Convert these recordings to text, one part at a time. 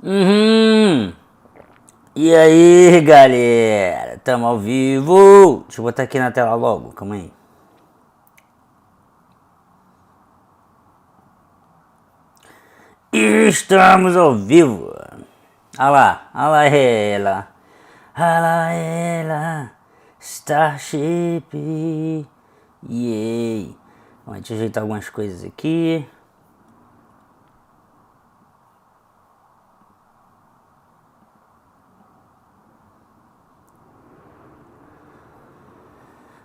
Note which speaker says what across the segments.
Speaker 1: Uhum. E aí, galera? Tamo ao vivo. Deixa eu botar aqui na tela logo, calma aí. Estamos ao vivo. Olha lá ela. Olha lá ela. Starship. Yay. Deixa eu ajeitar algumas coisas aqui.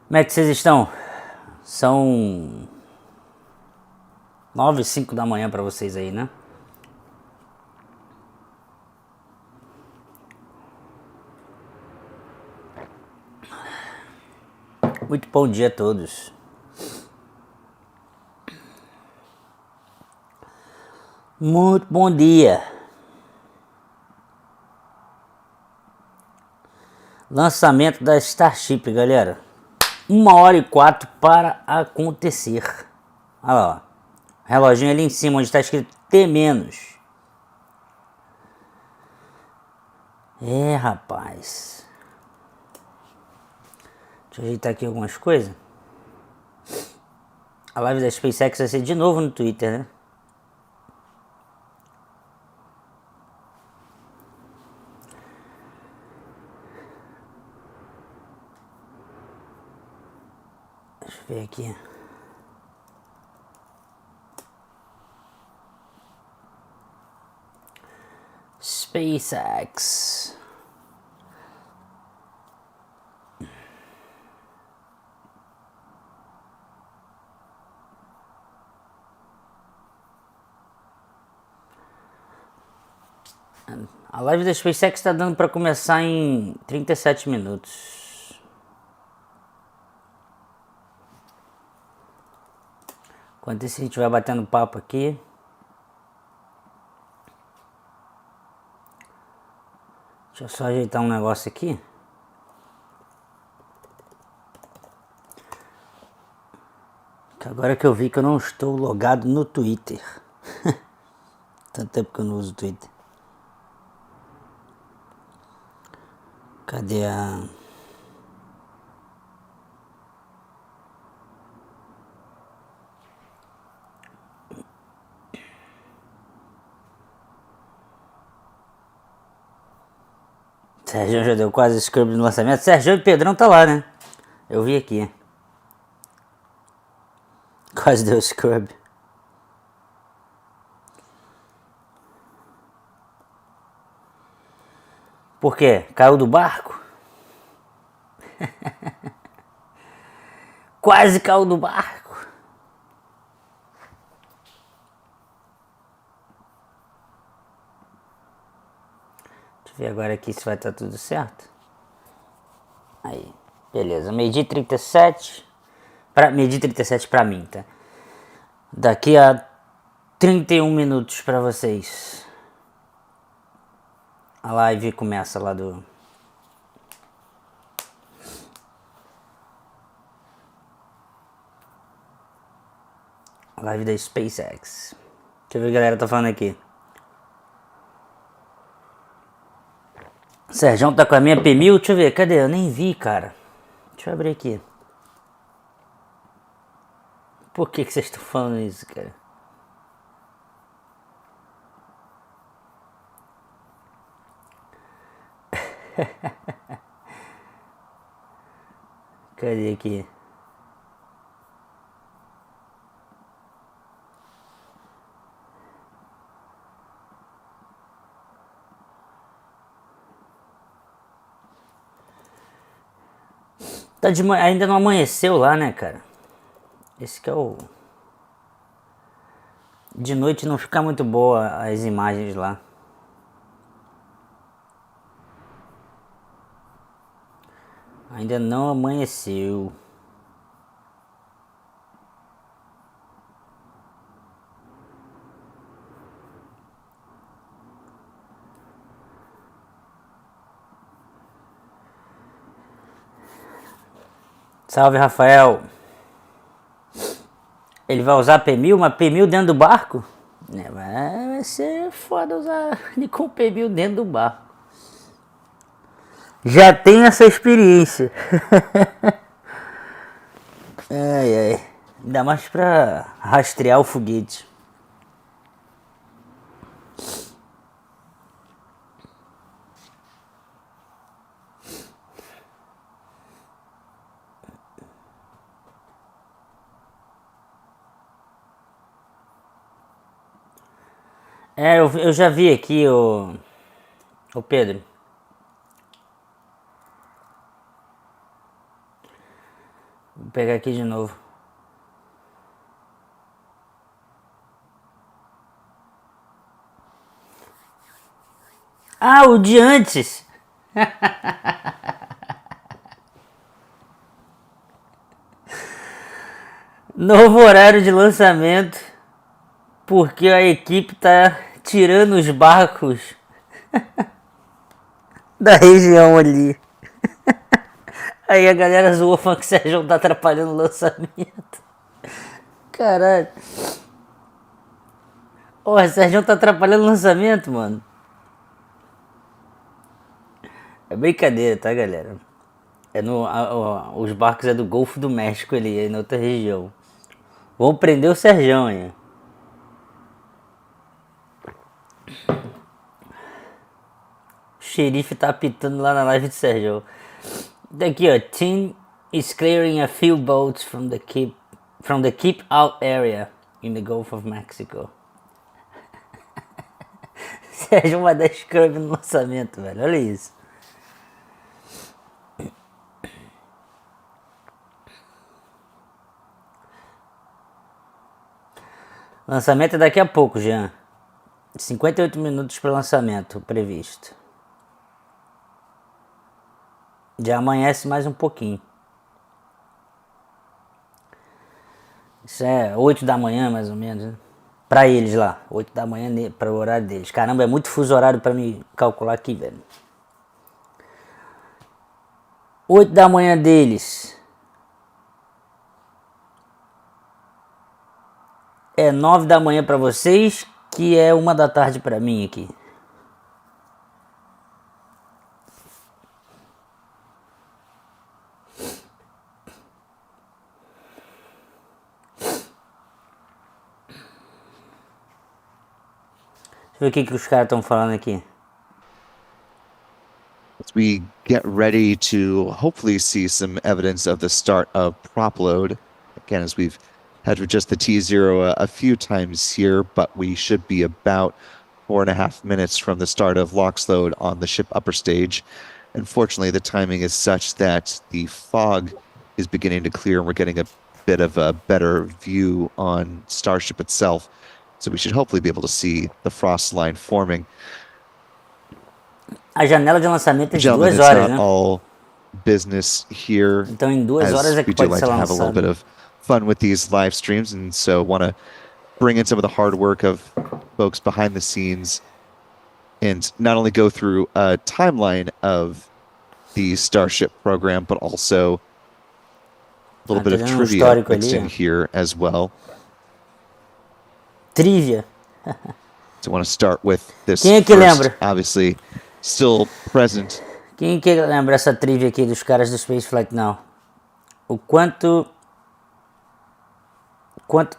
Speaker 1: Como é que vocês estão? São 9h05 da manhã pra vocês aí, né? Muito bom dia a todos. Muito bom dia. Lançamento da Starship, galera. 1h04 para acontecer. Olha lá, ó. Reloginho ali em cima, onde está escrito T-. É, rapaz. Deixa eu ajeitar aqui algumas coisas. A live da SpaceX vai ser de novo no Twitter, né? Deixa eu ver aqui. SpaceX. A live da SpaceX está dando para começar em 37 minutos. Enquanto isso a gente vai batendo papo aqui. Deixa eu só ajeitar um negócio aqui. Que agora que eu vi que eu não estou logado no Twitter. Tanto tempo que eu não uso o Twitter. Cadê a... Sérgio já deu quase scrub no lançamento. Sérgio e Pedrão tá lá, né? Eu vi aqui. Quase deu scrub. Por quê? Caiu do barco? Quase caiu do barco. Deixa eu ver agora aqui se vai estar tudo certo. Aí, beleza. Meio-dia 37. Meio-dia 37 pra mim, tá? Daqui a 31 minutos pra vocês. A live começa lá do... A live da SpaceX. Deixa eu ver o que a galera tá falando aqui. Sérgio tá com a minha P1000. Deixa eu ver, cadê? Eu nem vi, cara. Deixa eu abrir aqui. Por que vocês estão falando isso, cara? Cadê aqui? Tá de manhã, ainda não amanheceu lá, né, cara? Esse que é o... De noite não fica muito boa as imagens lá. Ainda não amanheceu. Salve, Rafael. Ele vai usar P1000, uma P1000 dentro do barco? É, vai vai ser foda usar Nikon P1000 dentro do barco. Já tenho essa experiência. Ai, ai. Ainda mais pra rastrear o foguete. Eu já vi aqui o Pedro. Vou pegar aqui de novo. Ah, o de antes! Novo horário de lançamento. Porque a equipe tá tirando os barcos da região ali. Aí a galera zoou falando que o Sérgio tá atrapalhando o lançamento. Caralho. Ô, o Sérgio tá atrapalhando o lançamento, mano. É brincadeira, tá, galera? Os barcos é do Golfo do México ali, aí na outra região. Vão prender o Sérgio aí. O xerife tá apitando lá na live do Sérgio. Daqui, ó. Team is clearing a few boats from the keep out area in the Gulf of Mexico. Sérgio vai dar scrub no lançamento, velho. Olha isso. Lançamento é daqui a pouco, Jean. 58 minutos para lançamento previsto. Já amanhece mais um pouquinho. Isso é 8 da manhã, mais ou menos, né? Pra eles lá. 8 da manhã para o horário deles. Caramba, é muito fuso horário para me calcular aqui, velho. 8 da manhã deles. É 9 da manhã para vocês, que é 1 da tarde para mim aqui. Deixa eu ver o que os caras estão falando aqui.
Speaker 2: As we get ready to hopefully see some evidence of the start of prop load. Again, as we've had for just the T0 a few times here, but we should be about 4.5 minutes from the start of LOX load on the ship upper stage. Unfortunately, the timing is such that the fog is beginning to clear and we're getting a bit of a better view on Starship itself. So we should hopefully be able to see the frost line forming.
Speaker 1: A janela de lançamento é de
Speaker 2: Gentlemen,
Speaker 1: 2
Speaker 2: it's
Speaker 1: horas,
Speaker 2: not
Speaker 1: né?
Speaker 2: all business here,
Speaker 1: Então em 2 horas
Speaker 2: as
Speaker 1: é que
Speaker 2: we do
Speaker 1: pode
Speaker 2: like
Speaker 1: ser
Speaker 2: to have a little
Speaker 1: lançado.
Speaker 2: bit of fun with these live streams, and so want to bring in some of the hard work of folks behind the scenes and not only go through a timeline of the Starship program, but also a little bit
Speaker 1: Tá
Speaker 2: of
Speaker 1: dando um
Speaker 2: trivia
Speaker 1: histórico
Speaker 2: mixed
Speaker 1: ali,
Speaker 2: in
Speaker 1: ó.
Speaker 2: here as well.
Speaker 1: Trivia.
Speaker 2: So I want to start with this
Speaker 1: Quem é que
Speaker 2: first,
Speaker 1: lembra?
Speaker 2: obviously still present.
Speaker 1: Quem que lembra essa trivia aqui dos caras do Space Flight Now? O quanto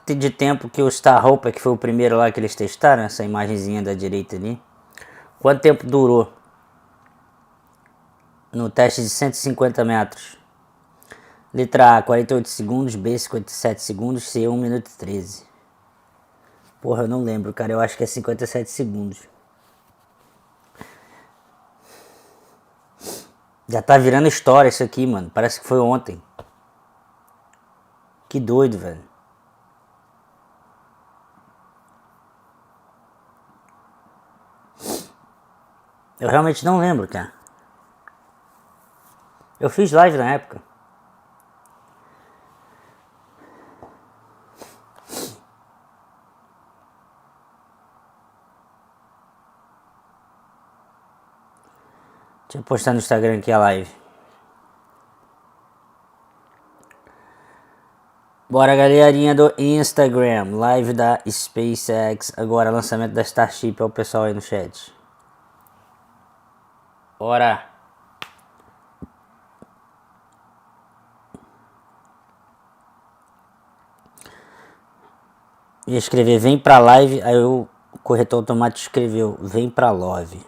Speaker 1: de tempo que o Starship, que foi o primeiro lá que eles testaram, essa imagenzinha da direita ali, quanto tempo durou no teste de 150 metros? Letra A, 48 segundos, B, 57 segundos, C, 1 minuto e 13. Porra, eu não lembro, cara, eu acho que é 57 segundos. Já tá virando história isso aqui, mano, parece que foi ontem. Que doido, velho. Eu realmente não lembro, cara. Eu fiz live na época. Deixa eu postar no Instagram aqui a live. Bora, galerinha do Instagram, live da SpaceX, agora lançamento da Starship, é o pessoal aí no chat. Bora. Ia escrever vem pra live, aí o corretor automático escreveu vem pra love.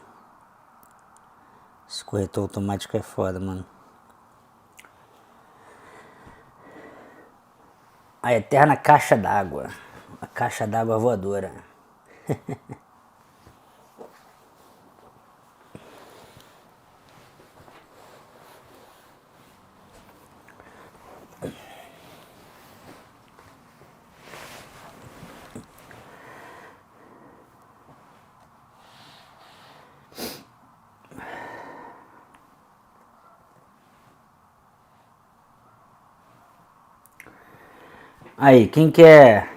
Speaker 1: Esse corretor automático é foda, mano. A eterna caixa d'água. A caixa d'água voadora. Aí, quem quer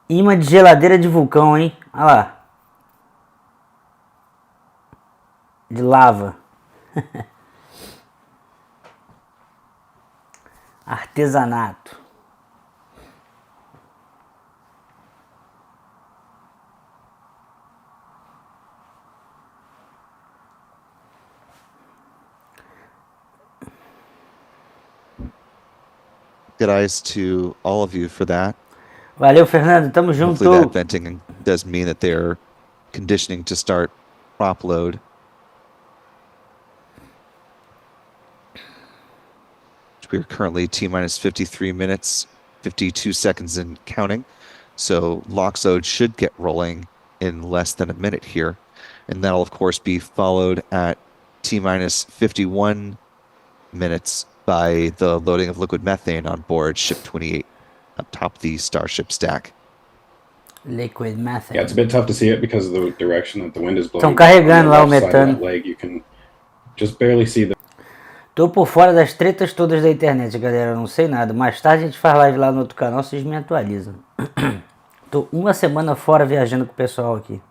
Speaker 1: imã de geladeira de vulcão, hein? Olha lá. De lava. Artesanato.
Speaker 2: Good eyes to all of you for that.
Speaker 1: Valeu, Fernando. Tamo junto.
Speaker 2: Hopefully that venting does mean that they're conditioning to start prop load. We are currently T-minus 53 minutes, 52 seconds and counting. So lock load should get rolling in less than a minute here. And that'll, of course, be followed at T-minus 51 minutes by the loading of liquid methane on board Ship 28 up top the Starship stack.
Speaker 1: Liquid methane.
Speaker 3: Yeah, it's a bit tough to see it because of the direction that the wind is blowing.
Speaker 1: Estão carregando lá o metano.
Speaker 3: Leg, you can just barely see the...
Speaker 1: Tô por fora das tretas todas da internet, galera. Eu não sei nada. Mais tarde a gente faz live lá no outro canal, vocês me atualizam. Tô uma semana fora viajando com o pessoal aqui.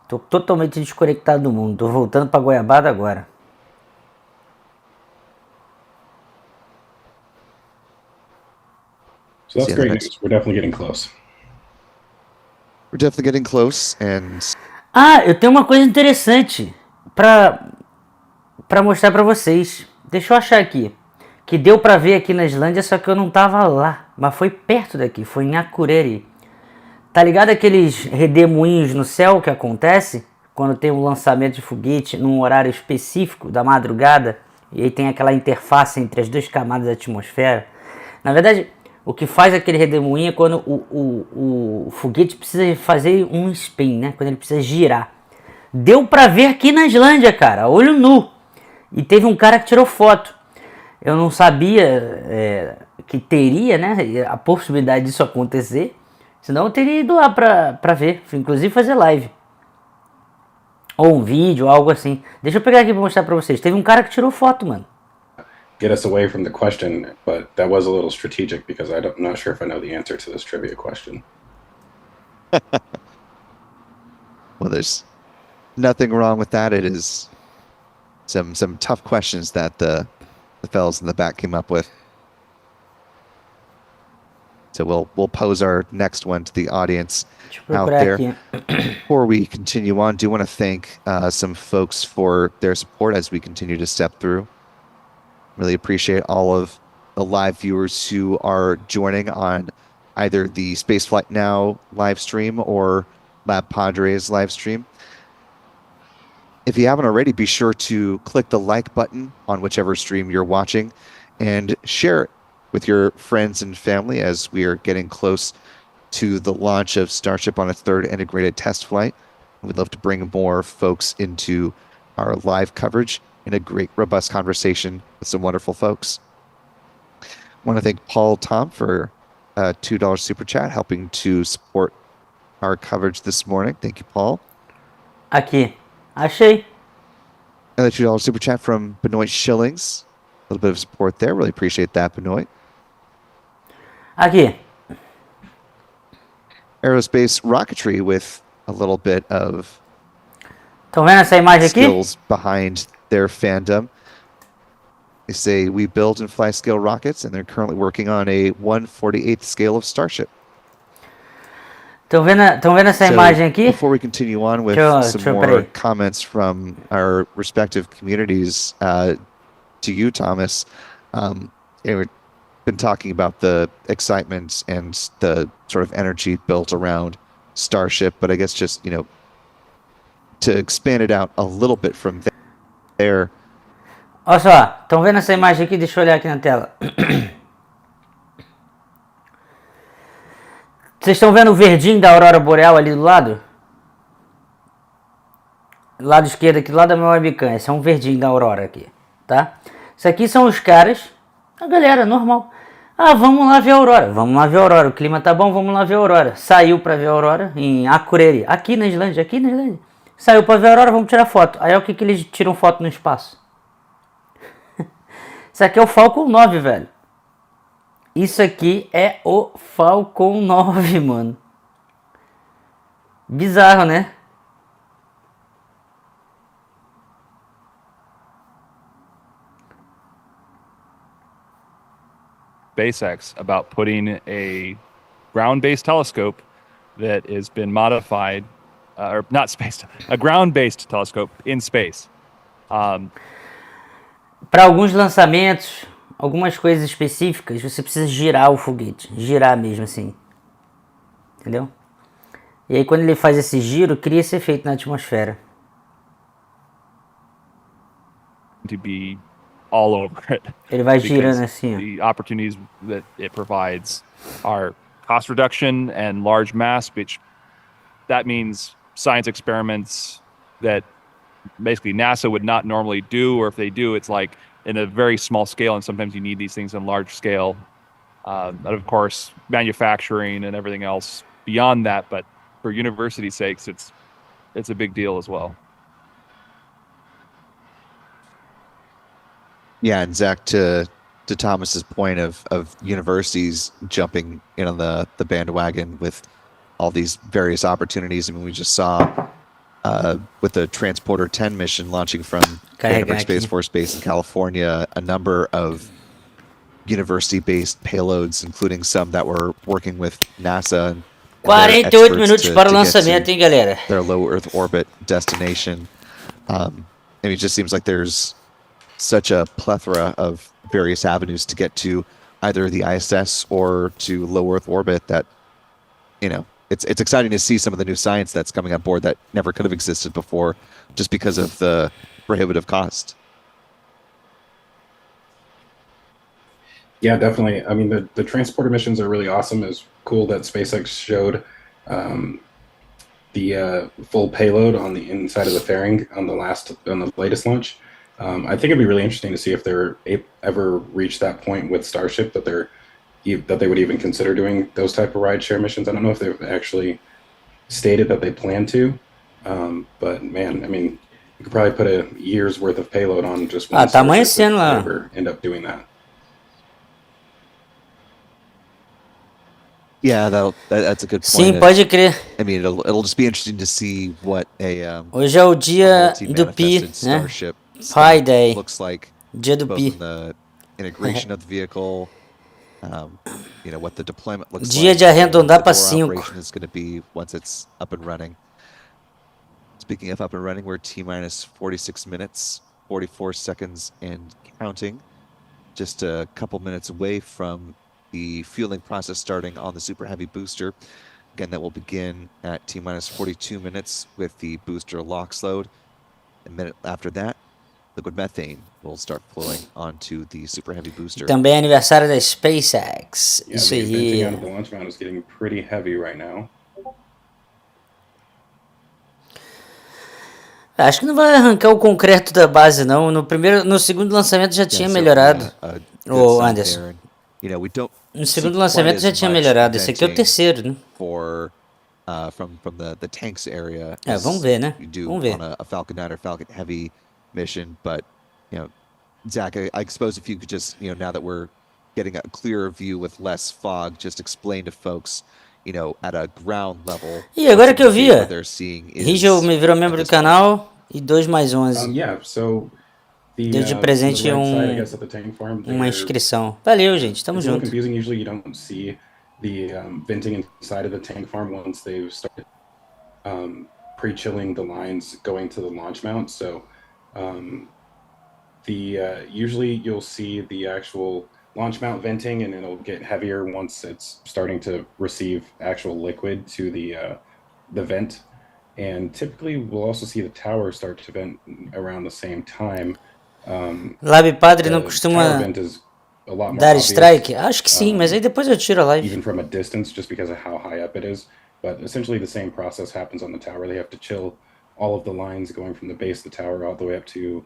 Speaker 1: Tô totalmente desconectado do mundo. Tô voltando pra Goiabada agora.
Speaker 3: So that's great news. We're definitely getting close.
Speaker 2: We're definitely getting close and...
Speaker 1: Ah, eu tenho uma coisa interessante pra mostrar pra vocês. Deixa eu achar aqui. Que deu pra ver aqui na Islândia, só que eu não tava lá. Mas foi perto daqui, foi em Akureyri. Tá ligado aqueles redemoinhos no céu que acontece? Quando tem um lançamento de foguete num horário específico da madrugada. E aí tem aquela interface entre as duas camadas da atmosfera. Na verdade, o que faz aquele redemoinho é quando o foguete precisa fazer um spin, né? Quando ele precisa girar. Deu pra ver aqui na Islândia, cara. Olho nu. E teve um cara que tirou foto. Eu não sabia que teria, né, a possibilidade disso acontecer. Senão eu teria ido lá pra ver. Inclusive fazer live. Ou um vídeo, algo assim. Deixa eu pegar aqui pra mostrar pra vocês. Teve um cara que tirou foto, mano.
Speaker 3: Get us away from the question, but that was a little strategic because I'm not sure if I know the answer to this trivia question.
Speaker 2: Well, there's nothing wrong with that. It is some tough questions that the fellows in the back came up with. So we'll pose our next one to the audience out there. Before we continue on, do want to thank some folks for their support as we continue to step through. Really appreciate all of the live viewers who are joining on either the Spaceflight Now live stream or Lab Padres live stream. If you haven't already, be sure to click the like button on whichever stream you're watching and share it with your friends and family as we are getting close to the launch of Starship on its third integrated test flight. We'd love to bring more folks into our live coverage in a great, robust conversation with some wonderful folks. I want to thank Paul Tom for a $2 super chat, helping to support our coverage this morning. Thank you, Paul.
Speaker 1: Aqui. Achei.
Speaker 2: Another $2 super chat from Benoit Shillings. A little bit of support there. Really appreciate that, Benoit.
Speaker 1: Aqui.
Speaker 2: Aerospace rocketry with a little bit of
Speaker 1: Estão vendo essa imagem aqui?
Speaker 2: skills behind their fandom. They say we build and fly scale rockets, and they're currently working on a 1/48th scale of Starship.
Speaker 1: Estão vendo essa imagem aqui?
Speaker 2: Before we continue on with some more comments from our respective communities, to you, Thomas, we've been talking about the excitement and the sort of energy built around Starship, but I guess just, to expand it out a little bit from there.
Speaker 1: Olha só, estão vendo essa imagem aqui? Deixa eu olhar aqui na tela. Vocês estão vendo o verdinho da aurora boreal ali do lado? Do lado esquerdo aqui, do lado da minha webcam. Esse é um verdinho da aurora aqui, tá? Isso aqui são os caras, a galera normal. Ah, vamos lá ver a aurora. Vamos lá ver a aurora. O clima tá bom, vamos lá ver a aurora. Saiu pra ver a aurora em Akureyri, aqui na Islândia, Saiu pra ver a aurora, vamos tirar foto. Aí é o que eles tiram foto no espaço. Isso aqui é o Falcon 9, velho. Isso aqui é o Falcon 9, mano. Bizarro, né?
Speaker 4: SpaceX about putting a ground-based telescope that has been modified, or not space, a ground-based telescope in space.
Speaker 1: Para alguns lançamentos, algumas coisas específicas, você precisa girar o foguete, girar mesmo assim, entendeu? E aí quando ele faz esse giro, cria esse efeito na atmosfera.
Speaker 4: To be all over it.
Speaker 1: Ele vai girando assim, ó.
Speaker 4: The opportunities that it provides are cost reduction and large mass, which that means science experiments that basically NASA would not normally do, or if they do, it's like in a very small scale, and sometimes you need these things in large scale. And of course, manufacturing and everything else beyond that, but for university sakes, it's a big deal as well.
Speaker 2: Yeah, and Zach, to Thomas's point of universities jumping in on the bandwagon with all these various opportunities. I mean, we just saw with the Transporter 10 mission launching from Vandenberg Space Force Base in California, a number of university-based payloads, including some that were working with NASA. And
Speaker 1: 48 minutos para o lançamento, hein, galera?
Speaker 2: Their low Earth orbit destination. And it just seems like there's such a plethora of various avenues to get to either the ISS or to low Earth orbit that, it's exciting to see some of the new science that's coming on board that never could have existed before just because of the prohibitive cost.
Speaker 3: Yeah, definitely. I mean, the transporter missions are really awesome. It's cool that SpaceX showed the full payload on the inside of the fairing on the latest launch. I think it'd be really interesting to see if they're ever reach that point with Starship that they would even consider doing those type of rideshare missions. I don't know if they've actually stated that they plan to, but man, I mean, you could probably put a year's worth of payload on just one Starship if they ever end up doing that.
Speaker 2: Yeah, that's a good point.
Speaker 1: Sim, pode crer.
Speaker 2: I mean, it'll just be interesting to see what a
Speaker 1: hoje é o dia do Pi, né? Pi Day.
Speaker 2: Looks like
Speaker 1: dia do Pi.
Speaker 2: The integration of the vehicle, what the deployment looks
Speaker 1: dia
Speaker 2: like.
Speaker 1: De arredondar para
Speaker 2: 5 is going to be once it's up and running. Speaking of up and running, we're T-minus 46 minutes, 44 seconds and counting. Just a couple minutes away from the fueling process starting on the Super Heavy booster. Again, that will begin at T-minus 42 minutes with the booster LOX load. A minute after that, liquid methane will start flowing onto the Super Heavy booster.
Speaker 1: Também é aniversário da SpaceX.
Speaker 3: Yeah,
Speaker 1: isso
Speaker 3: the
Speaker 1: aí.
Speaker 3: out of the launch mount is getting pretty heavy right now.
Speaker 1: Acho que não vai arrancar o concreto da base, não. No segundo lançamento já tinha melhorado. O Anderson. No segundo lançamento já tinha melhorado. Esse aqui é o terceiro, né?
Speaker 2: From the tanks area.
Speaker 1: Vamos ver, né? Vamos ver.
Speaker 2: On a Falcon 9 or Falcon Heavy mission, but Zach, I suppose if you could just now that we're getting a clearer view with less fog, just explain to folks at a ground level.
Speaker 1: E agora que eu vi, Rigel me virou membro do canal e 2 mais 11.
Speaker 3: Yeah, so
Speaker 1: Deu de
Speaker 3: On the
Speaker 1: presente
Speaker 3: right side, I guess, at the tank farm,
Speaker 1: uma inscrição. Valeu, gente. Tamo
Speaker 3: it's a little
Speaker 1: junto.
Speaker 3: confusing. Usually, you don't see the venting inside of the tank farm once they've started pre-chilling the lines going to the launch mount. So, usually you'll see the actual launch mount venting, and it'll get heavier once it's starting to receive actual liquid to the vent. And typically, we'll also see the tower start to vent around the same time.
Speaker 1: Lab Padre não
Speaker 3: The tower
Speaker 1: costuma
Speaker 3: vent is a lot more
Speaker 1: dar
Speaker 3: obvious,
Speaker 1: strike? Acho que sim, mas aí depois eu tiro a live.
Speaker 3: even from a distance, just because of how high up it is. But essentially, the same process happens on the tower. They have to chill all of the lines going from the base of the tower all the way up to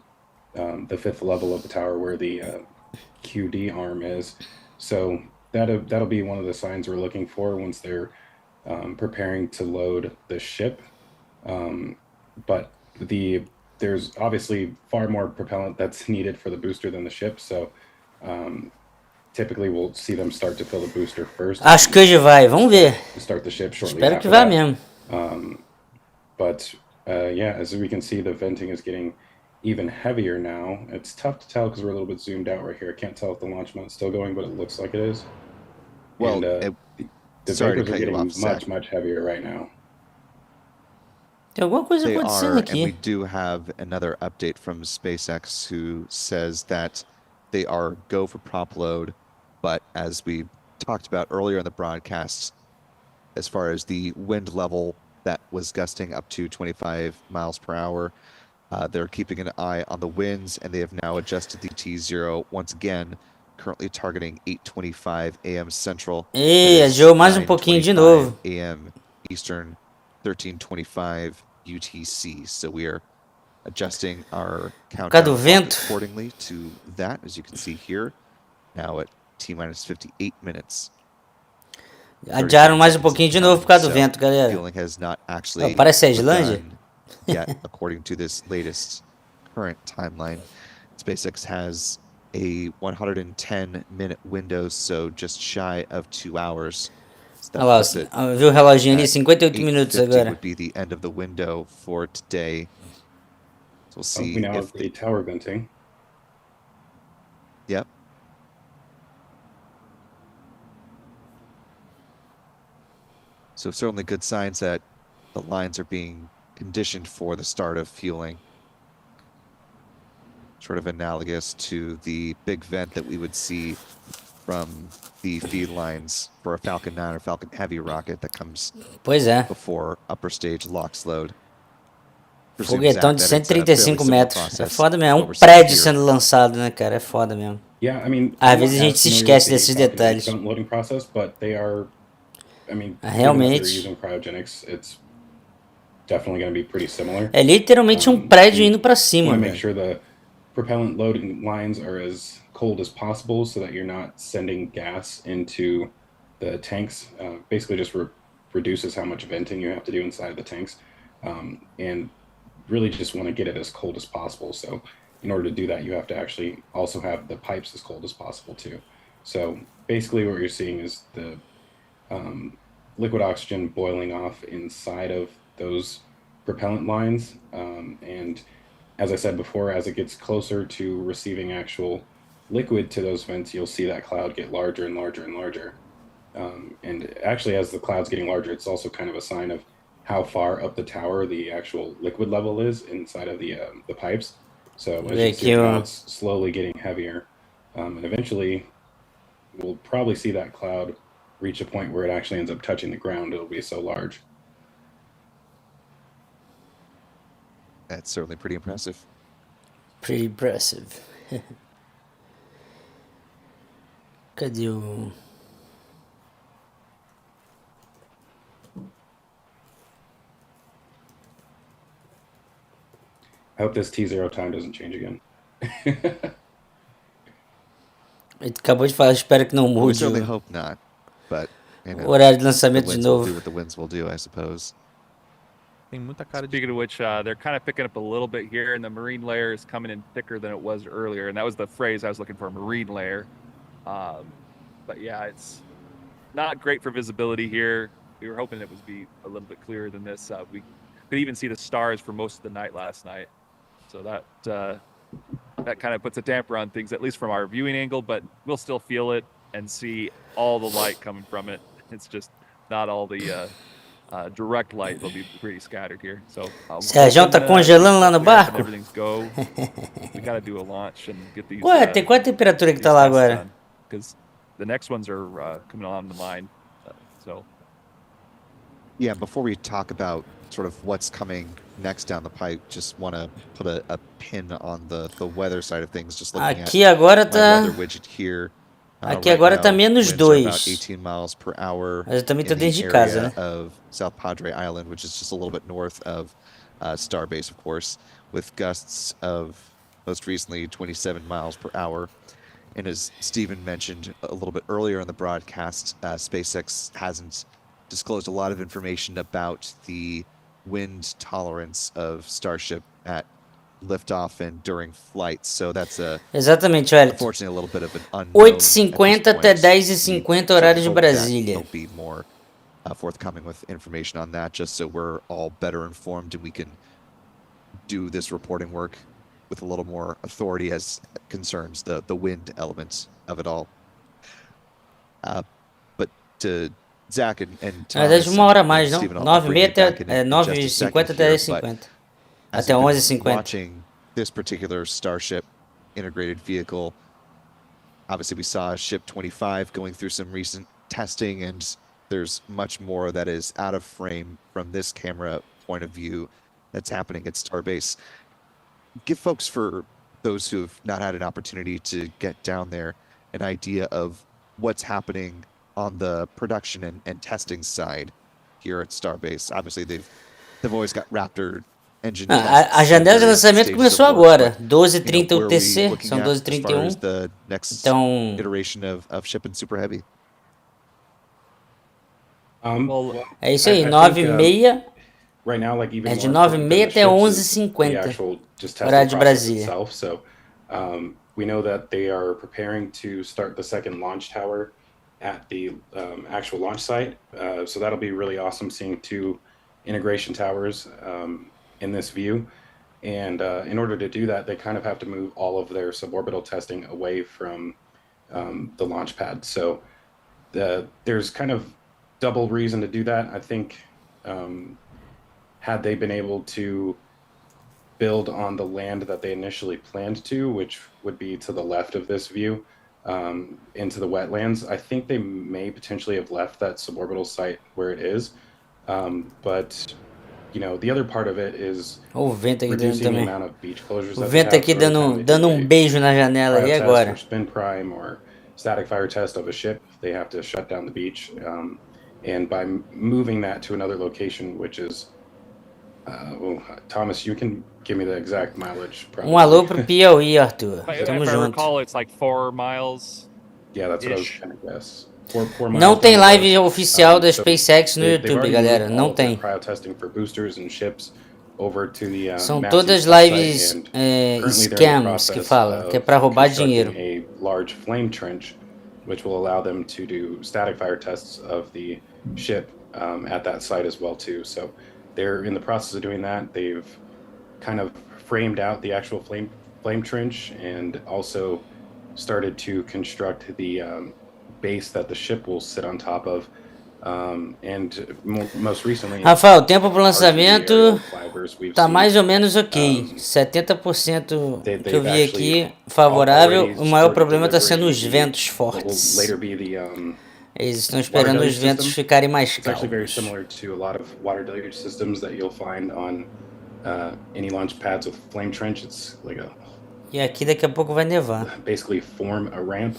Speaker 3: the 5th level of the tower where the QD arm is. So that'll be one of the signs we're looking for once they're preparing to load the ship. But there's obviously far more propellant that's needed for the booster than the ship. So typically we'll see them start to fill the booster first.
Speaker 1: Acho que hoje vai, vamos ver.
Speaker 3: Start the ship shortly
Speaker 1: Espero que
Speaker 3: after
Speaker 1: vá
Speaker 3: that.
Speaker 1: mesmo.
Speaker 3: But yeah, as we can see, the venting is getting even heavier now. It's tough to tell because we're a little bit zoomed out right here. I can't tell if the launch mount's still going, but it looks like it is.
Speaker 2: Well,
Speaker 3: and the
Speaker 2: sorry to
Speaker 3: vapors are
Speaker 2: cut you
Speaker 3: getting
Speaker 2: off, Zach.
Speaker 3: much heavier right now.
Speaker 1: Tem alguma coisa
Speaker 2: They
Speaker 1: acontecendo
Speaker 2: are, and we
Speaker 1: aqui.
Speaker 2: do have another update from SpaceX who says that they are go for prop load, but as we talked about earlier in the broadcast, as far as the wind level that was gusting up to 25 miles per hour, they're keeping an eye on the winds, and they have now adjusted the T0 once again, currently targeting 8:25 a.m. Central.
Speaker 1: Ih,
Speaker 2: That is
Speaker 1: adiou mais um pouquinho de
Speaker 2: 9:25
Speaker 1: novo.
Speaker 2: a.m. Eastern, 13:25 UTC. So we are adjusting our countdown
Speaker 1: do
Speaker 2: clock
Speaker 1: vento.
Speaker 2: accordingly to that, as you can see here, now at T-minus 58 minutes.
Speaker 1: Adiaram
Speaker 2: 37
Speaker 1: mais um
Speaker 2: seconds
Speaker 1: pouquinho de
Speaker 2: and
Speaker 1: novo por causa do
Speaker 2: counting.
Speaker 1: vento, galera.
Speaker 2: Fueling has not actually
Speaker 1: Parece a Islândia.
Speaker 2: begun yet, according to this latest current timeline. SpaceX has a 110-minute window, so just shy of 2 hours. So that
Speaker 1: Olha lá,
Speaker 2: puts it
Speaker 1: viu o reloginho ali?
Speaker 2: at
Speaker 1: 58 minutos
Speaker 2: 8:50
Speaker 1: agora.
Speaker 2: would be the end of the window for today. So we'll see
Speaker 3: We now
Speaker 2: if
Speaker 3: have the tower venting.
Speaker 2: Yep. So certainly good signs that the lines are being conditioned for the start of fueling. Sort of analogous to the big vent that we would see from the feed lines for a Falcon 9 or Falcon Heavy rocket that comes
Speaker 1: Pois é.
Speaker 2: before upper stage LOX load.
Speaker 1: Foguetão de
Speaker 2: Presume, Zach, that it's a
Speaker 1: 135
Speaker 2: fairly similar
Speaker 1: metros. É
Speaker 2: process
Speaker 1: foda mesmo. É um
Speaker 2: what we're seeing
Speaker 1: prédio
Speaker 2: here.
Speaker 1: sendo lançado, né, cara? É foda mesmo.
Speaker 3: Yeah, I mean,
Speaker 1: Às
Speaker 3: I'm
Speaker 1: vezes a
Speaker 3: not
Speaker 1: gente
Speaker 3: as
Speaker 1: se
Speaker 3: familiar
Speaker 1: esquece
Speaker 3: with the
Speaker 1: desses
Speaker 3: Falcon 8
Speaker 1: detalhes.
Speaker 3: vent loading process, but they are, I mean, given that
Speaker 1: Realmente.
Speaker 3: they're using cryogenics, it's definitely going to be pretty similar.
Speaker 1: É literalmente um prédio indo pra cima,
Speaker 3: Want to make
Speaker 1: velho.
Speaker 3: sure the propellant loading lines are as cold as possible so that you're not sending gas into the tanks. Basically just reduces how much venting you have to do inside the tanks. And really just want to get it as cold as possible. So in order to do that, you have to actually also have the pipes as cold as possible too. So basically what you're seeing is the liquid oxygen boiling off inside of those propellant lines. And as I said before, as it gets closer to receiving actual liquid to those vents, you'll see that cloud get larger and larger and larger. And actually, as the cloud's getting larger, it's also kind of a sign of how far up the tower the actual liquid level is inside of the pipes. So as you see now, it's slowly getting heavier. And eventually, we'll probably see that cloud reach a point where it actually ends up touching the ground. It'll be so large.
Speaker 2: That's certainly pretty impressive.
Speaker 1: Pretty impressive. Cadê o...
Speaker 3: I hope this T0 time doesn't change again.
Speaker 1: Ele acabou de falar, espero que não
Speaker 2: We
Speaker 1: mude
Speaker 2: certainly
Speaker 1: o
Speaker 2: hope not, but you know,
Speaker 1: horário de
Speaker 2: the
Speaker 1: lançamento de
Speaker 2: winds will do
Speaker 1: novo.
Speaker 2: what the winds will do, I suppose.
Speaker 4: Tem muita cara de... Speaking of which, they're kind of picking up a little bit here, and the marine layer is coming in thicker than it was earlier, and that was the phrase I was looking for, marine layer. But yeah, it's not great for visibility here. We were hoping it would be a little bit clearer than this. We could even see the stars for most of the night last night. So that that kind of puts a damper on things, at least from our viewing angle, but we'll still feel it and see all the light coming from it. It's just not all the direct light. They'll be pretty scattered here. So
Speaker 1: Sérgio tá congelando lá no barco?
Speaker 4: everything's go. We got to do a launch and get these.
Speaker 1: Qual a temperatura que tá lá agora?
Speaker 4: Because the next ones are coming on the line. So
Speaker 2: Yeah, before we talk about sort of what's coming next down the pipe, just want to put a pin on the weather side of things. Just looking
Speaker 1: Aqui
Speaker 2: at
Speaker 1: agora
Speaker 2: my
Speaker 1: tá.
Speaker 2: weather widget here.
Speaker 1: Aqui
Speaker 2: Right
Speaker 1: agora
Speaker 2: now,
Speaker 1: tá menos
Speaker 2: winds are
Speaker 1: 2.
Speaker 2: about 18 miles per hour
Speaker 1: Mas eu também tô
Speaker 2: in
Speaker 1: dentro
Speaker 2: the
Speaker 1: de casa,
Speaker 2: area
Speaker 1: né?
Speaker 2: of South Padre Island, which is just a little bit north of Starbase, of course, with gusts of most recently 27 miles per hour. And as Stephen mentioned a little bit earlier in the broadcast, SpaceX hasn't disclosed a lot of information about the wind tolerance of Starship at liftoff and during flight. So that's
Speaker 1: Exatamente, Wellington.
Speaker 2: unfortunately a little bit of an unknown.
Speaker 1: 8h50 até 10h50 horário de Brasília.
Speaker 2: There'll be more forthcoming with information on that, just so we're all better informed and we can do this reporting work with a little more authority as concerns the wind elements of it all. But to Zach and
Speaker 1: Na verdade,
Speaker 2: Thomas
Speaker 1: 1 hora a
Speaker 2: and
Speaker 1: mais, não?
Speaker 2: Stephen, I'll bring
Speaker 1: 9h30
Speaker 2: you back
Speaker 1: até
Speaker 2: in just a
Speaker 1: 9h50
Speaker 2: second
Speaker 1: até
Speaker 2: here,
Speaker 1: 10h50.
Speaker 2: but as
Speaker 1: Até
Speaker 2: you've been
Speaker 1: 11h50.
Speaker 2: watching this particular Starship integrated vehicle, obviously we saw Ship 25 going through some recent testing, and there's much more that is out of frame from this camera point of view that's happening at Starbase. Give folks, for those who have not had an opportunity to get down there, an idea of what's happening on the production and testing side here at Starbase. Obviously, they've always got Raptor engine tests.
Speaker 1: A janela de
Speaker 2: various
Speaker 1: lançamento
Speaker 2: stages
Speaker 1: começou
Speaker 2: of work,
Speaker 1: agora,
Speaker 2: but,
Speaker 1: 12h30
Speaker 2: where are we
Speaker 1: UTC,
Speaker 2: looking
Speaker 1: são
Speaker 2: at as far
Speaker 1: 12h31.
Speaker 2: as the next
Speaker 1: Então,
Speaker 2: iteration of Ship and Super Heavy?
Speaker 1: é isso aí,
Speaker 3: I think,
Speaker 1: 9h30.
Speaker 3: right now, like even
Speaker 1: É de
Speaker 3: more important
Speaker 1: 9h30
Speaker 3: than the
Speaker 1: até
Speaker 3: ships is the
Speaker 1: 11h50,
Speaker 3: actual just
Speaker 1: horário
Speaker 3: testing
Speaker 1: de
Speaker 3: process
Speaker 1: Brasília.
Speaker 3: itself. So we know that they are preparing to start the second launch tower at the actual launch site. So that'll be really awesome seeing 2 integration towers in this view. And in order to do that, they kind of have to move all of their suborbital testing away from the launch pad. So there's kind of double reason to do that. I think had they been able to build on the land that they initially planned to, which would be to the left of this view, into the wetlands, I think they may potentially have left that suborbital site where it is. But the other part of it is
Speaker 1: O vento aqui dentro
Speaker 3: reducing the
Speaker 1: também.
Speaker 3: amount of beach closures
Speaker 1: O
Speaker 3: that they
Speaker 1: vento
Speaker 3: have
Speaker 1: aqui
Speaker 3: for every time they
Speaker 1: dando
Speaker 3: do a
Speaker 1: beijo na janela
Speaker 3: cryo
Speaker 1: aí
Speaker 3: test
Speaker 1: agora.
Speaker 3: or spin prime or static fire test of a ship. They have to shut down the beach, and by moving that to another location, which is Thomas, you can give me the exact mileage. Probably.
Speaker 1: Alô pro Piauí, Arthur.
Speaker 4: If
Speaker 1: Tamo
Speaker 4: I
Speaker 1: junto.
Speaker 4: recall, it's like 4 miles.
Speaker 3: Yeah, that's what I was
Speaker 4: Ish.
Speaker 3: trying to guess. 4 miles
Speaker 1: Não tem
Speaker 3: down the
Speaker 1: live
Speaker 3: road.
Speaker 1: oficial da
Speaker 3: So
Speaker 1: SpaceX no
Speaker 3: they've
Speaker 1: YouTube,
Speaker 3: already
Speaker 1: galera.
Speaker 3: moved all
Speaker 1: Não
Speaker 3: of their
Speaker 1: tem.
Speaker 3: cryo testing for boosters and ships over to the
Speaker 1: São
Speaker 3: massive
Speaker 1: todas
Speaker 3: test site,
Speaker 1: lives
Speaker 3: and currently they're in the
Speaker 1: scams que
Speaker 3: process
Speaker 1: fala, que é
Speaker 3: of
Speaker 1: pra roubar
Speaker 3: constructing
Speaker 1: dinheiro.
Speaker 3: a large flame trench, which will allow them to do static fire tests of the ship at that site as well too. So they're in the process of doing that. They've kind of framed out the actual flame trench and also started to construct the base that the ship will sit on top of. And most recently,
Speaker 1: Rafael, o tempo pro
Speaker 3: RTB
Speaker 1: lançamento
Speaker 3: aerial fibers, we've
Speaker 1: tá
Speaker 3: seen,
Speaker 1: mais ou menos ok. 70% que eu
Speaker 3: they've
Speaker 1: vi
Speaker 3: actually
Speaker 1: aqui favorável.
Speaker 3: already
Speaker 1: O maior
Speaker 3: started
Speaker 1: problema tá sendo
Speaker 3: delivering
Speaker 1: os
Speaker 3: the
Speaker 1: ventos
Speaker 3: what will
Speaker 1: fortes.
Speaker 3: later be the
Speaker 1: Eles estão esperando
Speaker 3: water
Speaker 1: os ventos
Speaker 3: system.
Speaker 1: ficarem mais
Speaker 3: It's actually very
Speaker 1: calmos.
Speaker 3: similar to a lot of water deluge systems that you'll find on any launch pads with flame trench. It's like
Speaker 1: E aqui daqui a pouco vai nevar.
Speaker 3: basically form a ramp,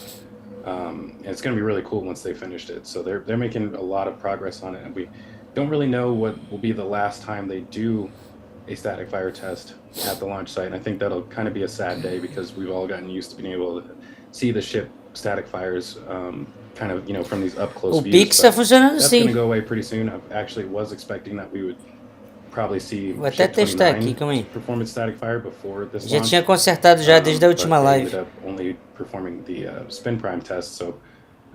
Speaker 3: and it's going to be really cool once they finished it. So they're making a lot of progress on it, and we don't really know what will be the last time they do a static fire test at the launch site. And I think that'll kind of be a sad day because we've all gotten used to being able to see the ship static fires kind of from these up close
Speaker 1: O
Speaker 3: views.
Speaker 1: Pix tá
Speaker 3: But
Speaker 1: funcionando
Speaker 3: that's going to
Speaker 1: sim.
Speaker 3: go away pretty soon. I actually was expecting that we would probably see
Speaker 1: Vou até
Speaker 3: ship
Speaker 1: testar
Speaker 3: 29
Speaker 1: aqui, calma aí.
Speaker 3: perform its static fire before this
Speaker 1: Já
Speaker 3: launch.
Speaker 1: tinha consertado já desde a última
Speaker 3: But they
Speaker 1: live.
Speaker 3: ended up only performing the spin prime test, so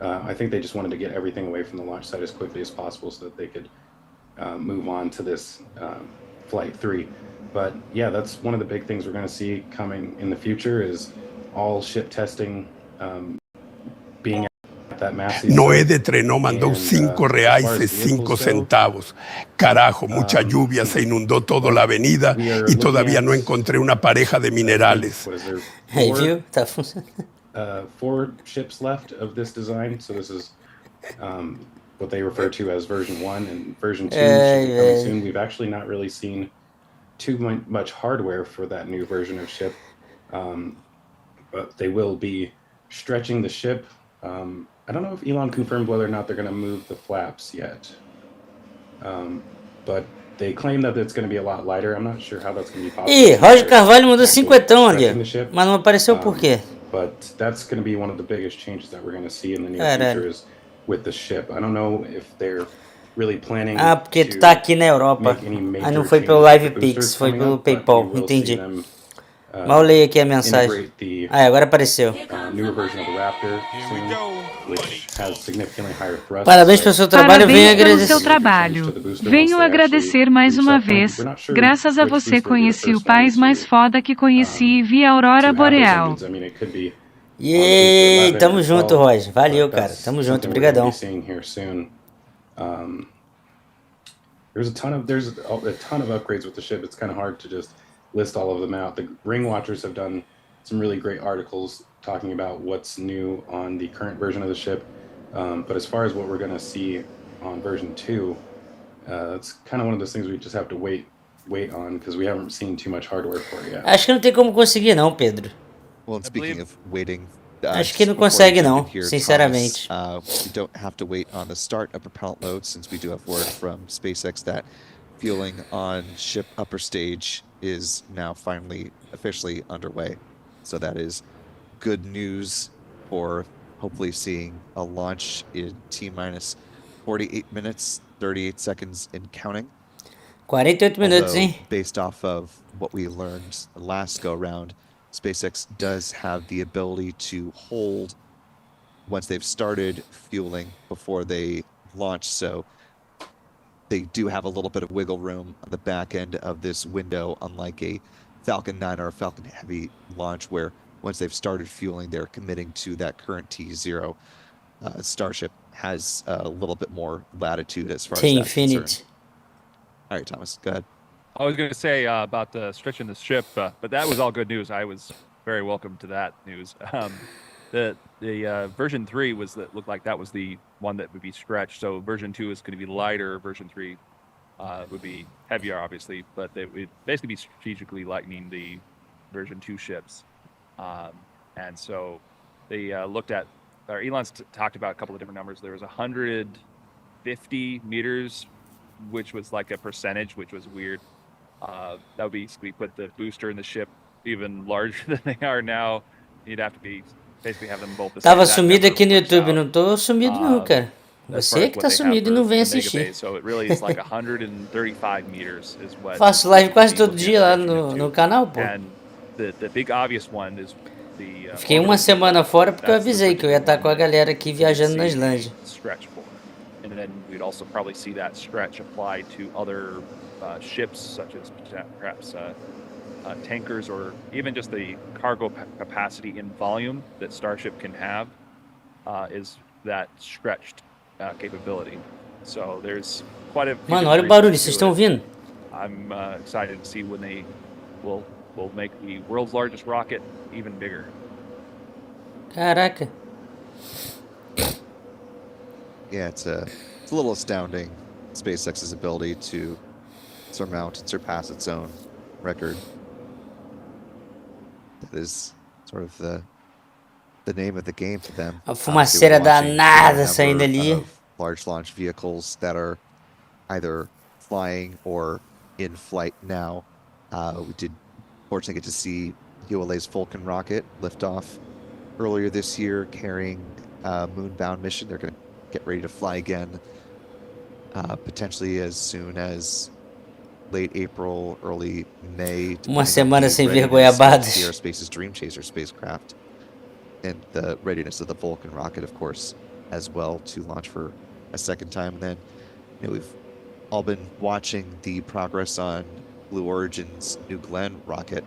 Speaker 3: I think they just wanted to get everything away from the launch site as quickly as possible so that they could move on to this flight 3. But yeah, that's one of the big things we're going to see coming in the future is all ship testing being at that massive
Speaker 5: Noé
Speaker 3: site.
Speaker 5: de Trenó mandó
Speaker 3: And,
Speaker 5: 5
Speaker 3: as far
Speaker 5: reais
Speaker 3: as
Speaker 5: y
Speaker 3: vehicles
Speaker 5: 5
Speaker 3: go,
Speaker 5: centavos. Carajo, mucha lluvia, se inundó toda la avenida
Speaker 3: we are
Speaker 5: y
Speaker 3: looking
Speaker 5: todavía
Speaker 3: at,
Speaker 5: no encontré una pareja de
Speaker 3: I think,
Speaker 5: minerales.
Speaker 3: what is there,
Speaker 1: Aí, viu? Tá funcionando.
Speaker 3: 4 ships left of this design. So this is what they refer to as version 1, and version 2 should be coming soon. We've actually not really seen too much hardware for that new version of ship, but they will be stretching the ship. I don't know if Elon confirmed whether or not they're going to move the flaps yet, but they claim that it's going to be a lot lighter. I'm not sure how that's going to be possible.
Speaker 1: Ih,
Speaker 3: since
Speaker 1: Roger
Speaker 3: they're
Speaker 1: Carvalho mandou
Speaker 3: actually
Speaker 1: 50 ali,
Speaker 3: stretching the ship.
Speaker 1: mas não apareceu por quê.
Speaker 3: But that's going to be one of the biggest changes that we're going to see in the near
Speaker 1: Caralho.
Speaker 3: future is with the ship. I don't know if they're really planning
Speaker 1: Ah, porque tu
Speaker 3: to
Speaker 1: tá aqui na Europa.
Speaker 3: make any major
Speaker 1: Aí não foi pelo
Speaker 3: changes
Speaker 1: Live
Speaker 3: with the boosters
Speaker 1: Pix, foi
Speaker 3: coming
Speaker 1: pelo
Speaker 3: up, but
Speaker 1: PayPal.
Speaker 3: we will see
Speaker 1: Entendi.
Speaker 3: them,
Speaker 1: Mas eu leio aqui a mensagem.
Speaker 3: integrate the
Speaker 1: Ah, agora apareceu.
Speaker 3: newer version of the Raptor soon, which has significantly higher thrust.
Speaker 1: Parabéns pelo seu trabalho, venho
Speaker 6: Parabéns pelo
Speaker 1: agradecer.
Speaker 6: seu trabalho. Venho agradecer mais uma vez. Graças a você conheci o país mais foda que conheci e vi a aurora boreal.
Speaker 3: I mean, it could be
Speaker 1: Yay, tamo junto,
Speaker 3: 12,
Speaker 1: Roger. Valeu,
Speaker 3: but
Speaker 1: cara.
Speaker 3: that's
Speaker 1: Tamo junto,
Speaker 3: something we're gonna
Speaker 1: brigadão.
Speaker 3: be seeing here soon. There's a ton of upgrades with the ship. It's kind of hard to just list all of them out. The Ring Watchers have done some really great articles talking about what's new on the current version of the ship. But as far as what we're going to see on version 2, it's kind of one of those things we just have to wait on because we haven't seen too much hardware for it yet.
Speaker 1: Acho que não tem como conseguir não, Pedro.
Speaker 2: Well, and speaking of waiting,
Speaker 1: Acho que não
Speaker 2: before we
Speaker 1: consegue
Speaker 2: jump in
Speaker 1: não,
Speaker 2: here,
Speaker 1: sinceramente.
Speaker 2: Thomas, we don't have to wait on the start of propellant load since we do have word from SpaceX that fueling on ship upper stage is now finally officially underway. So that is good news for hopefully seeing a launch in T-minus 48 minutes, 38 seconds and counting.
Speaker 1: 48 minutos,
Speaker 2: Although,
Speaker 1: hein?
Speaker 2: based off of what we learned last go round, SpaceX does have the ability to hold once they've started fueling before they launch. So they do have a little bit of wiggle room on the back end of this window, unlike a Falcon 9 or a Falcon Heavy launch, where once they've started fueling, they're committing to that current T0. Starship has a little bit more latitude as far as that's concerned. All right, Thomas, go ahead.
Speaker 4: I was going to say about stretching the ship, but that was all good news. I was very welcome to that news. The version 3 looked like that was the one that would be stretched. So version 2 is going to be lighter. Version 3 would be heavier, obviously, but they would basically be strategically lightening the version 2 ships. And so they looked at, or Elon's talked about a couple of different numbers. There was 150 meters, which was like a percentage, which was weird. That would basically put the booster and the ship even larger than they are now. You'd have to be basically have them both the same.
Speaker 1: Tava sumido aqui no YouTube, não tô sumido não, cara.
Speaker 4: That's
Speaker 1: Você que tá sumido e não vem
Speaker 4: the mega
Speaker 1: assistir.
Speaker 4: base. So it really is like 135 meters is what.
Speaker 1: Faço live quase todo
Speaker 4: people
Speaker 1: dia lá
Speaker 4: get
Speaker 1: no
Speaker 4: into.
Speaker 1: canal, pô.
Speaker 4: And the big obvious one is the.
Speaker 1: Fiquei uma semana fora porque eu avisei que eu ia estar com a galera aqui viajando na Islândia.
Speaker 4: Stretch for, and then we'd also probably see that stretch apply to other ships, such as perhaps tankers, or even just the cargo capacity in volume that Starship can have is that stretched capability. So there's quite a.
Speaker 1: Mano, olha o barulho, vocês estão ouvindo?
Speaker 4: I'm excited to see when they will make the world's largest rocket even bigger.
Speaker 1: Caraca.
Speaker 2: Yeah, it's a little astounding, SpaceX's ability to surmount and surpass its own record. That is sort of the name of the game for them.
Speaker 1: A fumaceira danada saindo ali.
Speaker 2: Large launch vehicles that are either flying or in flight now. We did fortunately get to see ULA's Vulcan rocket lift off earlier this year, carrying a moonbound mission. They're going to get ready to fly again, potentially as soon as late April, early May.
Speaker 1: Uma semana sem ver goiabadas.
Speaker 2: Aerospace's Dream Chaser spacecraft, and the readiness of the Vulcan rocket, of course, as well, to launch for a second time. And then, we've all been watching the progress on Blue Origin's New Glenn rocket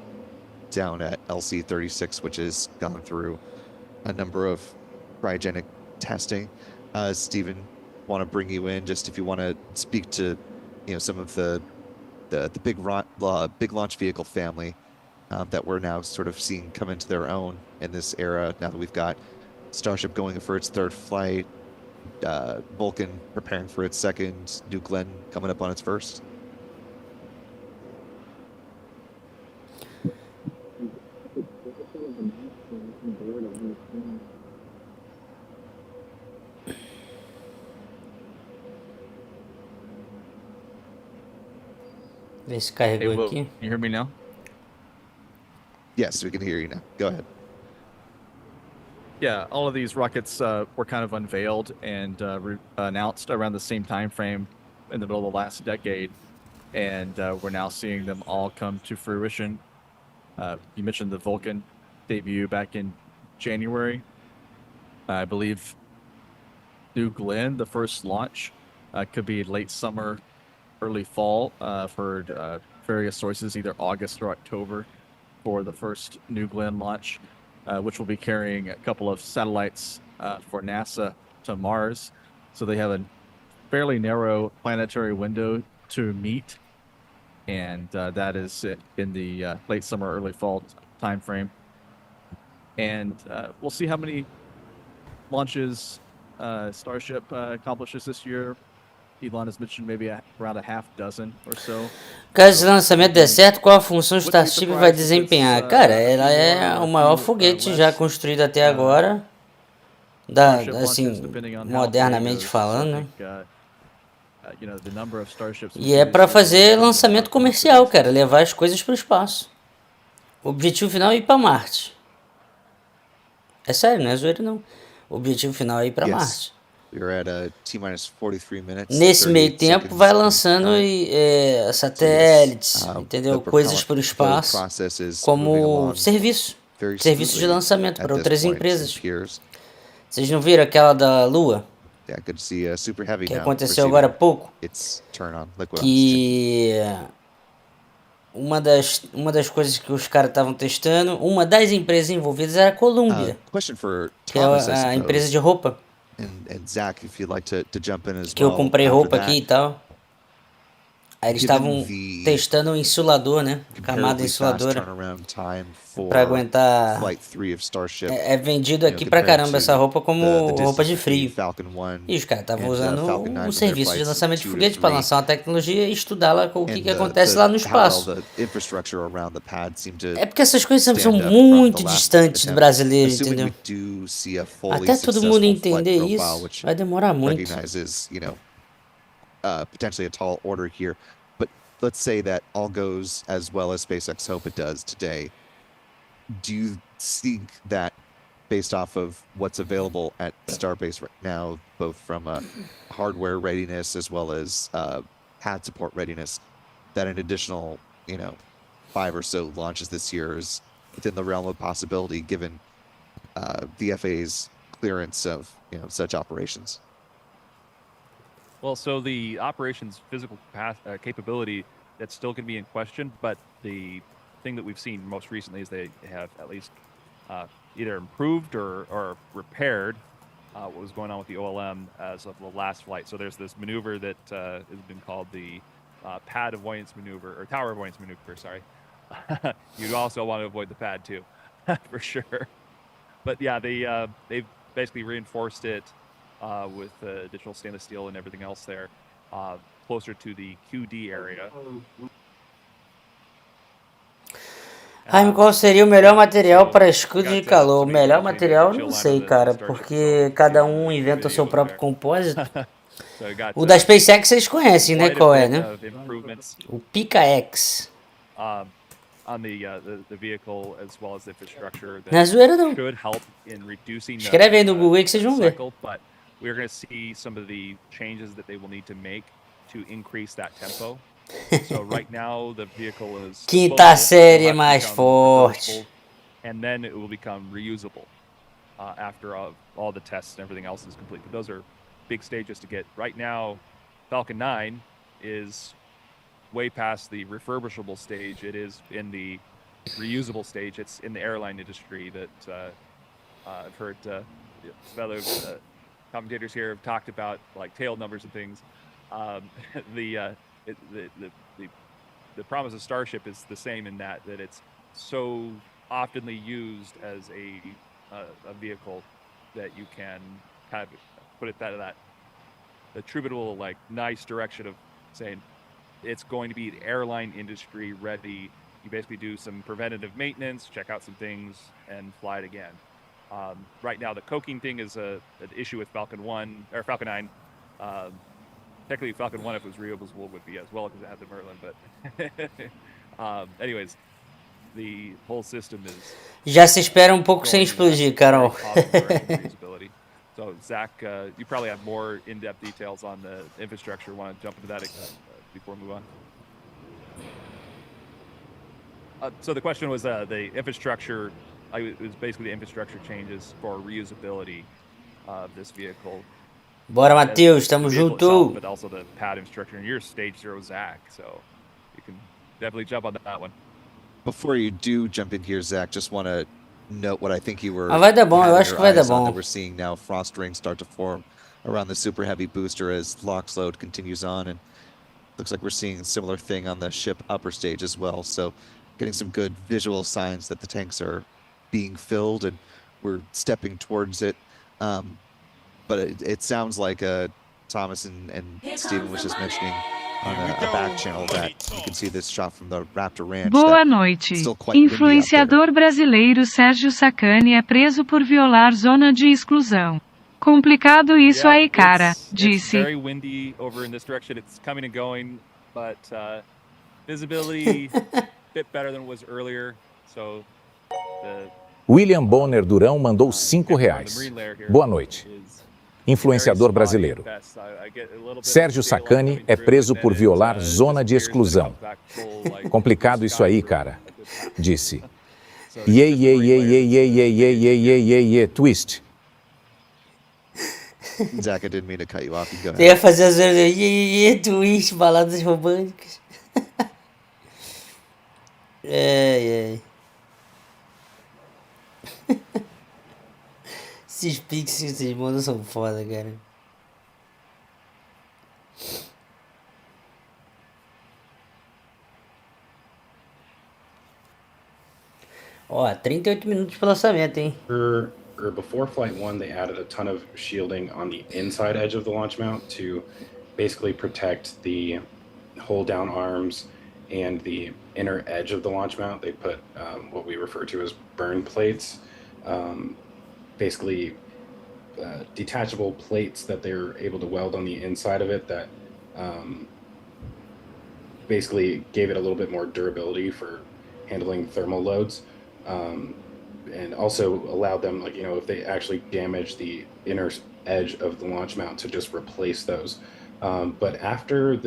Speaker 2: down at LC-36, which has gone through a number of cryogenic testing. Stephen, want to bring you in just if you want to speak to, some of the big launch vehicle family that we're now sort of seeing come into their own in this era. Now that we've got Starship going for its third flight, Vulcan preparing for its second, New Glenn coming up on its first.
Speaker 1: Vê se carregou aqui.
Speaker 7: Can you hear me now?
Speaker 2: Yes, we can hear you now. Go ahead.
Speaker 7: Yeah, all of these rockets were kind of unveiled and announced around the same time frame in the middle of the last decade, and we're now seeing them all come to fruition. You mentioned the Vulcan debut back in January. I believe New Glenn, the first launch, could be late summer, early fall for various sources, either August or October for the first New Glenn launch, which will be carrying a couple of satellites for NASA to Mars. So they have a fairly narrow planetary window to meet, and that is in the late summer, early fall timeframe. And we'll see how many launches Starship accomplishes this year. Elon has mentioned maybe around a half dozen or so.
Speaker 1: Caso o lançamento der certo, qual a função Starship vai desempenhar? Cara, ela é o maior foguete já construído até agora, assim, modernamente falando, né? E é para fazer lançamento comercial, cara, levar as coisas para o espaço. O objetivo final é ir para Marte. É sério, não é zoeira não. O objetivo final é ir para Marte. Nesse meio tempo vai lançando satélites, entendeu? Coisas para o espaço, como serviço de lançamento para outras empresas. Vocês não viram aquela da Lua? Que aconteceu agora há pouco? Que uma das coisas que os caras estavam testando, uma das empresas envolvidas era a Columbia, que é a empresa de roupa. Que eu comprei roupa aqui e tal. Aí eles estavam testando o insulador, né? Camada insuladora para aguentar. É vendido aqui pra caramba essa roupa como roupa de frio. E os caras estavam usando o serviço de lançamento de foguete para lançar uma tecnologia e estudar lá o que acontece lá no espaço. É porque essas coisas são muito distantes do brasileiro, entendeu? Até todo mundo entender isso vai demorar muito.
Speaker 2: Potentially a tall order here, but let's say that all goes as well as SpaceX hope it does today. Do you think that, based off of what's available at Starbase right now, both from a hardware readiness as well as pad support readiness, that an additional 5 or so launches this year is within the realm of possibility, given the FAA's clearance of such operations?
Speaker 4: Well, so the operations physical capability, that's still going to be in question, but the thing that we've seen most recently is they have at least either improved or repaired what was going on with the OLM as of the last flight. So there's this maneuver that has been called the pad avoidance maneuver, or tower avoidance maneuver, sorry. You'd also want to avoid the pad too, for sure. But yeah, they've basically reinforced it with additional stainless steel and everything else there, closer to the QD area.
Speaker 1: Hime, qual seria o melhor material para escudo de calor? O melhor material, não sei, cara, porque cada um inventa o seu próprio compósito. O da SpaceX vocês conhecem, né? Qual é, né? O PICA-X. Não é zoeira, não. Escreve aí no Google aí que vocês vão ver.
Speaker 4: We're going to see some of the changes that they will need to make to increase that tempo. So right now the vehicle is
Speaker 1: Quinta série mais forte.
Speaker 4: And then it will become reusable after all the tests and everything else is complete. But those are big stages to get. Right now, Falcon 9 is way past the refurbishable stage. It is in the reusable stage. It's in the airline industry that I've heard fellow commentators here have talked about, like tail numbers and things. The promise of Starship is the same in that it's so oftenly used as a vehicle that you can kind of put it that attributable, like, nice direction of saying it's going to be the airline industry ready. You basically do some preventative maintenance, check out some things, and fly it again. Right now, the coking thing is an issue with Falcon 1 or Falcon 9. Technically, Falcon 1, if it was reusable, would be as well because it had the Merlin. But anyways, the whole system is.
Speaker 1: Já se espera pouco sem explodir, Carol.
Speaker 4: So, Zach, you probably have more in-depth details on the infrastructure. Want to jump into that before we move on? So the question was the infrastructure. It was basically the infrastructure changes for reusability of this vehicle.
Speaker 1: Bora, Matheus, tamo junto.
Speaker 4: But also the pad infrastructure. And you're stage 0, Zach, so you can definitely jump on that one.
Speaker 2: Before you do jump in here, Zach, just want to note what I think you were.
Speaker 1: Vai dar bom, eu acho que vai dar bom.
Speaker 2: That we're seeing now frost rings start to form around the super heavy booster as LOX load continues on, and looks like we're seeing a similar thing on the ship upper stage as well. So getting some good visual signs that the tanks are being filled and we're stepping towards it. But it sounds like Thomas and Steven was just mentioning on a back channel that you can see this shot from the Raptor Ranch.
Speaker 6: Boa noite. Influenciador brasileiro Sérgio Sacani é preso por violar zona de exclusão. Complicado isso aí, cara, disse.
Speaker 4: It's very windy over in this direction. It's coming and going, but visibility a bit better than it was earlier. So
Speaker 8: William Bonner Durão mandou R$5. Boa noite. Influenciador brasileiro. Sérgio Sacani é preso por violar zona de exclusão. Complicado isso aí, cara, disse. Twist.
Speaker 2: Zach, I didn't mean to cut you off. You go ahead.
Speaker 1: Você ia fazer as twist, baladas românticas. Ai. Esses pixies, esses modos são foda, cara. Ó, 38 minutos pro lançamento, hein?
Speaker 3: Before Flight 1, they added a ton of shielding on the inside edge of the launch mount to basically protect the hold-down arms and the inner edge of the launch mount. They put what we refer to as burn plates. Basically detachable plates that they're able to weld on the inside of it that basically gave it a little bit more durability for handling thermal loads, and also allowed them, like, if they actually damage the inner edge of the launch mount, to just replace those. But after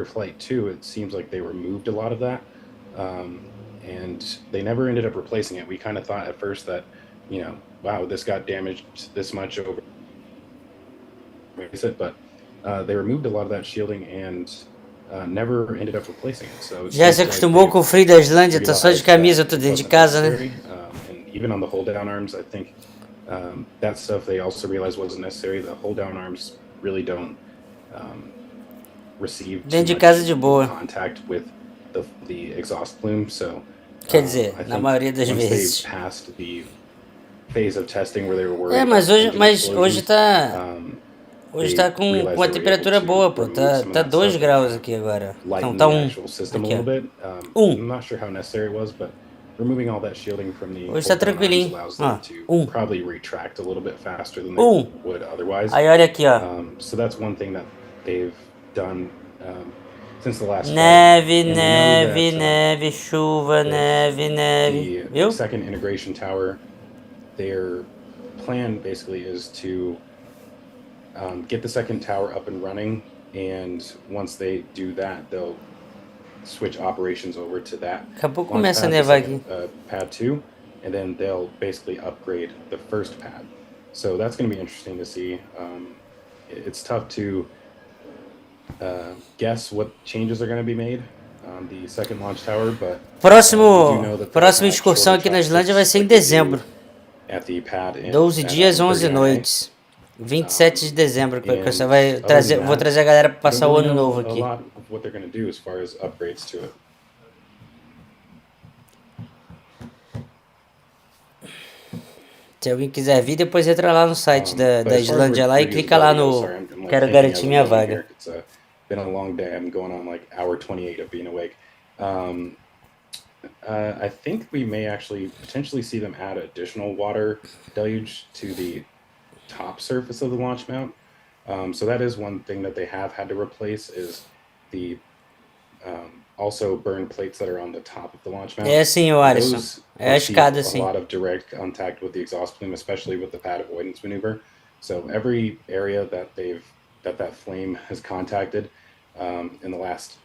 Speaker 3: Flight 2, it seems like they removed a lot of that, and they never ended up replacing it. We kind of thought at first that, wow, this got damaged this much over, but they removed a lot of that shielding and never ended up replacing it. So
Speaker 1: já se acostumou com o frio da Islândia, tá só de camisa, tô dentro de casa, né?
Speaker 3: And even on the hold down arms, I think that stuff they also realized wasn't necessary. The hold down arms really don't receive
Speaker 1: dentro de casa de boa
Speaker 3: contact with the exhaust plume. So
Speaker 1: quer dizer, na maioria das vezes.
Speaker 3: Passed the phase of testing where they were worried.
Speaker 1: Mas hoje tá com uma temperatura boa, pô. Tá 2 graus aqui agora. Então tá 1. Aqui, ó. 1.
Speaker 3: I'm not sure how necessary it was, but removing all that shielding from the
Speaker 1: hoje tá tranquilinho.
Speaker 3: allows them to probably retract a little bit faster than they would otherwise.
Speaker 1: Aí olha aqui, ó.
Speaker 3: So that's one thing that they've done since the last
Speaker 1: neve, chuva, neve.
Speaker 3: The second integration tower, their plan basically is to get the second tower up and running, and once they do that, they'll switch operations over to that.
Speaker 1: Daqui a pouco começa a nevar aqui.
Speaker 3: Pad 2, and then they'll basically upgrade the first pad. So that's going to be interesting to see. It's tough to guess what changes are going to be made on the second launch tower, but
Speaker 1: Próxima excursão aqui na Islândia vai ser em dezembro.
Speaker 3: at the pad
Speaker 1: 12 dias, 11 noites. 27 de dezembro que vai começar. Vou trazer a galera para passar o ano novo aqui. Se alguém quiser vir, depois entra lá no site da Islândia lá e clica lá no quero garantir minha vaga.
Speaker 3: Been a long day. I'm going on like hour 28 of being awake. I think we may actually potentially see them add additional water deluge to the top surface of the launch mount. So that is one thing that they have had to replace is the also burn plates that are on the top of the launch mount.
Speaker 1: É sim, o Alisson. É a escada, sim.
Speaker 3: A lot of direct contact with the exhaust plume, especially with the pad avoidance maneuver. So every area that that flame has contacted in the last,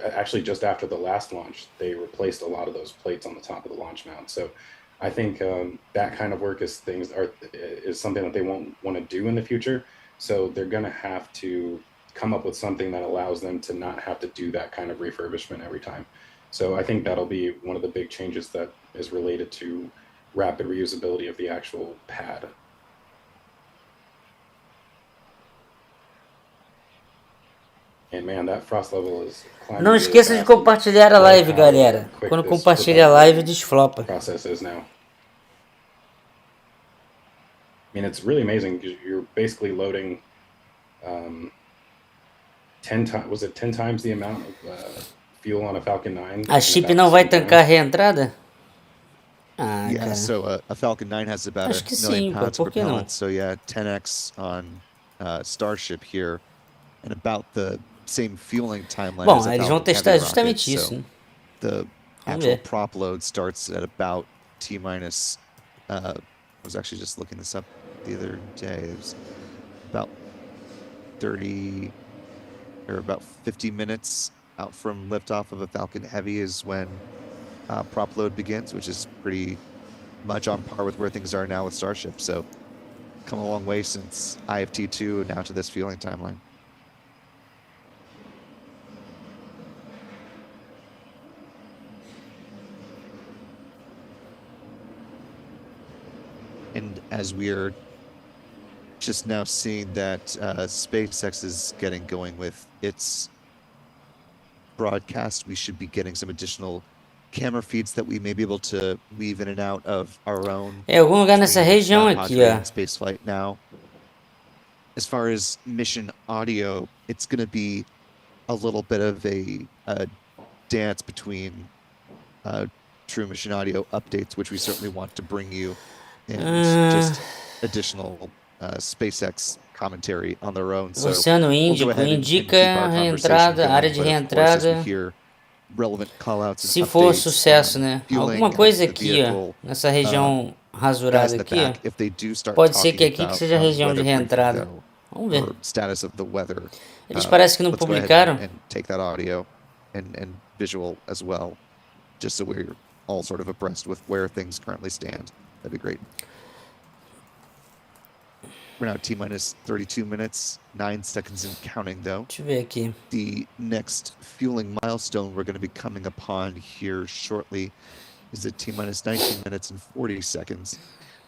Speaker 3: actually just after the last launch, they replaced a lot of those plates on the top of the launch mount. So I think that kind of work is something that they won't want to do in the future. So they're going to have to come up with something that allows them to not have to do that kind of refurbishment every time. So I think that'll be one of the big changes that is related to rapid reusability of the actual pad. And man, that frost level is climbing.
Speaker 1: Não esqueça de compartilhar a live, galera. Quando compartilha a live, desflopa.
Speaker 3: Process is now. I mean, it's really amazing because you're basically loading 10 times the amount of fuel on a Falcon 9.
Speaker 1: A chip não vai tancar a reentrada?
Speaker 2: Yeah,
Speaker 1: cara.
Speaker 2: So a Falcon 9 has about
Speaker 1: Acho que
Speaker 2: a million
Speaker 1: sim,
Speaker 2: pounds
Speaker 1: por
Speaker 2: of
Speaker 1: que não?
Speaker 2: propellant. So yeah, 10x on Starship here, and about the same fueling timeline.
Speaker 1: Bom,
Speaker 2: as a
Speaker 1: eles vão
Speaker 2: Falcon
Speaker 1: testar
Speaker 2: Heavy
Speaker 1: justamente
Speaker 2: rocket.
Speaker 1: isso,
Speaker 2: So
Speaker 1: né?
Speaker 2: the actual prop load starts at about T minus. I was actually just looking this up the other day. It was about 30 or about 50 minutes out from liftoff of a Falcon Heavy is when prop load begins, which is pretty much on par with where things are now with Starship. So come a long way since IFT2 now to this fueling timeline. And as we're just now seeing that SpaceX is getting going with its broadcast, we should be getting some additional camera feeds that we may be able to weave in and out of our own.
Speaker 1: É algum lugar nessa região aqui, ó.
Speaker 2: Spaceflight now. As far as mission audio, it's going to be a little bit of a dance between true mission audio updates, which we certainly want to bring you, and just additional SpaceX commentary on their own. So
Speaker 1: Oceano Índico indica reentrada, área de reentrada. Se for sucesso, né? Alguma coisa aqui, ó, nessa região rasurada aqui, ó. Pode ser que aqui que seja a região de reentrada. Vamos ver. Eles parecem que não publicaram.
Speaker 2: Take that audio and visual as well, just so we're all sort of abreast with where things currently stand. That'd be great. We're now T minus 32 minutes, 9 seconds and counting though.
Speaker 1: Deixa eu ver aqui.
Speaker 2: The next fueling milestone we're going to be coming upon here shortly is at T minus 19 minutes and 40 seconds.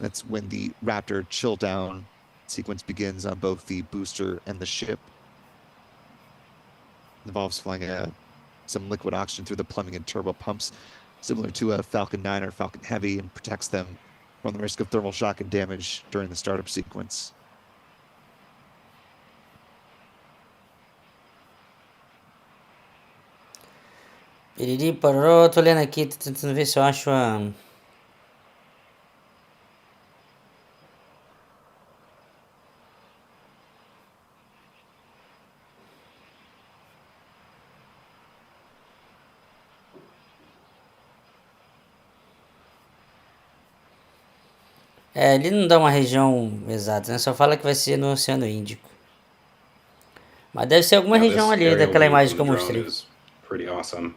Speaker 2: That's when the Raptor chill down sequence begins on both the booster and the ship. It involves flying some liquid oxygen through the plumbing and turbo pumps, similar to a Falcon 9 or Falcon Heavy, and protects them from the risk of thermal shock and damage during the startup sequence.
Speaker 1: Piriri, pororó, tô lendo aqui, tô tentando ver se eu acho a... É, ele não dá uma região exata, né? Só fala que vai ser no Oceano Índico. Mas deve ser alguma região ali, daquela imagem que eu mostrei.
Speaker 3: Pretty awesome.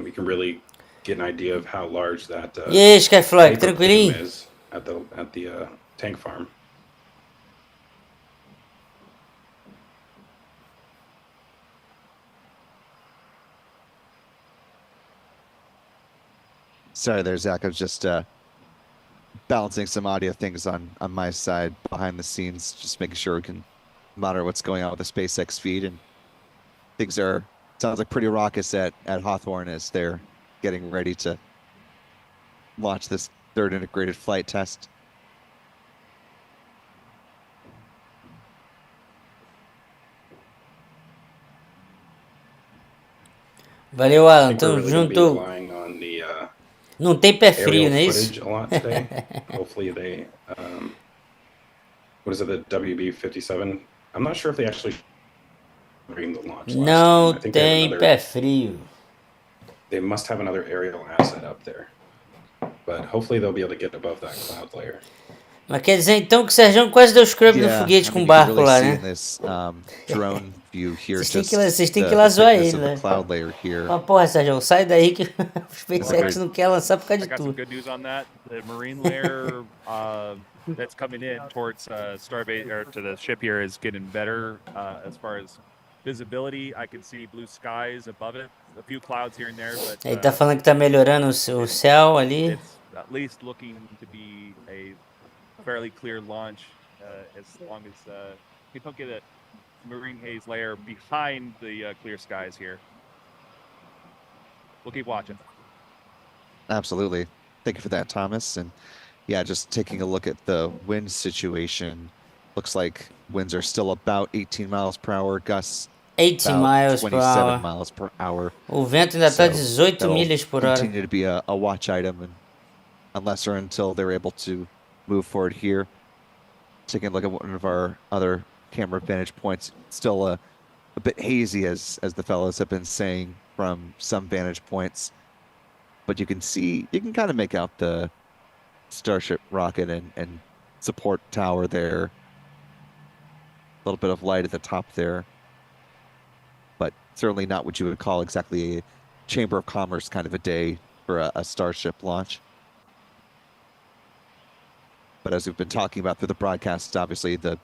Speaker 3: You can really get an idea of how large that
Speaker 1: E aí, Skyfly, tranquilinho?
Speaker 3: is at the tank farm.
Speaker 2: Sorry there, Zach. I was just balancing some audio things on my side behind the scenes, just making sure we can monitor what's going on with the SpaceX feed. And things sounds like pretty raucous at Hawthorne as they're getting ready to launch this third integrated flight test.
Speaker 1: Valeu, Alan. Tamo
Speaker 3: We're really gonna be
Speaker 1: junto.
Speaker 3: relying on the
Speaker 1: Não tem pé frio,
Speaker 3: aerial
Speaker 1: não é isso?
Speaker 3: footage a lot today. Hopefully they, what is it, the WB-57? I'm not sure if they actually bring the launch last time.
Speaker 1: Não
Speaker 3: I think they have
Speaker 1: tem
Speaker 3: another-
Speaker 1: pé frio.
Speaker 3: They must have another aerial asset up there. But hopefully they'll be able to get above that cloud layer.
Speaker 1: Mas quer dizer então que o Sérgio quase deu scrub no foguete com o barco
Speaker 2: really
Speaker 1: lá,
Speaker 2: see
Speaker 1: né?
Speaker 2: in this drone view here,
Speaker 1: Vocês têm que ir
Speaker 2: the
Speaker 1: lá zoar
Speaker 2: thickness
Speaker 1: ele,
Speaker 2: of the
Speaker 1: né?
Speaker 2: cloud layer here.
Speaker 1: Mas porra, Sérgio, sai daí que o SpaceX não quer lançar por causa
Speaker 4: I
Speaker 1: de
Speaker 4: got some
Speaker 1: tudo.
Speaker 4: good news on that. The marine layer that's coming in towards Starbase or to the ship here is getting better as far as visibility. I can see blue skies above it, a few clouds here and there, but
Speaker 1: Ele tá falando que tá melhorando o céu ali.
Speaker 4: it's at least looking to be a fairly clear launch as long as we don't get a marine haze layer behind the clear skies here. We'll keep watching.
Speaker 2: Absolutely. Thank you for that, Thomas. And yeah, just taking a look at the wind situation, looks like winds are still about 18 miles per hour, gusts
Speaker 1: 18
Speaker 2: about
Speaker 1: miles per
Speaker 2: 27
Speaker 1: hour.
Speaker 2: miles per hour.
Speaker 1: O vento ainda tá
Speaker 2: So
Speaker 1: 18
Speaker 2: that'll
Speaker 1: milhas por hora.
Speaker 2: continue to be a watch item, and unless or until they're able to move forward here. Taking a look at one of our other camera vantage points, still a bit hazy as the fellows have been saying from some vantage points, but you can kind of make out the Starship rocket and support tower there. A little bit of light at the top there, but certainly not what you would call exactly a Chamber of Commerce kind of a day for a Starship launch. But as we've been talking about through the broadcast, obviously the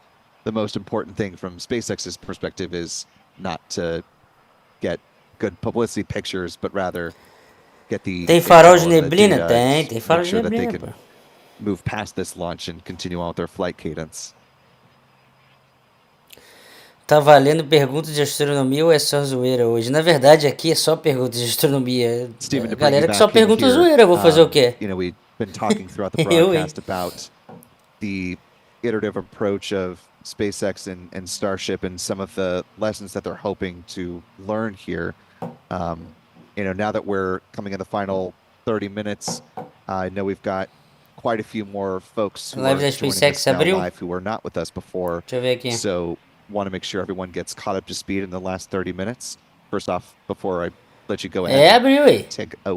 Speaker 2: most important thing from SpaceX's perspective is not to get good publicity pictures, but rather get the
Speaker 1: Tem farol de
Speaker 2: intel and the
Speaker 1: neblina?
Speaker 2: data
Speaker 1: Tem
Speaker 2: to
Speaker 1: farol
Speaker 2: make
Speaker 1: de
Speaker 2: sure that they
Speaker 1: neblina,
Speaker 2: can
Speaker 1: pô.
Speaker 2: move past this launch and continue on with their flight cadence.
Speaker 1: Tá valendo pergunta de astronomia ou é só zoeira hoje? Na verdade, aqui é só pergunta de astronomia.
Speaker 2: Steven,
Speaker 1: A
Speaker 2: to bring
Speaker 1: galera
Speaker 2: you
Speaker 1: que só
Speaker 2: back in
Speaker 1: pergunta
Speaker 2: here,
Speaker 1: zoeira, eu vou fazer o quê?
Speaker 2: You know, we've been talking throughout the
Speaker 1: Eu, hein?
Speaker 2: broadcast about the iterative approach of SpaceX and Starship and some of the lessons that they're hoping to learn here. You know, now that we're coming in the final 30 minutes, I know we've got quite a few more folks who
Speaker 1: Live
Speaker 2: are
Speaker 1: da
Speaker 2: joining
Speaker 1: SpaceX
Speaker 2: us now
Speaker 1: abriu?
Speaker 2: live who were not with us before.
Speaker 1: Deixa eu ver aqui.
Speaker 2: So want to make sure everyone gets caught up to speed in the last 30 minutes. First off, before I let you go ahead,
Speaker 1: abriu aí.
Speaker 2: take a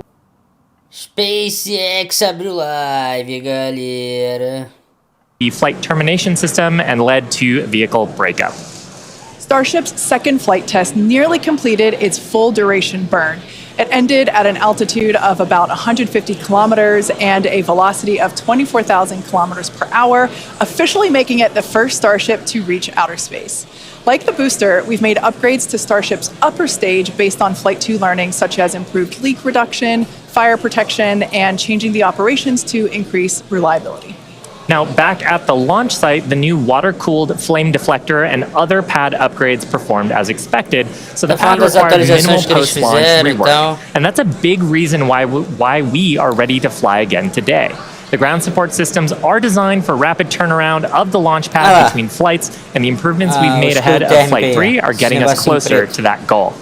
Speaker 1: SpaceX abriu live, galera.
Speaker 9: The flight termination system and led to vehicle breakup.
Speaker 10: Starship's second flight test nearly completed its full duration burn. It ended at an altitude of about 150 kilometers and a velocity of 24,000 kilometers per hour, officially making it the first Starship to reach outer space. Like the booster, we've made upgrades to Starship's upper stage based on Flight 2 learning, such as improved leak reduction, fire protection, and changing the operations to increase reliability.
Speaker 9: Now, back at the launch site, the new water-cooled flame deflector and other pad upgrades performed as expected, so the pad required minimal post-launch rework. And that's a big reason why we are ready to fly again today. The ground support systems are designed for rapid turnaround of the launch pad between flights, and the improvements we've made ahead of Flight 3 are getting us closer to that goal.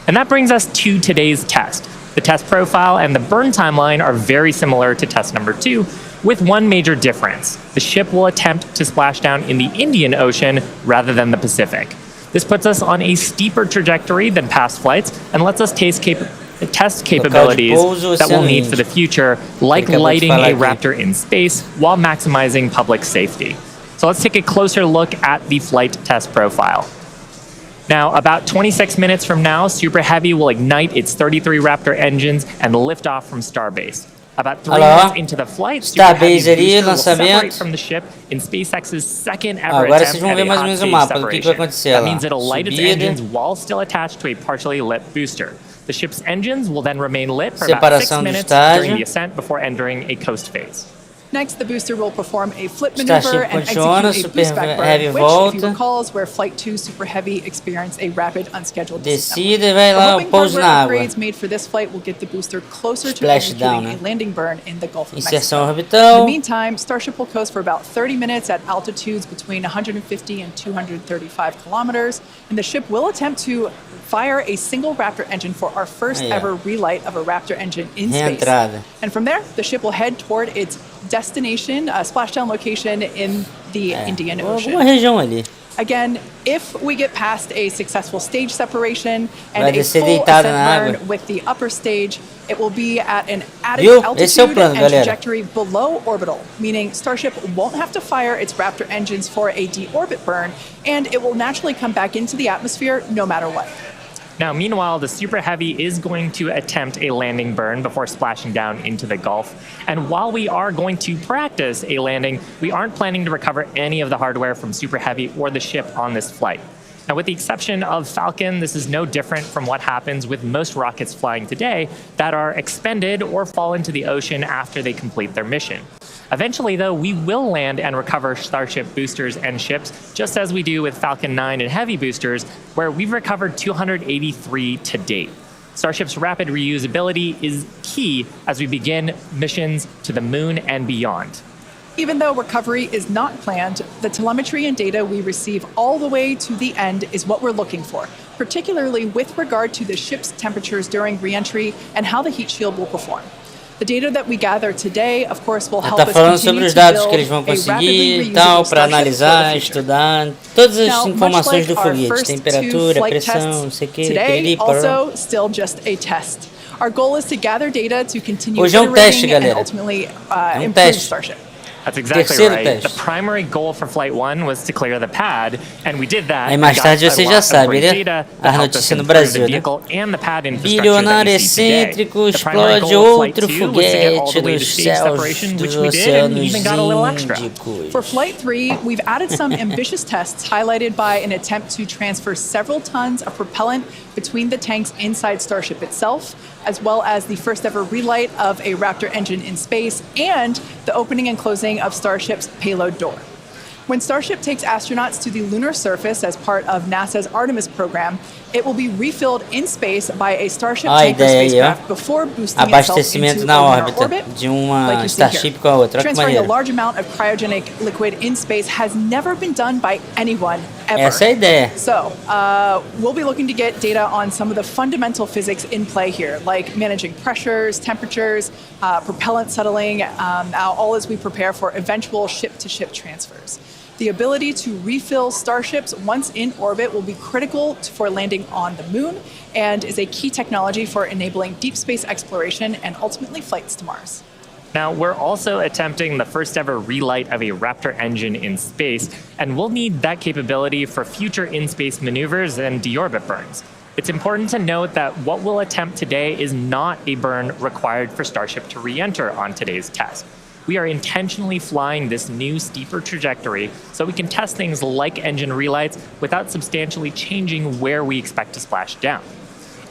Speaker 9: And that brings us to today's test. The test profile and the burn timeline are very similar to test number 2, with one major difference. The ship will attempt to splash down in the Indian Ocean rather than the Pacific. This puts us on a steeper trajectory than past flights and lets us test capabilities that we'll need for the future, like lighting a Raptor in space while maximizing public safety. So let's take a closer look at the flight test profile. Now, about 26 minutes from now, Super Heavy will ignite its 33 Raptor engines and lift off from Starbase. About 3 minutes into the flight, Super Heavy's booster will separate from the ship in SpaceX's second ever attempt at a hot stage separation. That means it'll light its engines while still attached to a partially lit booster. The ship's engines will then remain lit for about 6
Speaker 1: Separação do
Speaker 9: minutes
Speaker 1: estágio.
Speaker 9: during the ascent before entering a coast phase.
Speaker 10: Next, the booster will perform a flip maneuver
Speaker 1: Starship
Speaker 10: and
Speaker 1: funciona,
Speaker 10: execute a
Speaker 1: Super
Speaker 10: boost back
Speaker 1: Heavy
Speaker 10: burn, which, if
Speaker 1: volta.
Speaker 10: you recall, is where Flight 2 Super Heavy experienced a rapid unscheduled
Speaker 1: Descida
Speaker 10: disassembly.
Speaker 1: e vai
Speaker 10: The
Speaker 1: lá,
Speaker 10: hoping
Speaker 1: pouso na
Speaker 10: hardware
Speaker 1: água.
Speaker 10: upgrades made for this flight will get the booster closer to
Speaker 1: Splash
Speaker 10: executing
Speaker 1: down,
Speaker 10: a
Speaker 1: né?
Speaker 10: landing burn in the Gulf of
Speaker 1: Inserção
Speaker 10: Mexico. In the
Speaker 1: orbital.
Speaker 10: meantime, Starship will coast for about 30 minutes at altitudes between 150 and 235 kilometers, and the ship will attempt to fire a single Raptor engine for our first ever relight of a Raptor engine in space.
Speaker 1: Reentrada.
Speaker 10: And from there, the ship will head toward its destination, splashdown location in the Indian Ocean.
Speaker 1: Alguma região ali.
Speaker 10: Again, if we get past a successful stage separation
Speaker 1: Vai
Speaker 10: and a
Speaker 1: descer
Speaker 10: full
Speaker 1: deitada na
Speaker 10: ascent
Speaker 1: água.
Speaker 10: burn with the upper stage, it will be at an added
Speaker 1: Viu?
Speaker 10: altitude
Speaker 1: Esse é o plano,
Speaker 10: and
Speaker 1: galera.
Speaker 10: trajectory below orbital, meaning Starship won't have to fire its Raptor engines for a deorbit burn, and it will naturally come back into the atmosphere no matter what.
Speaker 9: Now, meanwhile, the Super Heavy is going to attempt a landing burn before splashing down into the Gulf. And while we are going to practice a landing, we aren't planning to recover any of the hardware from Super Heavy or the ship on this flight. Now, with the exception of Falcon, this is no different from what happens with most rockets flying today that are expended or fall into the ocean after they complete their mission. Eventually, though, we will land and recover Starship boosters and ships, just as we do with Falcon 9 and Heavy boosters, where we've recovered 283 to date. Starship's rapid reusability is key as we begin missions to the moon and beyond.
Speaker 10: Even though recovery is not planned, the telemetry and data we receive all the way to the end is what we're looking for, particularly with regard to the ship's temperatures during reentry and how the heat shield will perform. The data that we gather today, of course, will help
Speaker 1: Tá
Speaker 10: us
Speaker 1: falando sobre
Speaker 10: continue
Speaker 1: os
Speaker 10: to
Speaker 1: dados que
Speaker 10: build
Speaker 1: eles vão
Speaker 10: a rapidly
Speaker 1: conseguir e
Speaker 10: reusable
Speaker 1: tal, para
Speaker 10: Starship for the
Speaker 1: analisar,
Speaker 10: future.
Speaker 1: estudar todas as
Speaker 10: Now, much
Speaker 1: informações
Speaker 10: like
Speaker 1: do
Speaker 10: our
Speaker 1: foguete,
Speaker 10: first two
Speaker 1: temperatura,
Speaker 10: flight
Speaker 1: pressão,
Speaker 10: tests,
Speaker 1: não sei o que,
Speaker 10: today
Speaker 1: piriri, poró.
Speaker 10: also still just a test. Our goal is to gather data to continue
Speaker 1: Hoje é um teste,
Speaker 10: iterating and
Speaker 1: galera.
Speaker 10: ultimately
Speaker 1: um
Speaker 10: improve
Speaker 1: teste.
Speaker 10: Starship.
Speaker 9: That's exactly
Speaker 1: Terceiro
Speaker 9: right.
Speaker 1: teste.
Speaker 9: The primary goal for Flight 1 was to clear the pad, and we did that.
Speaker 1: Aí mais
Speaker 9: and
Speaker 1: tarde
Speaker 9: got
Speaker 1: você
Speaker 9: a
Speaker 1: já
Speaker 9: lot of
Speaker 1: sabe,
Speaker 9: great
Speaker 1: né?
Speaker 9: data
Speaker 1: As
Speaker 9: that helped us
Speaker 1: notícias no
Speaker 9: improve
Speaker 1: Brasil,
Speaker 9: the
Speaker 1: né?
Speaker 9: vehicle and the pad infrastructure that
Speaker 1: Bilionário
Speaker 9: we see today.
Speaker 1: excêntrico
Speaker 9: The primary
Speaker 1: explode
Speaker 9: goal of Flight
Speaker 1: outro
Speaker 9: 2 was to get all the
Speaker 1: foguete
Speaker 9: way to
Speaker 1: nos
Speaker 9: stage
Speaker 1: céus
Speaker 9: separation,
Speaker 1: dos
Speaker 9: which we did, and
Speaker 1: oceanos
Speaker 9: even got a little extra.
Speaker 1: Índicos.
Speaker 10: For Flight 3, we've added some ambitious tests highlighted by an attempt to transfer several tons of propellant between the tanks inside Starship itself, as well as the first ever relight of a Raptor engine in space and the opening and closing of Starship's payload door. When Starship takes astronauts to the lunar surface as part of NASA's Artemis program, it will be refilled in space by a Starship
Speaker 1: A
Speaker 10: tanker
Speaker 1: ideia aí, ó.
Speaker 10: spacecraft before boosting itself
Speaker 1: Abastecimento
Speaker 10: into
Speaker 1: na
Speaker 10: a lunar
Speaker 1: órbita
Speaker 10: orbit,
Speaker 1: de uma
Speaker 10: like you see
Speaker 1: Starship
Speaker 10: here.
Speaker 1: com a outra. Olha que
Speaker 10: Transferring a
Speaker 1: maneiro.
Speaker 10: large amount of cryogenic liquid in space has never been done by anyone ever.
Speaker 1: Essa é a ideia.
Speaker 10: So, we'll be looking to get data on some of the fundamental physics in play here, like managing pressures, temperatures, propellant settling, all as we prepare for eventual ship-to-ship transfers. The ability to refill starships once in orbit will be critical for landing on the moon and is a key technology for enabling deep space exploration and ultimately flights to Mars.
Speaker 9: Now, we're also attempting the first ever relight of a Raptor engine in space, and we'll need that capability for future in-space maneuvers and deorbit burns. It's important to note that what we'll attempt today is not a burn required for Starship to re-enter on today's test. We are intentionally flying this new steeper trajectory so we can test things like engine relights without substantially changing where we expect to splash down.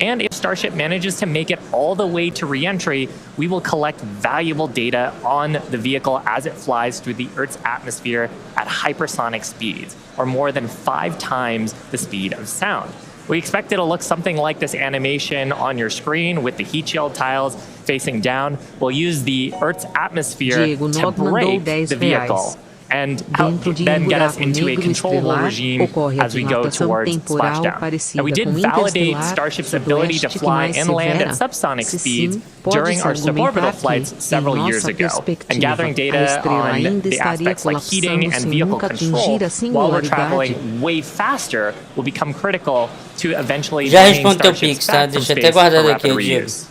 Speaker 9: And if Starship manages to make it all the way to re-entry, we will collect valuable data on the vehicle as it flies through the Earth's atmosphere at hypersonic speeds, or more than 5 times the speed of sound. We expect it'll look something like this animation on your screen with the heat shield tiles facing down. We'll use the Earth's atmosphere
Speaker 11: Diego
Speaker 9: to
Speaker 11: Nob mandou
Speaker 9: brake
Speaker 11: R$10
Speaker 9: the vehicle and then get us into a controllable regime as we go towards splashdown. Now, we did validate Starship's ability to fly and land at subsonic speeds during our suborbital flights several years ago, and gathering data on the aspects like heating and vehicle control while we're traveling way faster will become critical to eventually
Speaker 1: Já
Speaker 9: bringing
Speaker 1: respondo teu
Speaker 9: Starships
Speaker 1: Pix, tá?
Speaker 9: back from
Speaker 1: Deixa até
Speaker 9: space for
Speaker 1: guardado
Speaker 9: rapid
Speaker 1: aqui, Diego.
Speaker 9: reuse.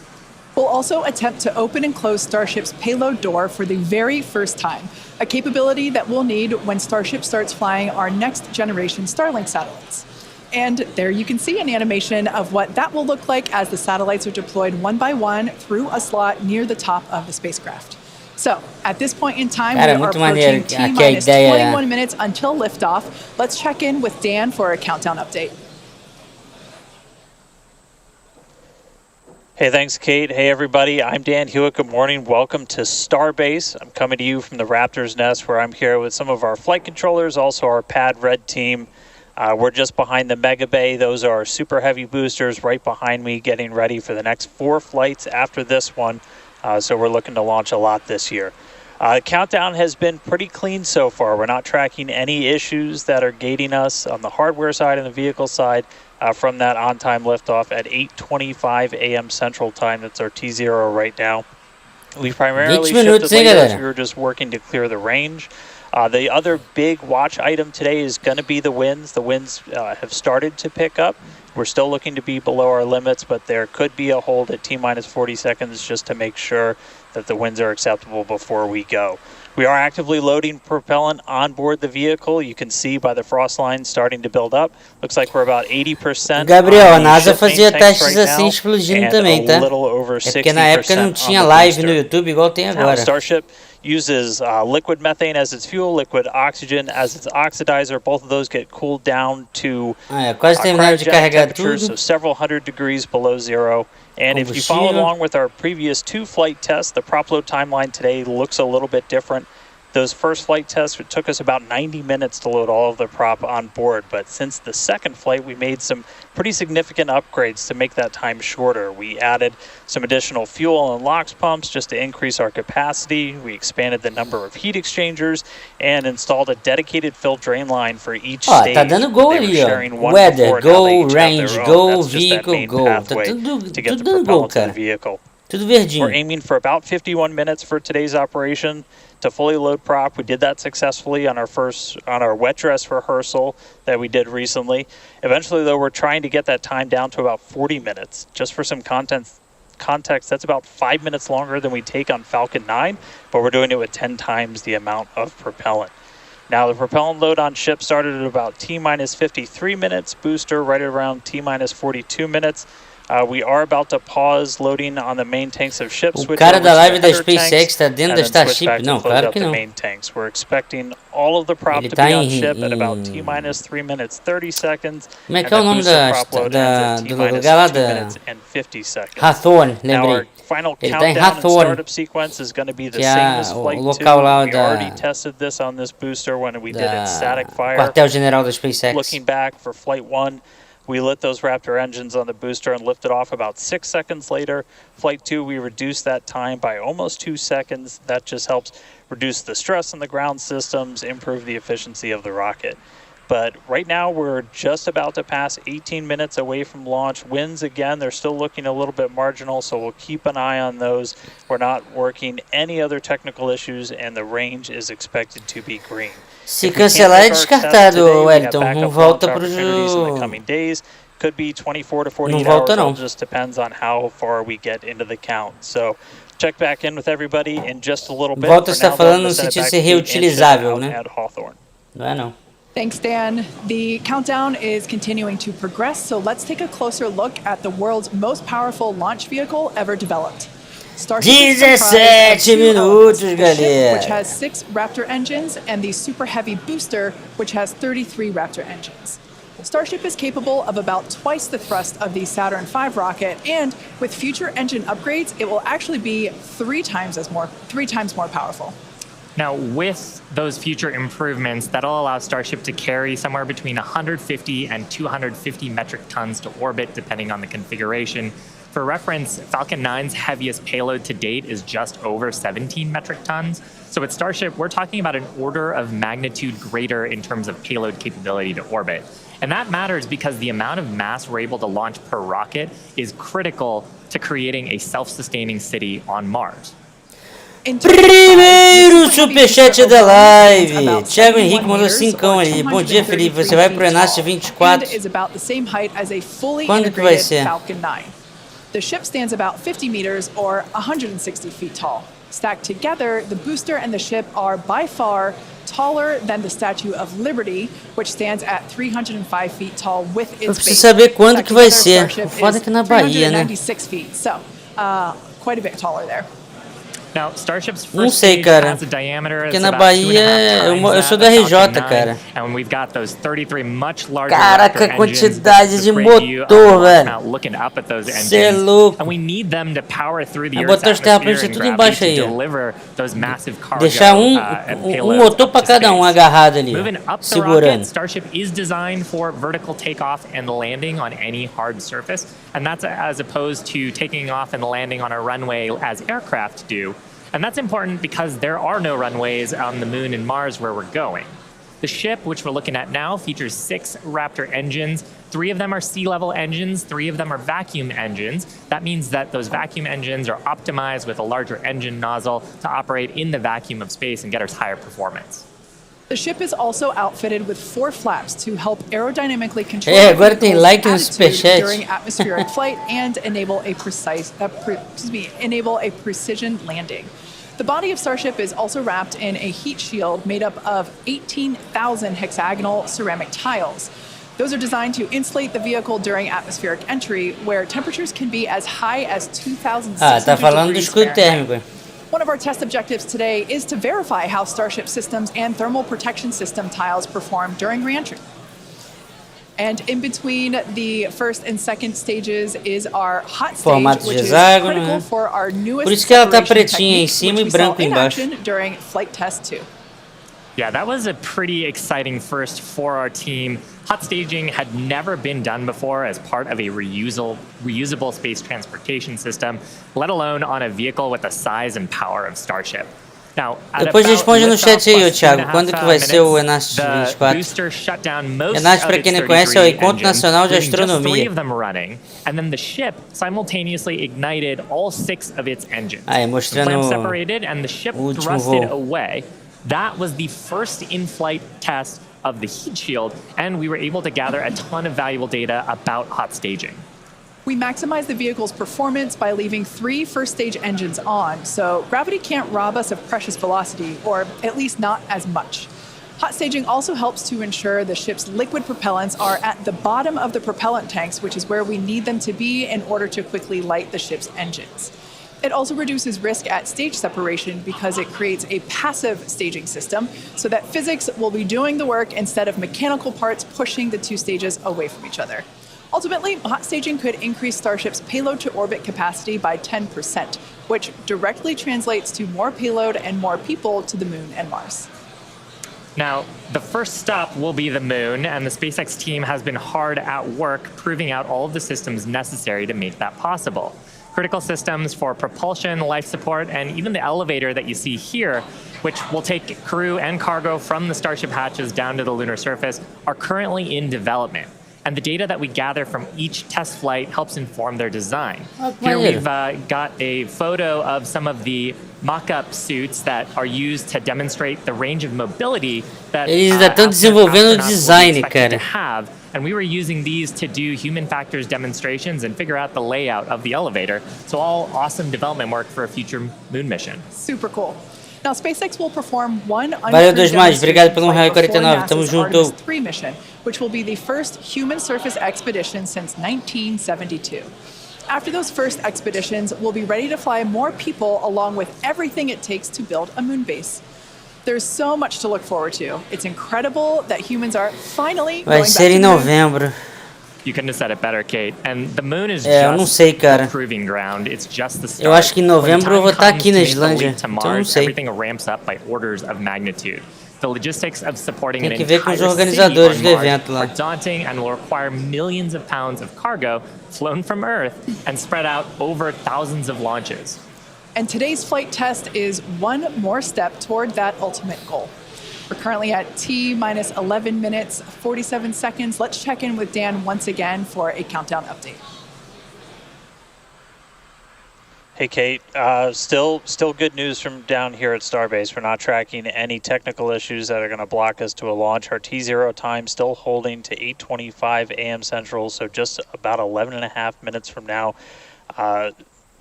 Speaker 10: We'll also attempt to open and close Starship's payload door for the very first time, a capability that we'll need when Starship starts flying our next generation Starlink satellites. And there you can see an animation of what that will look like as the satellites are deployed one by one through a slot near the top of the spacecraft. So, at this point in time,
Speaker 1: Cara,
Speaker 10: we are
Speaker 1: muito maneiro.
Speaker 10: approaching
Speaker 1: Aqui a
Speaker 10: T-minus
Speaker 1: ideia
Speaker 10: 21 minutes until liftoff. Let's check in with Dan for a countdown update.
Speaker 11: Hey, thanks, Kate. Hey, everybody. I'm Dan Hewitt. Good morning. Welcome to Starbase. I'm coming to you from the Raptor's Nest, where I'm here with some of our flight controllers, also our Pad Red team. We're just behind the Mega Bay. Those are super heavy boosters right behind me, getting ready for the next 4 flights after this one. So we're looking to launch a lot this year. Countdown has been pretty clean so far. We're not tracking any issues that are gating us on the hardware side and the vehicle side. From that on-time liftoff at 8:25 a.m. Central Time. That's our T0 right now. We primarily shifted later as we were just working to clear the range. The other big watch item today is going to be the winds. The winds have started to pick up. We're still looking to be below our limits, but there could be a hold at T-minus 40 seconds just to make sure that the winds are acceptable before we go. We are actively loading propellant on board the vehicle. You can see by the frost lines starting to build up. Looks like we're about 80%.
Speaker 1: Gabriel, a NASA fazia testes assim explodindo também, tá? É porque na época não tinha live no YouTube igual tem agora.
Speaker 11: Starship uses liquid methane as its fuel, liquid oxygen as its oxidizer. Both of those get cooled down to
Speaker 1: quase terminaram de carregar tudo.
Speaker 11: So several hundred degrees below zero. And if you follow along with our previous 2 flight tests, the prop load timeline today looks a little bit different. Those first flight tests, it took us about 90 minutes to load all of the prop on board. But since the second flight, we made some pretty significant upgrades to make that time shorter. We added some additional fuel and LOX pumps just to increase our capacity. We expanded the number of heat exchangers and installed a dedicated fill drain line for each stage.
Speaker 1: Tá dando gol ali, ó. Weather, go, range, go, vehicle, go. Tá tudo dando gol, cara. Tudo verdinho.
Speaker 11: We're aiming for about 51 minutes for today's operation to fully load prop. We did that successfully on our wet dress rehearsal that we did recently. Eventually, though, we're trying to get that time down to about 40 minutes. Just for some context, that's about 5 minutes longer than we take on Falcon 9, but we're doing it with 10 times the amount of propellant. Now, the propellant load on ship started at about T-minus 53 minutes, booster right around T-minus 42 minutes. We are about to pause loading on the main tanks of ships.
Speaker 1: O cara da live da SpaceX tá dentro da Starship? Não, claro que não.
Speaker 11: We're expecting all of the prop to be on ship at about T-minus 3 minutes 30 seconds.
Speaker 1: Como é que é o nome do lugar lá da Hawthorne, lembrei. Ele tá em Hawthorne, que é o local lá da quartel-general da SpaceX.
Speaker 11: Looking back for Flight 1, we lit those Raptor engines on the booster and lifted off about 6 seconds later. Flight 2, we reduced that time by almost 2 seconds. That just helps reduce the stress on the ground systems, improve the efficiency of the rocket. But right now, we're just about to pass 18 minutes away from launch. Winds, again, they're still looking a little bit marginal, so we'll keep an eye on those. We're not working any other technical issues, and the range is expected to be green.
Speaker 1: Se cancelar é descartado, Wellington. Não volta pro
Speaker 11: Could be 24 to 48
Speaker 1: não volta,
Speaker 11: hours.
Speaker 1: Não.
Speaker 11: It just depends on how far we get into the count. So check back in with everybody in just a little bit.
Speaker 1: Volta está falando no sentido de ser reutilizável, né? Não é não.
Speaker 10: Thanks, Dan. The countdown is continuing to progress, so let's take a closer look at the world's most powerful launch vehicle ever developed. Starship
Speaker 1: 17 minutos, galera.
Speaker 10: Which has 6 Raptor engines, and the Super Heavy booster, which has 33 Raptor engines. Starship is capable of about twice the thrust of the Saturn V rocket, and with future engine upgrades, it will actually be 3 times more powerful.
Speaker 9: Now, with those future improvements, that'll allow Starship to carry somewhere between 150 and 250 metric tons to orbit, depending on the configuration. For reference, Falcon 9's heaviest payload to date is just over 17 metric tons. So with Starship, we're talking about an order of magnitude greater in terms of payload capability to orbit. And that matters because the amount of mass we're able to launch per rocket is critical to creating a self-sustaining city on Mars.
Speaker 1: Primeiro superchat da live. Thiago Henrique mandou 5 ali. Bom dia, Felipe. Você vai pro Enast 24. Quando que vai ser?
Speaker 10: The ship stands about 50 meters or 160 feet tall. Stacked together, the booster and the ship are by far taller than the Statue of Liberty, which stands at 305 feet tall with its base.
Speaker 1: Eu preciso saber quando que vai ser. O foda é que na Bahia, né?
Speaker 10: 396 feet, so quite a bit taller there.
Speaker 9: Now, Starship's
Speaker 1: Não
Speaker 9: first
Speaker 1: sei,
Speaker 9: stage
Speaker 1: cara.
Speaker 9: has a diameter
Speaker 1: Porque
Speaker 9: that's
Speaker 1: na
Speaker 9: about
Speaker 1: Bahia
Speaker 9: 2.5 times
Speaker 1: eu sou
Speaker 9: that
Speaker 1: da
Speaker 9: of Falcon
Speaker 1: RJ,
Speaker 9: 9,
Speaker 1: cara.
Speaker 9: and we've got those 33 much larger
Speaker 1: Caraca,
Speaker 9: Raptor engines.
Speaker 1: quantidade de
Speaker 9: Great view of the
Speaker 1: motor,
Speaker 9: launch
Speaker 1: velho.
Speaker 9: mount looking up at those
Speaker 1: Cê é
Speaker 9: engines.
Speaker 1: louco.
Speaker 9: And we need them to power through the
Speaker 1: Vai
Speaker 9: Earth's
Speaker 1: botar os terraplanistas
Speaker 9: atmosphere and
Speaker 1: tudo embaixo
Speaker 9: gravity to
Speaker 1: aí, ó.
Speaker 9: deliver those massive cargo
Speaker 1: Deixar
Speaker 9: and payloads
Speaker 1: motor
Speaker 9: up
Speaker 1: pra
Speaker 9: to
Speaker 1: cada um
Speaker 9: space.
Speaker 1: agarrado ali,
Speaker 9: Moving
Speaker 1: ó,
Speaker 9: up the
Speaker 1: segurando.
Speaker 9: rocket, Starship is designed for vertical takeoff and landing on any hard surface, and that's as opposed to taking off and landing on a runway as aircraft do. And that's important because there are no runways on the Moon and Mars where we're going. The ship, which we're looking at now, features 6 Raptor engines. 3 of them are sea-level engines, 3 of them are vacuum engines. That means that those vacuum engines are optimized with a larger engine nozzle to operate in the vacuum of space and get us higher performance.
Speaker 10: The ship is also outfitted with 4 flaps to help aerodynamically control
Speaker 1: agora
Speaker 10: the
Speaker 1: tem
Speaker 10: vehicle's
Speaker 1: like no
Speaker 10: attitude
Speaker 1: superchat.
Speaker 10: during atmospheric flight and enable a precision landing. The body of Starship is also wrapped in a heat shield made up of 18,000 hexagonal ceramic tiles. Those are designed to insulate the vehicle during atmospheric entry, where temperatures can be as high as 2,600
Speaker 1: tá falando do
Speaker 10: degrees
Speaker 1: escudo
Speaker 10: Fahrenheit.
Speaker 1: térmico.
Speaker 10: One of our test objectives today is to verify how Starship systems and thermal protection system tiles perform during reentry. And in between the first and second stages is our hot stage,
Speaker 1: Formato de
Speaker 10: which is
Speaker 1: hexágono,
Speaker 10: critical
Speaker 1: né?
Speaker 10: for our newest
Speaker 1: Por isso que ela tá
Speaker 10: separation
Speaker 1: pretinha em
Speaker 10: technique,
Speaker 1: cima
Speaker 10: which
Speaker 1: e
Speaker 10: we saw
Speaker 1: branco
Speaker 10: in
Speaker 1: embaixo.
Speaker 10: action during flight test 2.
Speaker 9: Yeah, that was a pretty exciting first for our team. Hot staging had never been done before as part of a reusable space transportation system, let alone on a vehicle with the size and power of Starship. Now,
Speaker 1: Depois responde no chat aí, Thiago, quando que vai ser o Enas 24? Enas, para quem não conhece, é o Encontro Nacional de Astronomia.
Speaker 9: And then the ship simultaneously ignited all 6 of its engines.
Speaker 1: Aí,
Speaker 9: The
Speaker 1: mostrando
Speaker 9: flames separated and the ship
Speaker 1: o último
Speaker 9: thrusted
Speaker 1: voo.
Speaker 9: away. That was the first in-flight test of the heat shield, and we were able to gather a ton of valuable data about hot staging.
Speaker 10: We maximize the vehicle's performance by leaving 3 first-stage engines on, so gravity can't rob us of precious velocity, or at least not as much. Hot staging also helps to ensure the ship's liquid propellants are at the bottom of the propellant tanks, which is where we need them to be in order to quickly light the ship's engines. It also reduces risk at stage separation because it creates a passive staging system so that physics will be doing the work instead of mechanical parts pushing the 2 stages away from each other. Ultimately, hot staging could increase Starship's payload to orbit capacity by 10%, which directly translates to more payload and more people to the Moon and Mars.
Speaker 9: Now, the first stop will be the Moon, and the SpaceX team has been hard at work proving out all of the systems necessary to make that possible. Critical systems for propulsion, life support, and even the elevator that you see here, which will take crew and cargo from the Starship hatches down to the lunar surface, are currently in development. And the data that we gather from each test flight helps inform their design. Here we've got a photo of some of the mock-up suits that are used to demonstrate the range of mobility that
Speaker 1: Eles ainda estão desenvolvendo o design, cara.
Speaker 9: have. And we were using these to do human factors demonstrations and figure out the layout of the elevator. So all awesome development work for a future moon mission.
Speaker 10: Super cool. Now, SpaceX will perform one
Speaker 1: Valeu, 2 mais. Obrigado pelo 1,49. Tamo junto.
Speaker 10: 3 mission, which will be the first human surface expedition since 1972. After those first expeditions, we'll be ready to fly more people along with everything it takes to build a moon base. There's so much to look forward to. It's incredible that humans are finally
Speaker 1: Vai
Speaker 10: going back
Speaker 1: ser
Speaker 10: to
Speaker 1: em
Speaker 10: the moon.
Speaker 1: novembro.
Speaker 9: You couldn't have said it better, Kate. And the moon is
Speaker 1: eu não
Speaker 9: just
Speaker 1: sei, cara.
Speaker 9: the proving ground. It's just the start.
Speaker 1: Eu acho que em novembro eu vou estar aqui na
Speaker 9: When time comes to make the
Speaker 1: Islândia.
Speaker 9: leap to
Speaker 1: Então eu não
Speaker 9: Mars,
Speaker 1: sei.
Speaker 9: everything ramps up by orders of magnitude. The logistics of supporting
Speaker 1: Tem
Speaker 9: an
Speaker 1: que ver com os
Speaker 9: entire
Speaker 1: organizadores
Speaker 9: city
Speaker 1: do
Speaker 9: on Mars
Speaker 1: evento lá.
Speaker 9: are daunting and will require millions of pounds of cargo flown from Earth and spread out over thousands of launches.
Speaker 10: And today's flight test is one more step toward that ultimate goal. We're currently at T minus 11 minutes, 47 seconds. Let's check in with Dan once again for a countdown update.
Speaker 11: Hey, Kate. Still good news from down here at Starbase. We're not tracking any technical issues that are going to block us to a launch. Our T0 time still holding to 8:25 a.m. Central, so just about 11 and a half minutes from now.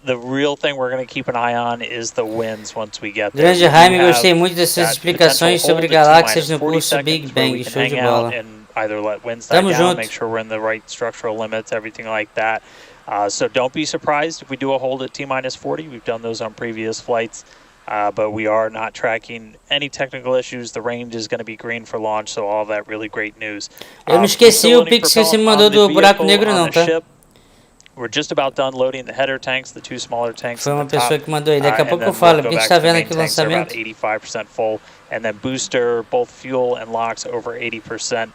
Speaker 11: The real thing we're going to keep an eye on is the winds once we get there.
Speaker 1: Grande Hime, gostei muito dessas explicações sobre galáxias no curso Big Bang. Show de bola.
Speaker 11: Either let winds die down, make sure we're in the right structural limits, everything like that. So don't be surprised if we do a hold at T minus 40. We've done those on previous flights. but we are not tracking any technical issues. The range is going to be green for launch, so all that really great news.
Speaker 1: Eu não esqueci o pix que você me mandou do buraco negro não, tá?
Speaker 11: We're just about done loading the header tanks, the 2 smaller tanks.
Speaker 1: Foi uma pessoa que mandou aí. Daqui a pouco eu falo, porque a gente tá vendo aqui o lançamento.
Speaker 11: 85% full, and then booster, both fuel and LOX over 80%.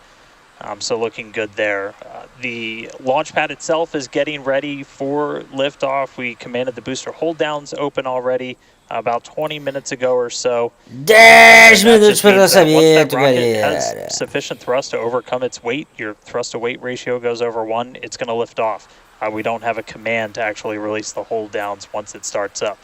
Speaker 11: So looking good there. The launch pad itself is getting ready for liftoff. We commanded the booster hold downs open already about 20 minutes ago or so.
Speaker 1: 10 minutos para o lançamento, galera.
Speaker 11: Has sufficient thrust to overcome its weight. Your thrust to weight ratio goes over 1. It's going to lift off. We don't have a command to actually release the hold downs once it starts up.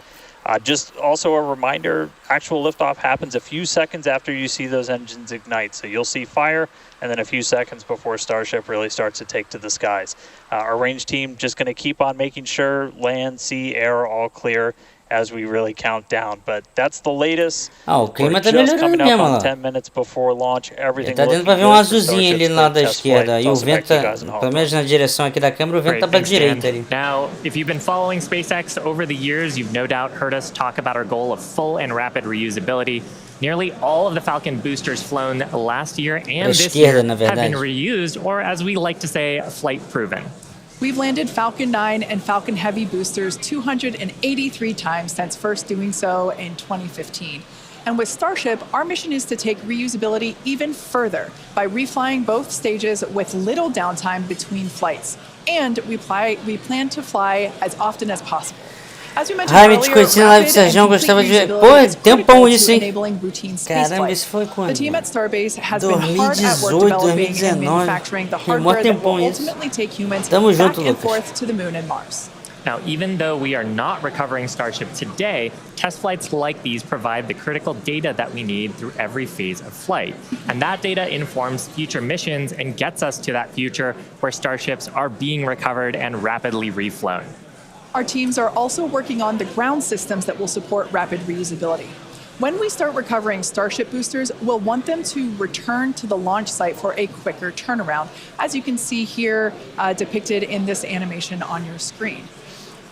Speaker 11: Just also a reminder, actual liftoff happens a few seconds after you see those engines ignite. So you'll see fire, and then a few seconds before Starship really starts to take to the skies. Our range team just going to keep on making sure land, sea, air are all clear as we really count down. But that's the latest.
Speaker 1: O clima tá
Speaker 11: just
Speaker 1: melhorando
Speaker 11: coming up
Speaker 1: mesmo
Speaker 11: on
Speaker 1: lá.
Speaker 11: 10 minutes before launch. Everything
Speaker 1: Tá dando pra ver um azulzinho ali no lado da esquerda. E o vento tá, pelo menos na direção aqui da câmera, o vento tá pra direita ali.
Speaker 9: Now, if you've been following SpaceX over the years, you've no doubt heard us talk about our goal of full and rapid reusability. Nearly all of the Falcon boosters flown last year and this year have been reused, or as we like to say, flight proven.
Speaker 10: We've landed Falcon 9 and Falcon Heavy boosters 283 times since first doing so in 2015. And with Starship, our mission is to take reusability even further by reflying both stages with little downtime between flights. And we plan to fly as often as possible.
Speaker 1: Hime, te conheci na live de Sejão, gostava de ver. Pô, é tempão isso, hein? Caramba, isso foi quando? 2018, 2019. É mó tempão isso. Tamo junto, Lucas.
Speaker 9: Now, even though we are not recovering Starship today, test flights like these provide the critical data that we need through every phase of flight. And that data informs future missions and gets us to that future where Starships are being recovered and rapidly reflown.
Speaker 10: Our teams are also working on the ground systems that will support rapid reusability. When we start recovering Starship boosters, we'll want them to return to the launch site for a quicker turnaround, as you can see here depicted in this animation on your screen.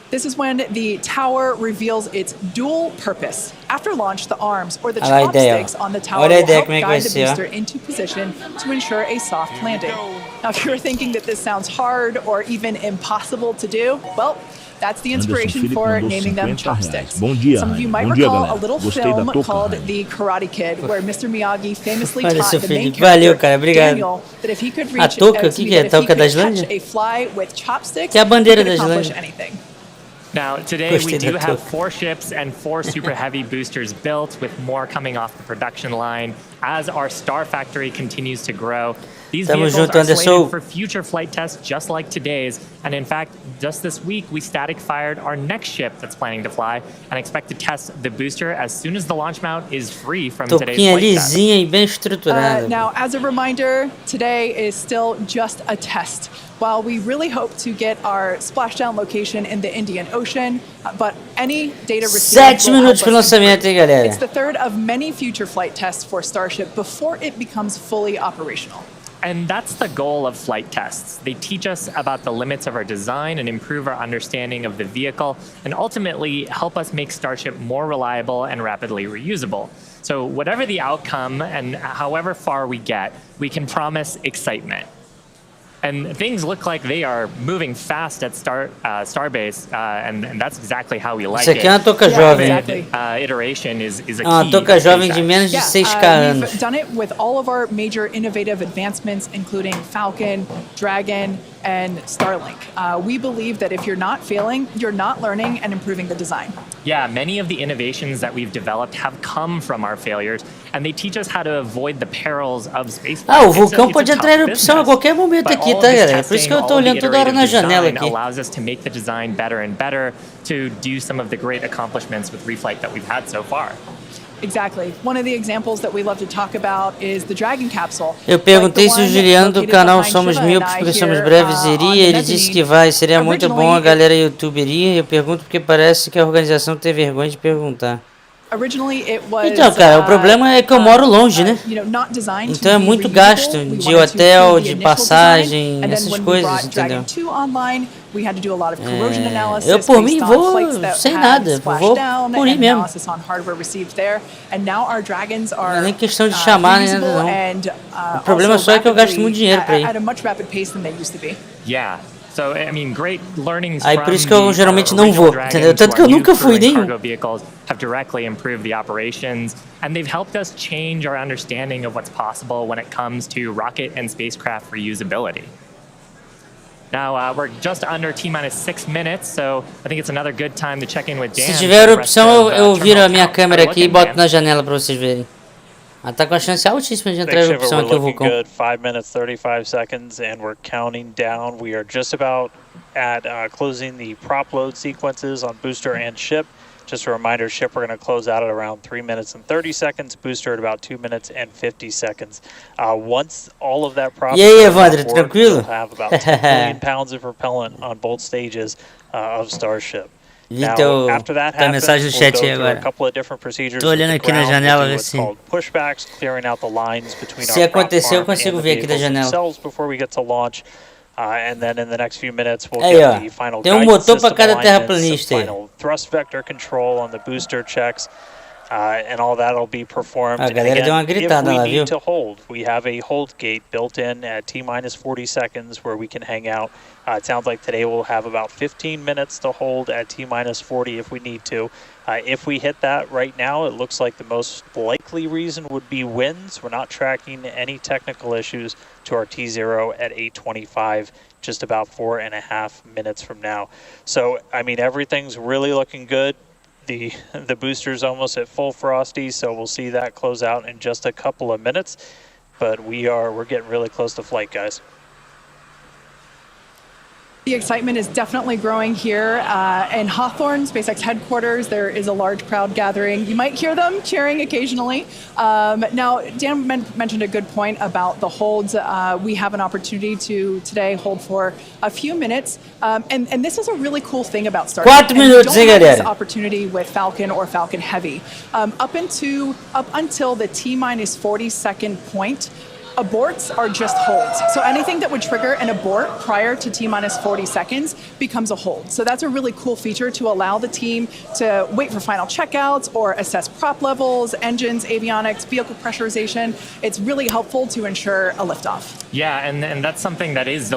Speaker 10: This is when the tower reveals its dual purpose. After launch, the arms or the chopsticks on the tower will help guide the booster into position to ensure a soft landing. Now, if you're thinking that this sounds hard or even impossible to do, well, that's the inspiration for naming them chopsticks. Some of you might recall a little film called The Karate Kid, where Mr. Miyagi famously taught the main character, Daniel, that if he could reach a fly with chopsticks, he could accomplish anything.
Speaker 9: Now, today we do have 4 ships and 4 Super Heavy boosters built, with more coming off the production line as our Star Factory continues to grow. These vehicles are slated for future flight tests just like today's, and in fact, just this week we static fired our next ship that's planning to fly and expect to test the booster as soon as the launch mount is free from today's flight test.
Speaker 10: Now, as a reminder, today is still just a test. While we really hope to get our splashdown location in the Indian Ocean, but any data received it's the third of many future flight tests for Starship before it becomes fully operational.
Speaker 9: And that's the goal of flight tests. They teach us about the limits of our design and improve our understanding of the vehicle, and ultimately help us make Starship more reliable and rapidly reusable. So whatever the outcome and however far we get, we can promise excitement. And things look like they are moving fast at Starbase, and that's exactly how we like
Speaker 1: it. Isso aqui é uma touca jovem.
Speaker 9: Iteration is a key.
Speaker 1: Uma touca jovem de menos de 6K anos.
Speaker 10: We've done it with all of our major innovative advancements, including Falcon, Dragon, and Starlink. We believe that if you're not failing, you're not learning and improving the design.
Speaker 9: Yeah, many of the innovations that we've developed have come from our failures, and they teach us how to avoid the perils of spaceflight.
Speaker 1: O vulcão pode entrar em erupção a qualquer momento aqui, tá, galera? Por isso que eu tô olhando toda hora na janela aqui.
Speaker 9: Allows us to make the design better and better to do some of the great accomplishments with reflight that we've had so far.
Speaker 10: Exactly. One of the examples that we love to talk about is the Dragon capsule.
Speaker 1: Eu perguntei se o Juliano do canal Somos Míopes porque somos breves iria. Ele disse que vai. Seria muito bom a galera YouTube iria. Eu pergunto porque parece que a organização tem vergonha de perguntar. Então, cara, o problema é que eu moro longe, né? Então é muito gasto de hotel, de passagem, essas coisas, entendeu?
Speaker 10: We had to do a lot of corrosion analysis
Speaker 1: eu por mim
Speaker 10: based on
Speaker 1: vou
Speaker 10: flights that
Speaker 1: sem
Speaker 10: had
Speaker 1: nada,
Speaker 10: splashed
Speaker 1: vou
Speaker 10: down
Speaker 1: por
Speaker 10: and
Speaker 1: ir mesmo.
Speaker 10: analysis on hardware received there. And now our Dragons
Speaker 1: Não
Speaker 10: are
Speaker 1: é nem questão de chamar nem nada não. O problema só é que eu gasto muito dinheiro para ir.
Speaker 10: at a much rapid pace than they used to be.
Speaker 9: Yeah. So, I mean, great learnings
Speaker 1: Aí por isso que eu geralmente não vou, entendeu? Tanto que eu nunca fui nenhum.
Speaker 9: Cargo vehicles have directly improved the operations, and they've helped us change our understanding of what's possible when it comes to rocket and spacecraft reusability. Now, we're just under T-minus 6 minutes, so I think it's another good time to check in with Dan.
Speaker 1: Se tiver opção, eu viro a minha câmera aqui e boto na janela para vocês verem. Ah, tá com a chance altíssima de entrar em erupção aqui o vulcão.
Speaker 11: Good. 5 minutes 35 seconds, and we're counting down. We are just about at closing the prop load sequences on booster and ship. Just a reminder, ship we're going to close out at around 3 minutes and 30 seconds, booster at about 2 minutes and 50 seconds. Once all of that prop
Speaker 1: tranquilo?
Speaker 11: we'll have about 10 million pounds of propellant on both stages of Starship. Now, after that happens, we'll go through a couple of different procedures.
Speaker 1: Tô olhando aqui na janela ver se
Speaker 11: pushbacks, clearing out the lines between
Speaker 1: se acontecer eu consigo ver aqui da janela.
Speaker 11: Before we get to launch. And then in the next few minutes we'll get the final
Speaker 1: tem motor para cada terraplanista aí.
Speaker 11: Final thrust vector control on the booster checks. And all that'll be performed.
Speaker 1: A galera deu uma gritada lá, viu?
Speaker 11: To hold, we have a hold gate built in at T-minus 40 seconds where we can hang out. It sounds like today we'll have about 15 minutes to hold at T-minus 40 if we need to. If we hit that right now, it looks like the most likely reason would be winds. We're not tracking any technical issues to our T0 at 8:25, just about 4.5 minutes from now. So, I mean, everything's really looking good. The booster's almost at full frosty, so we'll see that close out in just a couple of minutes. But we're getting really close to flight, guys.
Speaker 10: The excitement is definitely growing here in Hawthorne, SpaceX headquarters. There is a large crowd gathering. You might hear them cheering occasionally. Now, Dan mentioned a good point about the holds. We have an opportunity to today hold for a few minutes. And this is a really cool thing about Starship.
Speaker 1: 4 minutos, hein, galera?
Speaker 10: This opportunity with Falcon or Falcon Heavy. Up until the T-minus 40-second point, aborts are just holds. So anything that would trigger an abort prior to T-minus 40 seconds becomes a hold. So that's a really cool feature to allow the team to wait for final checkouts or assess prop levels, engines, avionics, vehicle pressurization. It's really helpful to ensure a liftoff.
Speaker 9: Yeah, and that's something that is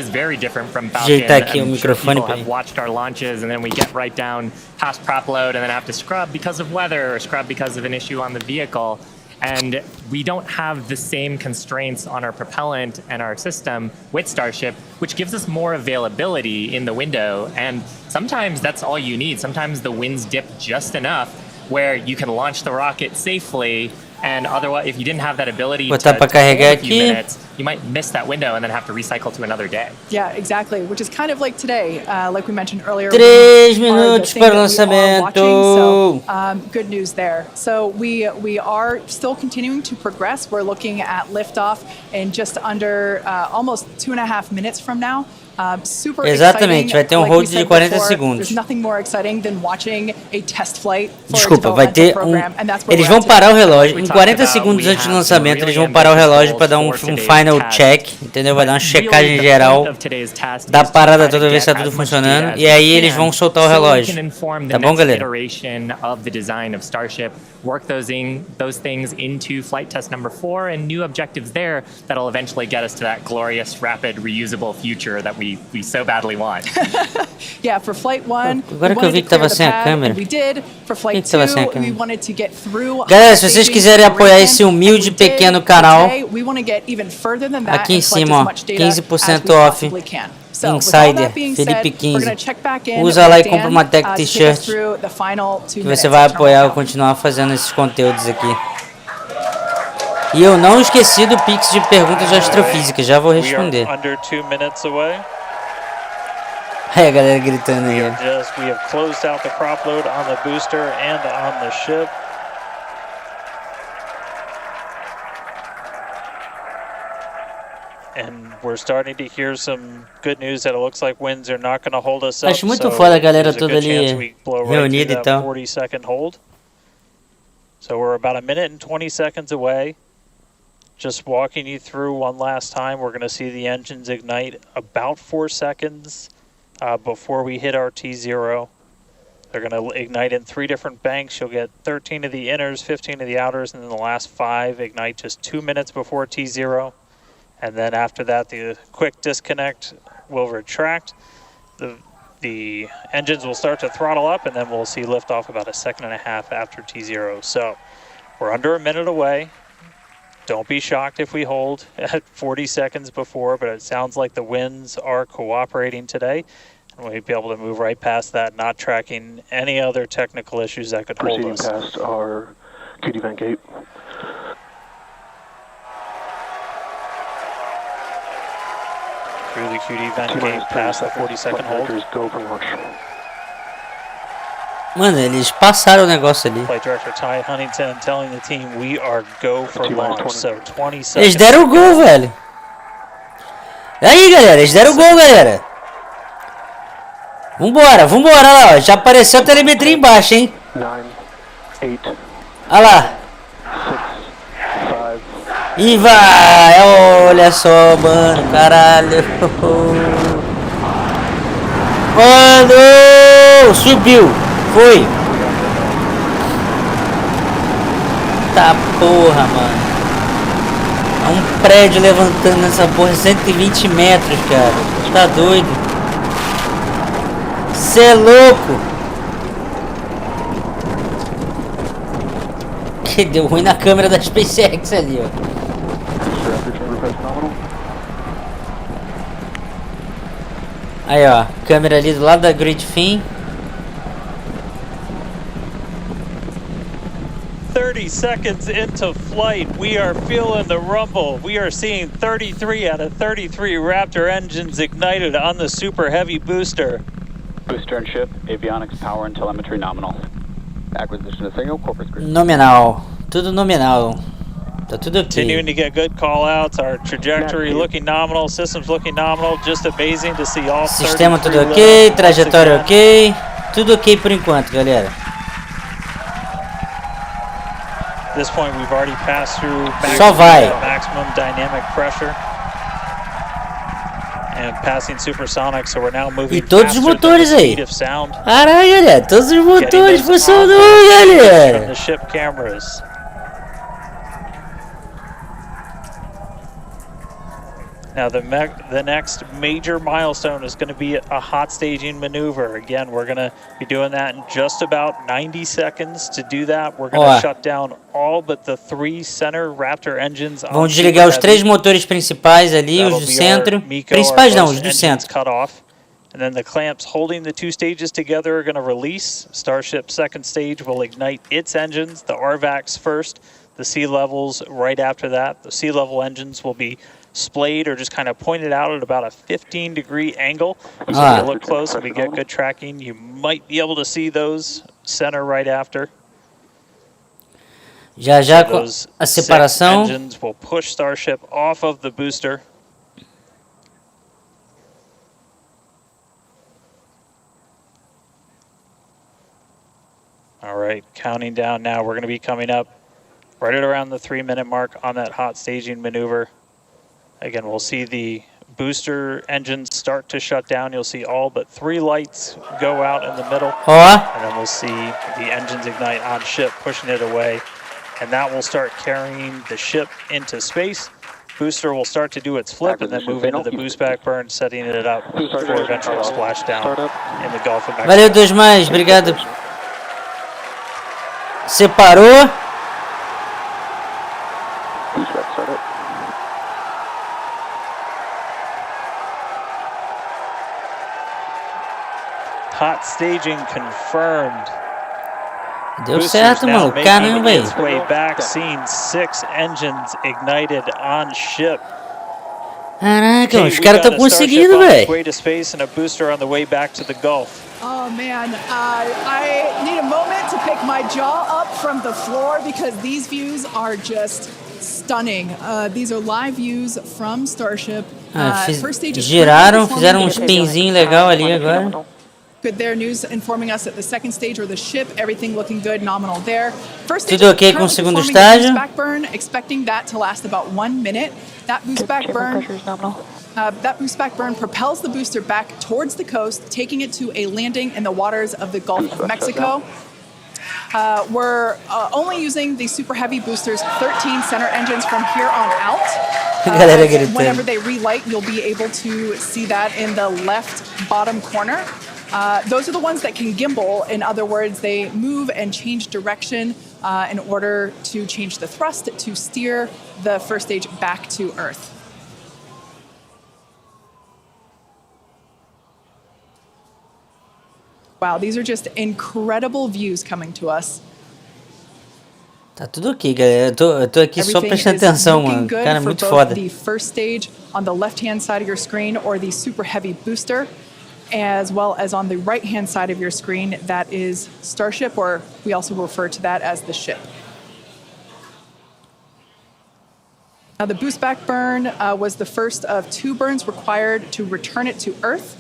Speaker 9: very different from Falcon. People have watched our launches, and then we get right down past prop load and then have to scrub because of weather or scrub because of an issue on the vehicle. And we don't have the same constraints on our propellant and our system with Starship, which gives us more availability in the window. And sometimes that's all you need. Sometimes the winds dip just enough where you can launch the rocket safely. And otherwise, if you didn't have that ability to hold a few minutes, you might miss that window and then have to recycle to another day.
Speaker 10: Yeah, exactly. Which is kind of like today, like we mentioned earlier.
Speaker 1: 3 minutos para o lançamento.
Speaker 10: So, good news there. So we are still continuing to progress. We're looking at liftoff in just under almost 2.5 minutes from now. Super
Speaker 1: Exatamente, vai ter hold de 40 segundos.
Speaker 10: There's nothing more exciting than watching a test flight for
Speaker 1: Desculpa,
Speaker 10: a
Speaker 1: vai ter
Speaker 10: program, and that's where
Speaker 1: eles vão parar o relógio em 40 segundos antes do lançamento. Eles vão parar o relógio para dar um final check, entendeu? Vai dar uma checagem geral da parada toda vez que está tudo funcionando. E aí eles vão soltar o relógio. Tá bom, galera?
Speaker 9: Work those things into flight test number 4 and new objectives there that'll eventually get us to that glorious, rapid, reusable future that we so badly want.
Speaker 10: Yeah, for flight 1,
Speaker 1: agora que eu vi que tava sem a câmera.
Speaker 10: We did. For flight 2, we wanted to get through.
Speaker 1: Galera, se vocês quiserem apoiar esse humilde pequeno canal, aqui em cima, ó, 15% off. Insider, Felipe 15. Usa lá e compra uma Tech T-shirt que você vai apoiar eu continuar fazendo esses conteúdos aqui. E eu não esqueci do Pix de perguntas de astrofísica, já vou responder. Aí a galera gritando aí.
Speaker 11: We have closed out the prop load on the booster and on the ship. And we're starting to hear some good news that it looks like winds are not going to hold us up.
Speaker 1: Acho muito foda a galera toda ali reunida e tal.
Speaker 11: 40-second hold. So we're about 1 minute and 20 seconds away. Just walking you through one last time, we're going to see the engines ignite about 4 seconds before we hit our T0. They're going to ignite in 3 different banks. You'll get 13 of the inners, 15 of the outers, and then the last 5 ignite just 2 minutes before T0. And then after that, the quick disconnect will retract. The engines will start to throttle up, and then we'll see liftoff about 1.5 seconds after T0. So we're under a minute away. Don't be shocked if we hold at 40 seconds before, but it sounds like the winds are cooperating today. And we'll be able to move right past that, not tracking any other technical issues that could hold us.
Speaker 12: Proceeding past our QD vent gate.
Speaker 11: Through the QD vent gate, past the 40-second hold.
Speaker 12: Go for launch.
Speaker 1: Mano, eles passaram o negócio ali.
Speaker 11: Flight Director Ty Huntington telling the team we are go for launch. So 20 seconds.
Speaker 1: Eles deram o gol, velho. Aí, galera, eles deram o gol, galera. Vambora, vambora, olha lá, ó. Já apareceu a telemetria embaixo, hein?
Speaker 12: 9, 8.
Speaker 1: Olha lá.
Speaker 12: 6, 5.
Speaker 1: E vai, olha só, mano, caralho. Mano, subiu, foi. Tá porra, mano. É um prédio levantando nessa porra, 120 metros, cara. Tá doido. Cê é louco. Que deu ruim na câmera da SpaceX ali, ó. Aí, ó, câmera ali do lado da grid fin.
Speaker 11: 30 seconds into flight, we are feeling the rumble. We are seeing 33 out of 33 Raptor engines ignited on the super heavy booster.
Speaker 13: Booster and ship, avionics, power and telemetry nominal. Acquisition of signal, corporate grid.
Speaker 1: Nominal, tudo nominal. Tá tudo ok.
Speaker 11: Continuing to get good call outs, our trajectory looking nominal, systems looking nominal, just amazing to see all.
Speaker 1: Sistema tudo ok, trajetória ok, tudo ok por enquanto, galera.
Speaker 11: At this point we've already passed through maximum dynamic pressure and passing supersonic, so we're now moving.
Speaker 1: E todos os motores aí. Caralho, galera, todos os motores funcionam, galera.
Speaker 11: From the ship cameras. Now the next major milestone is going to be a hot staging maneuver. Again, we're going to be doing that in just about 90 seconds. To do that, we're going to shut down all but the 3 center Raptor engines.
Speaker 1: Vão desligar os 3 motores principais ali, os do centro. Principais não, os do centro.
Speaker 11: Cut off. And then the clamps holding the 2 stages together are going to release. Starship's second stage will ignite its engines, the RVACs first, the sea levels right after that. The sea level engines will be splayed or just kind of pointed out at about a 15-degree angle. So if you look close and we get good tracking, you might be able to see those center right after.
Speaker 1: Já já com a separação.
Speaker 11: Engines will push Starship off of the booster. All right, counting down now. We're going to be coming up right at around the 3-minute mark on that hot staging maneuver. Again, we'll see the booster engines start to shut down. You'll see all but 3 lights go out in the middle. And then we'll see the engines ignite on ship, pushing it away. And that will start carrying the ship into space. Booster will start to do its flip and then move into the boost back burn, setting it up for eventual splashdown in the Gulf of Mexico.
Speaker 1: Valeu, 2+, obrigado. Separou.
Speaker 11: Hot staging confirmed.
Speaker 1: Deu certo, mano. Caramba, aí.
Speaker 11: Its way back, seeing 6 engines ignited on ship.
Speaker 1: Caraca, os caras estão conseguindo, velho.
Speaker 11: Way to space and a booster on the way back to the Gulf.
Speaker 10: Oh man, I need a moment to pick my jaw up from the floor because these views are just stunning. These are live views from Starship.
Speaker 1: Giraram, fizeram um spinzinho legal ali agora.
Speaker 10: Good there, news informing us that the second stage or the ship, everything looking good, nominal there. First stage,
Speaker 1: tudo ok com o segundo estágio.
Speaker 10: Back burn, expecting that to last about 1 minute. That boost back burn. That boost back burn propels the booster back towards the coast, taking it to a landing in the waters of the Gulf of Mexico. We're only using the super heavy boosters 13 center engines from here on out. Whenever they relight, you'll be able to see that in the left bottom corner. Those are the ones that can gimbal. In other words, they move and change direction in order to change the thrust to steer the first stage back to Earth. Wow, these are just incredible views coming to us.
Speaker 1: Tá tudo aqui, galera. Eu tô aqui só prestando atenção, mano. Cara, muito foda.
Speaker 10: The first stage on the left-hand side of your screen, or the super heavy booster, as well as on the right-hand side of your screen, that is Starship, or we also refer to that as the ship. Now, the boost back burn was the first of 2 burns required to return it to Earth.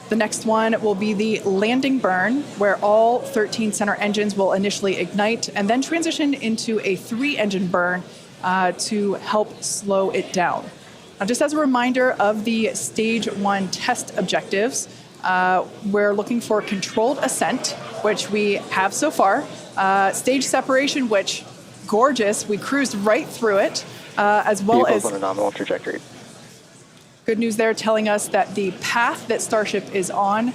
Speaker 10: The next one will be the landing burn, where all 13 center engines will initially ignite and then transition into a 3-engine burn to help slow it down. Now, just as a reminder of the stage 1 test objectives, we're looking for controlled ascent, which we have so far. Stage separation, which, gorgeous, we cruised right through it, as well as
Speaker 12: on a nominal trajectory.
Speaker 10: Good news there, telling us that the path that Starship is on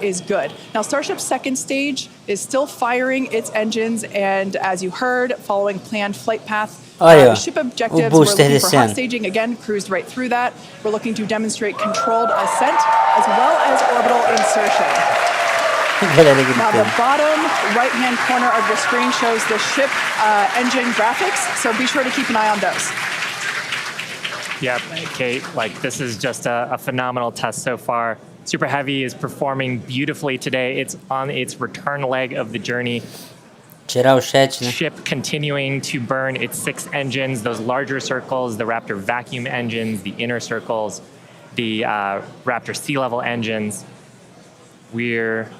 Speaker 10: is good. Now, Starship's second stage is still firing its engines, and as you heard, following planned flight path. The ship objectives, we're looking for hot staging, again, cruised right through that. We're looking to demonstrate controlled ascent, as well as orbital insertion. Now, the bottom right-hand corner of the screen shows the ship engine graphics, so be sure to keep an eye on those.
Speaker 9: Yeah, Kate, like this is just a phenomenal test so far. Super Heavy is performing beautifully today. It's on its return leg of the journey. Ship continuing to burn its 6 engines, those larger circles, the Raptor vacuum engines, the inner circles, the Raptor sea level engines. We're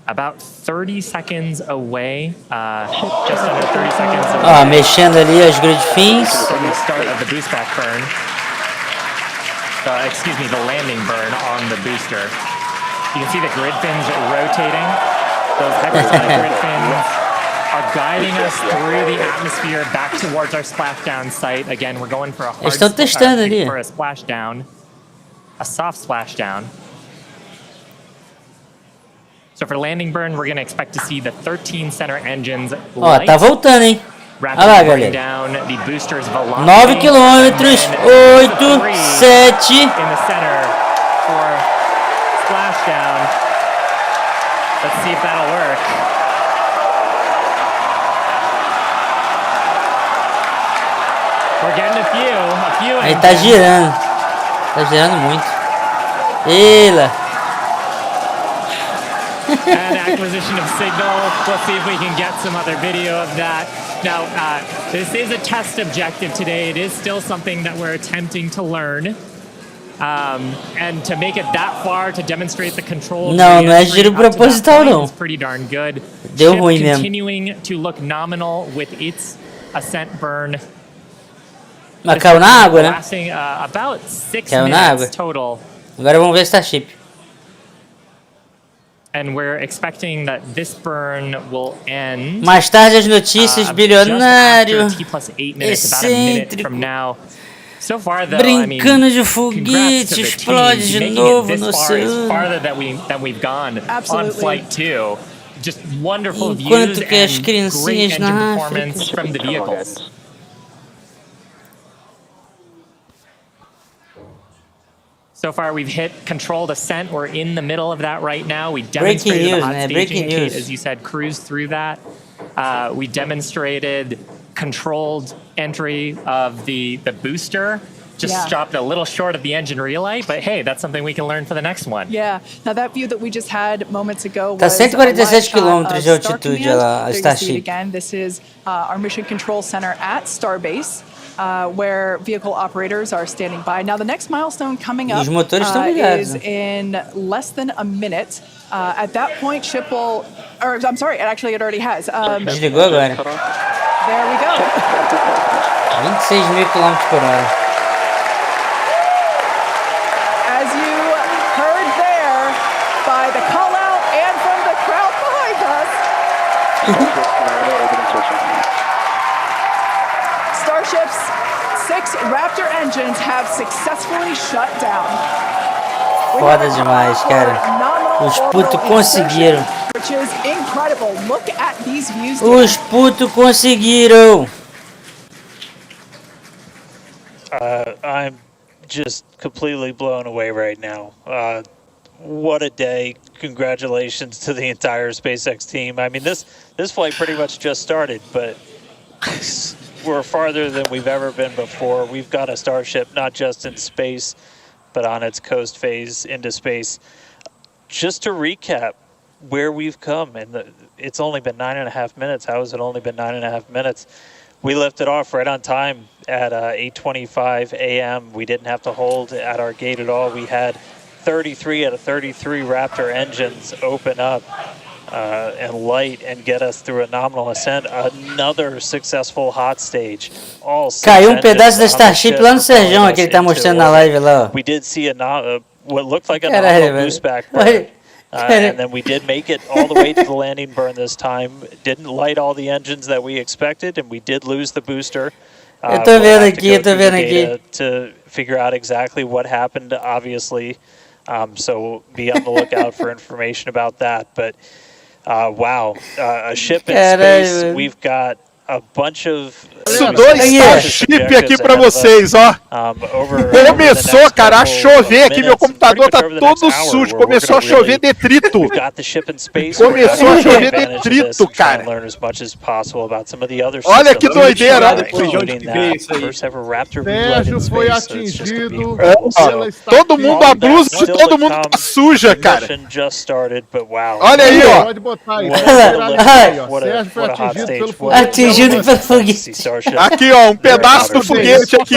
Speaker 9: about 30 seconds away, just under 30 seconds away.
Speaker 1: Mexendo ali as grid fins.
Speaker 9: From the start of the boost back burn. Excuse me, the landing burn on the booster. You can see the grid fins rotating. Those hypersonic grid fins are guiding us through the atmosphere back towards our splashdown site. Again, we're going for a hard for a splashdown, a soft splashdown. So for landing burn, we're going to expect to see the 13 center engines light.
Speaker 1: Tá voltando, hein? Olha lá, galera.
Speaker 9: Down the booster's velocity.
Speaker 1: 9 quilômetros, 8, 7.
Speaker 9: In the center for splashdown. Let's see if that'll work. We're getting a few
Speaker 1: Aí tá girando. Tá girando muito. Eila.
Speaker 9: And acquisition of signal. We'll see if we can get some other video of that. Now, this is a test objective today. It is still something that we're attempting to learn. And to make it that far to demonstrate the control.
Speaker 1: Não é giro proposital, não.
Speaker 9: It's pretty darn good.
Speaker 1: Deu ruim mesmo.
Speaker 9: Continuing to look nominal with its ascent burn.
Speaker 1: Mas caiu na água, né?
Speaker 9: Lasting about 6
Speaker 1: caiu na água.
Speaker 9: Total.
Speaker 1: Agora vamos ver Starship.
Speaker 9: And we're expecting that this burn will end.
Speaker 1: Mais tarde as notícias, bilionário,
Speaker 9: excêntrico, so far, though,
Speaker 1: brincando de foguete, explode de novo no oceano.
Speaker 9: Farther than we've gone on flight 2. Just wonderful views
Speaker 1: que as
Speaker 9: and great
Speaker 1: criancinhas
Speaker 9: engine
Speaker 1: na
Speaker 9: performance from the vehicles. So far, we've hit controlled ascent. We're in the middle of that right now. We demonstrated the hot staging. Kate, as you said, cruised through that. We demonstrated controlled entry of the booster. Just stopped a little short of the engine relight, but hey, that's something we can learn for the next one.
Speaker 10: Yeah. Now that view that we just had moments ago
Speaker 1: was 147 quilômetros de altitude
Speaker 10: a
Speaker 1: Starship.
Speaker 10: Again, this is our mission control center at Starbase. Where vehicle operators are standing by. Now, the next milestone coming up is in less than a minute. At that point, ship will, or I'm sorry, it already has.
Speaker 1: Desligou agora.
Speaker 10: There we go.
Speaker 1: 26 mil quilômetros por hora.
Speaker 10: Starship's 6 Raptor engines have successfully shut down.
Speaker 1: Foda demais, cara. Os putos conseguiram.
Speaker 10: Which is incredible. Look at these views.
Speaker 1: Os putos conseguiram.
Speaker 11: I'm just completely blown away right now. What a day. Congratulations to the entire SpaceX team. I mean, this flight pretty much just started, but we're farther than we've ever been before. We've got a Starship not just in space, but on its coast phase into space. Just to recap where we've come, and it's only been 9.5 minutes. How has it only been 9.5 minutes? We lifted off right on time at 8:25 a.m. We didn't have to hold at our gate at all. We had 33 out of 33 Raptor engines open up and light and get us through a nominal ascent. Another successful hot stage. All
Speaker 1: Caiu pedaço da Starship lá no Serjão, que ele tá mostrando na live lá, ó.
Speaker 11: We did see what looked like a nominal boost back burn. And then we did make it all the way to the landing burn this time. Didn't light all the engines that we expected, and we did lose the booster.
Speaker 1: Eu tô vendo aqui,
Speaker 11: to figure out exactly what happened, obviously. So be on the lookout for information about that. But wow, a ship in space. We've got a bunch of
Speaker 14: Starship aqui pra vocês, ó. Começou, cara, a chover aqui. Meu computador tá todo sujo. Começou a chover detrito. Começou a chover detrito, cara. Olha que doideira.
Speaker 15: Sérgio foi atingido.
Speaker 14: Todo mundo, a blusa de todo mundo tá suja, cara. Olha aí, ó.
Speaker 15: Pode botar aí. Sérgio foi
Speaker 1: atingido pelo foguete.
Speaker 14: Aqui, ó, um pedaço do foguete aqui.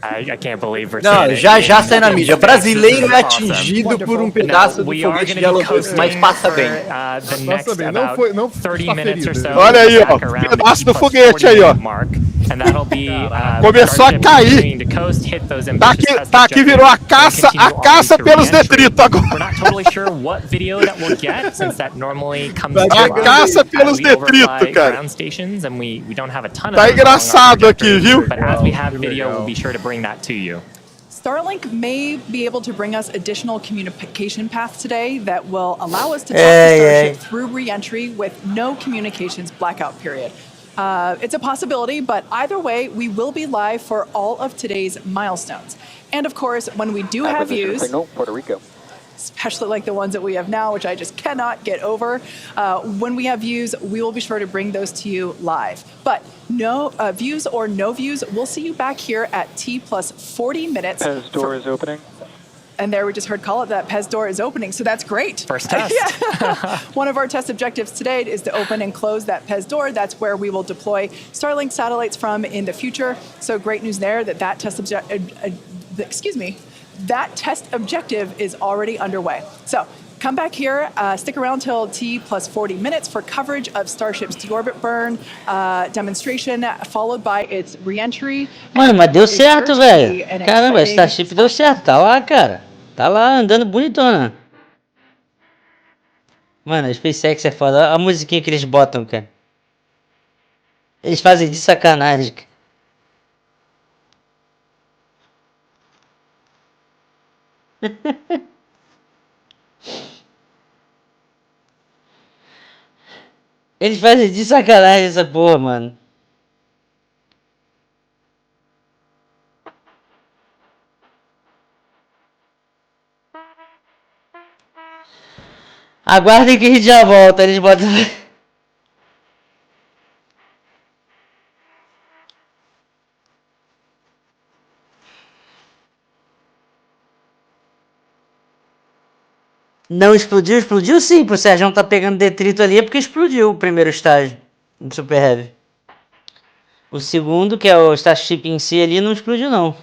Speaker 9: I can't believe we're
Speaker 16: Não, já sai na mídia. Brasileiro é atingido por um pedaço do foguete de Elon Musk, mas passa bem.
Speaker 15: Passa bem, não foi ferido.
Speaker 14: Olha aí, ó, pedaço do foguete aí, ó. Começou a cair. Tá aqui, virou a caça pelos detritos agora. A caça pelos detritos, cara. Tá engraçado aqui, viu?
Speaker 10: Starlink may be able to bring us additional communication paths today that will allow us to talk to Starship through re-entry with no communications blackout period. It's a possibility, but either way, we will be live for all of today's milestones. And of course, when we do have views,
Speaker 13: Puerto Rico.
Speaker 10: especially like the ones that we have now, which I just cannot get over. When we have views, we will be sure to bring those to you live. But no views or no views, we'll see you back here at T plus 40 minutes.
Speaker 13: Pez door is opening.
Speaker 10: And there we just heard call it that Pez door is opening, so that's great.
Speaker 9: First test.
Speaker 10: One of our test objectives today is to open and close that Pez door. That's where we will deploy Starlink satellites from in the future. So great news there that test that test objective is already underway. So come back here, stick around till T plus 40 minutes for coverage of Starship's deorbit burn demonstration, followed by its re-entry.
Speaker 1: Mano, mas deu certo, velho. Caramba, Starship deu certo. Tá lá, cara. Tá lá andando bonitona. Mano, a SpaceX é foda. A musiquinha que eles botam, cara. Eles fazem de sacanagem, cara. Eles fazem de sacanagem essa porra, mano. Aguardem que a gente já volta. Eles botam... Não explodiu? Explodiu sim, pro Sérgio tá pegando detrito ali, é porque explodiu o primeiro estágio no Super Heavy. O segundo, que é o Starship em si ali, não explodiu não.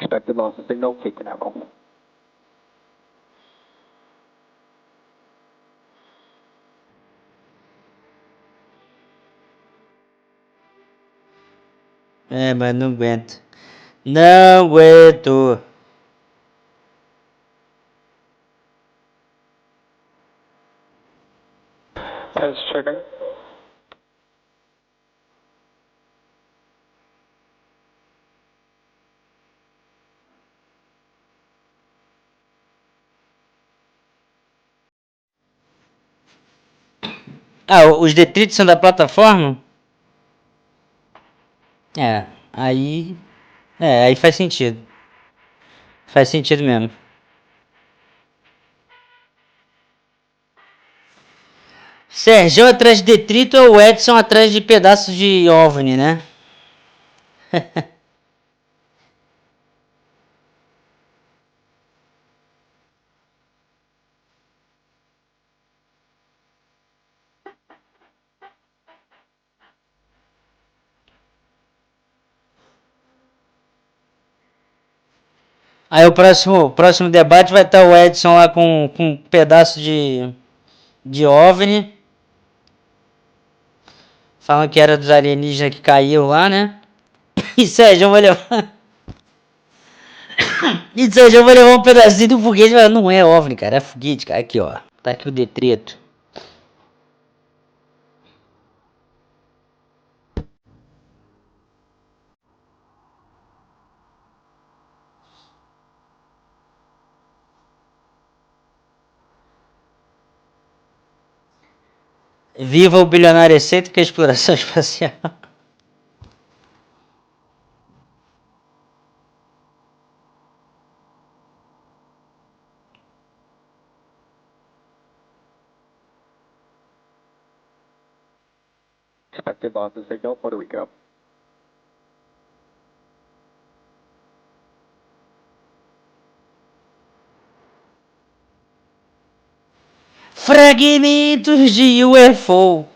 Speaker 13: Expected loss of signal, Cape Canaveral.
Speaker 1: É, mas não aguento. Não aguento.
Speaker 12: Test checking.
Speaker 1: Ah, os detritos são da plataforma? É, aí. É, aí faz sentido. Faz sentido mesmo. Sérgio atrás de detrito ou o Edson atrás de pedaços de OVNI, né? Aí o próximo debate vai estar o Edson lá com um pedaço de OVNI. Falando que era dos alienígenas que caiu lá, né? E Sérgio, eu vou levar. E Sérgio, eu vou levar um pedacinho do foguete. Mas não é OVNI, cara. É foguete, cara. Aqui, ó. Tá aqui o detrito. Viva o bilionário excêntrico e a exploração espacial.
Speaker 13: Expected losses signal, Puerto Rico.
Speaker 1: Fragmentos de UFO.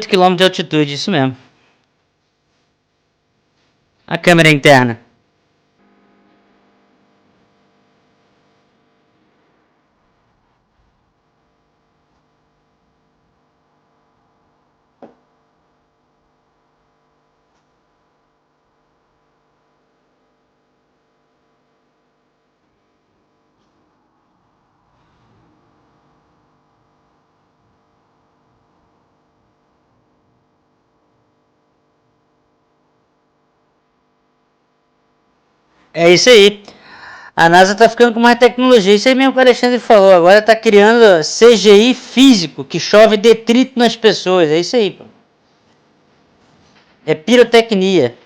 Speaker 1: km de altitude, isso mesmo. A câmera interna. É isso aí. A NASA tá ficando com mais tecnologia. Isso aí mesmo que o Alexandre falou. Agora tá criando CGI físico, que chove detrito nas pessoas. É isso aí, pô. É pirotecnia.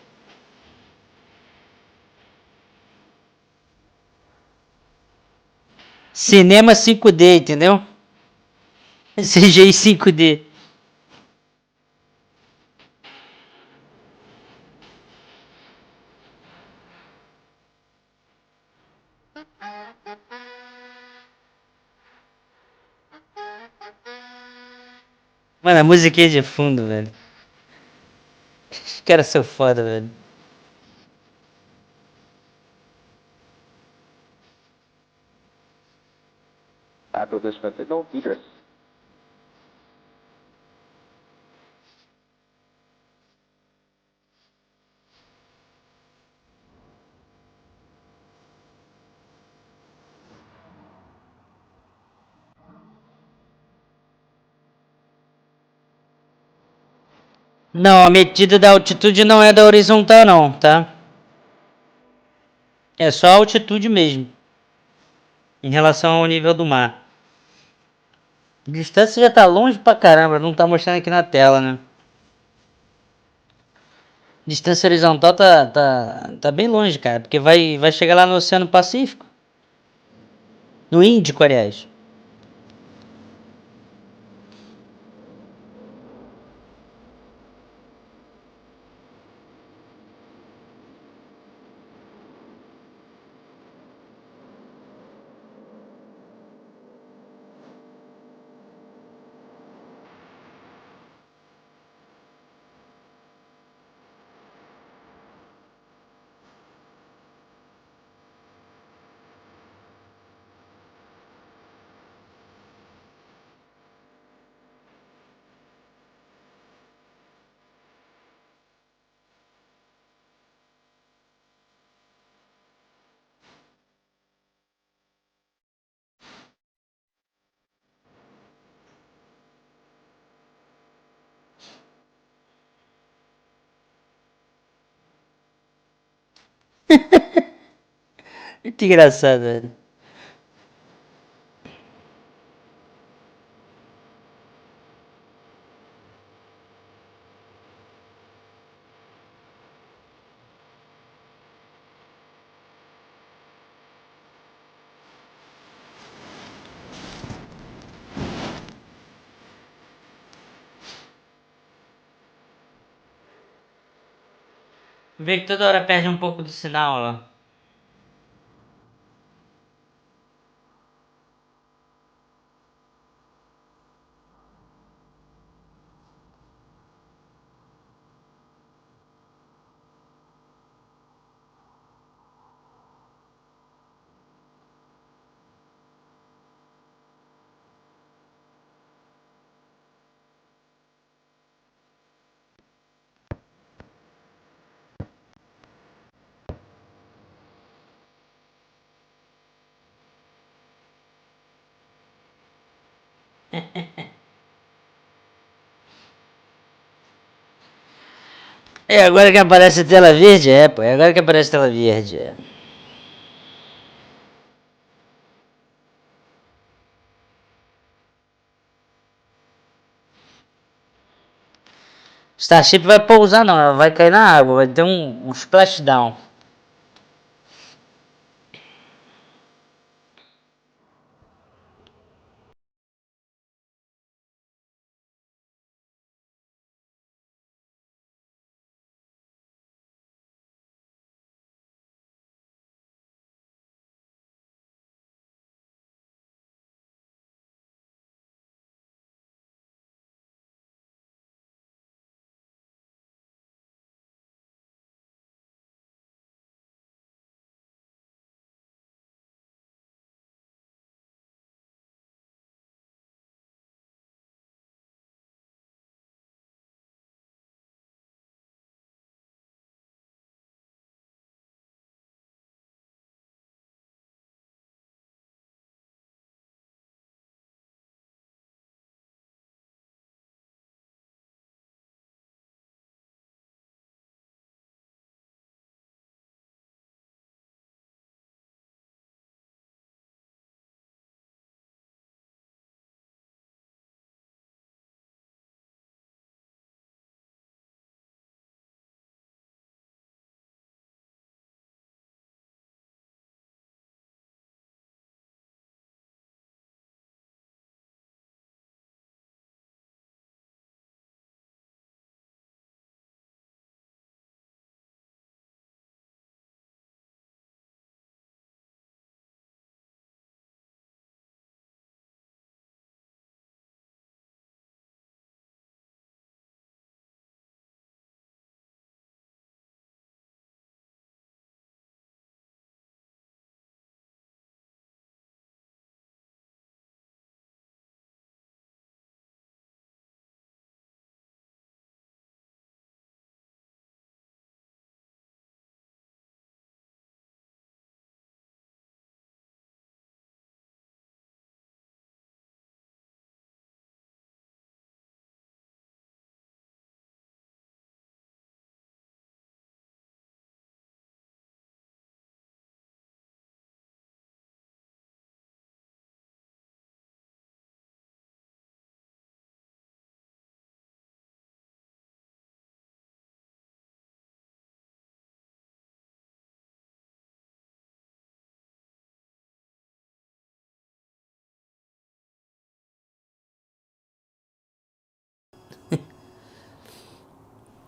Speaker 1: Cinema 5D, entendeu? CGI 5D. Mano, a musiquinha de fundo, velho. Os caras são foda, velho.
Speaker 13: Acquisition of signal, Idris.
Speaker 1: Não, a medida da altitude não é da horizontal não, tá? É só a altitude mesmo. Em relação ao nível do mar. A distância já tá longe pra caramba, não tá mostrando aqui na tela, né? Distância horizontal tá bem longe, cara, porque vai chegar lá no Oceano Pacífico. No Índico, aliás. Muito engraçado, velho. Vê que toda hora perde um pouco do sinal, ó. É agora que aparece a tela verde? É, pô. É agora que aparece a tela verde. É. Starship vai pousar não, ela vai cair na água, vai ter um splashdown.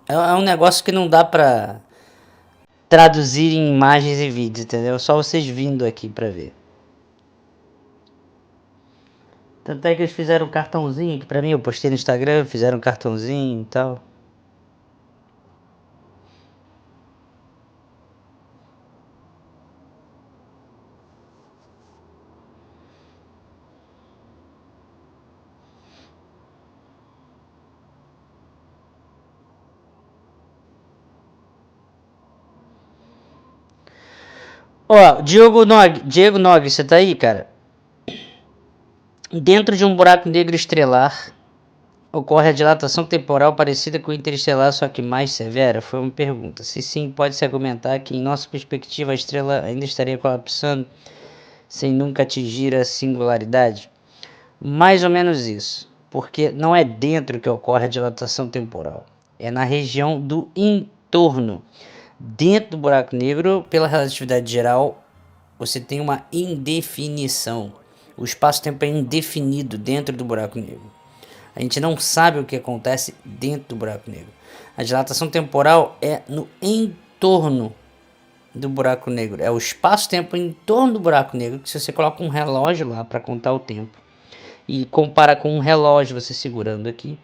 Speaker 1: É um negócio que não dá pra traduzir em imagens e vídeos, entendeu? Só vocês vindo aqui pra ver. Tanto é que eles fizeram um cartãozinho aqui pra mim, eu postei no Instagram, fizeram um cartãozinho e tal. Ó, Diego Nog, você tá aí, cara? Dentro de um buraco negro estrelar, ocorre a dilatação temporal parecida com o interestelar, só que mais severa? Foi uma pergunta. Se sim, pode-se argumentar que, em nossa perspectiva, a estrela ainda estaria colapsando sem nunca atingir a singularidade? Mais ou menos isso, porque não é dentro que ocorre a dilatação temporal, é na região do entorno. Dentro do buraco negro, pela relatividade geral, você tem uma indefinição. O espaço-tempo é indefinido dentro do buraco negro. A gente não sabe o que acontece dentro do buraco negro. A dilatação temporal é no entorno do buraco negro. É o espaço-tempo em torno do buraco negro, que se você coloca um relógio lá para contar o tempo e compara com um relógio, você segurando aqui,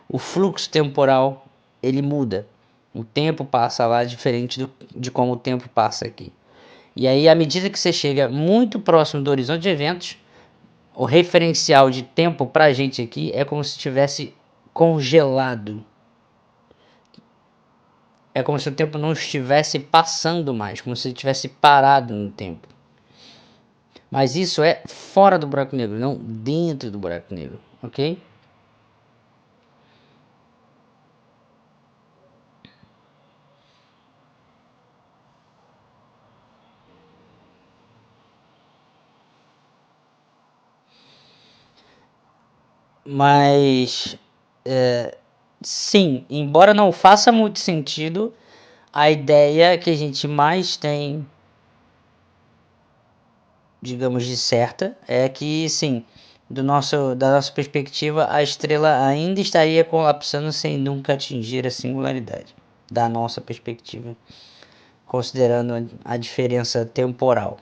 Speaker 1: o fluxo temporal ele muda. O tempo passa lá diferente de como o tempo passa aqui. E aí, à medida que você chega muito próximo do horizonte de eventos, o referencial de tempo para a gente aqui é como se estivesse congelado. É como se o tempo não estivesse passando mais, como se ele estivesse parado no tempo. Mas isso é fora do buraco negro, não dentro do buraco negro, ok? Mas, sim, embora não faça muito sentido, a ideia que a gente mais tem, digamos, de certa, é que, sim, da nossa perspectiva, a estrela ainda estaria colapsando sem nunca atingir a singularidade. Da nossa perspectiva, considerando a diferença temporal.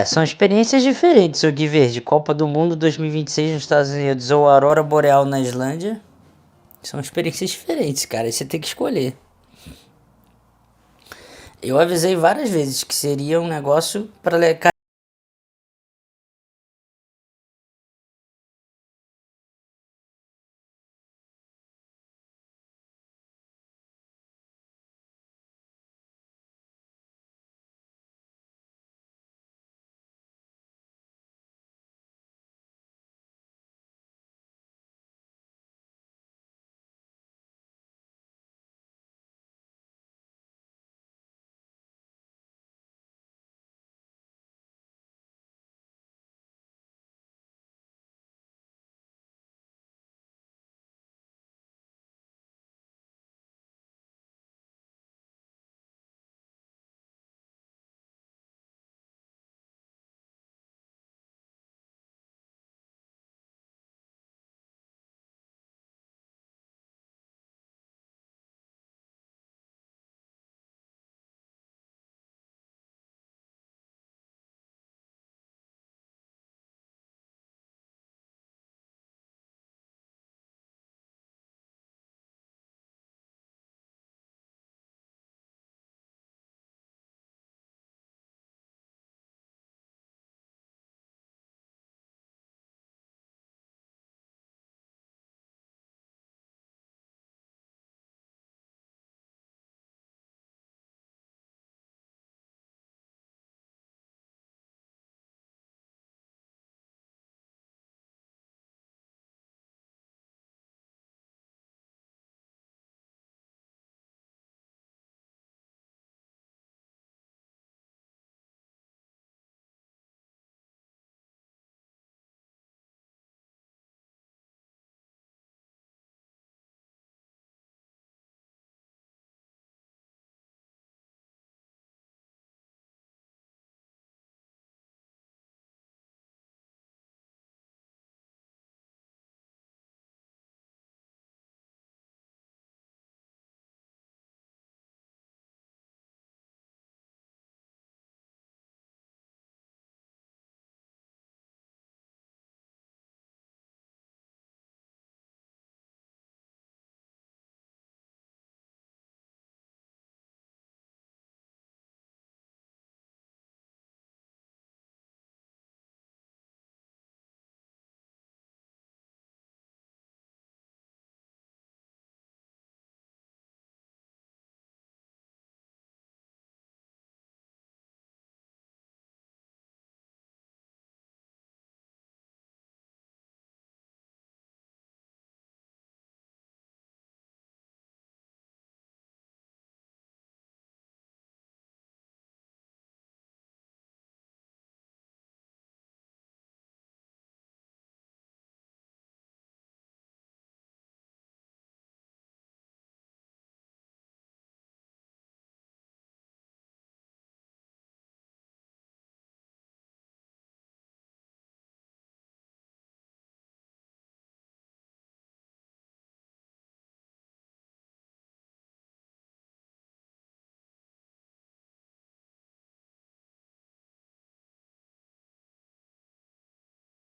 Speaker 1: São experiências diferentes, o Gui Verde. Copa do Mundo 2026 nos Estados Unidos ou Aurora Boreal na Islândia. São experiências diferentes, cara. Aí você tem que escolher. Eu avisei várias vezes que seria um negócio para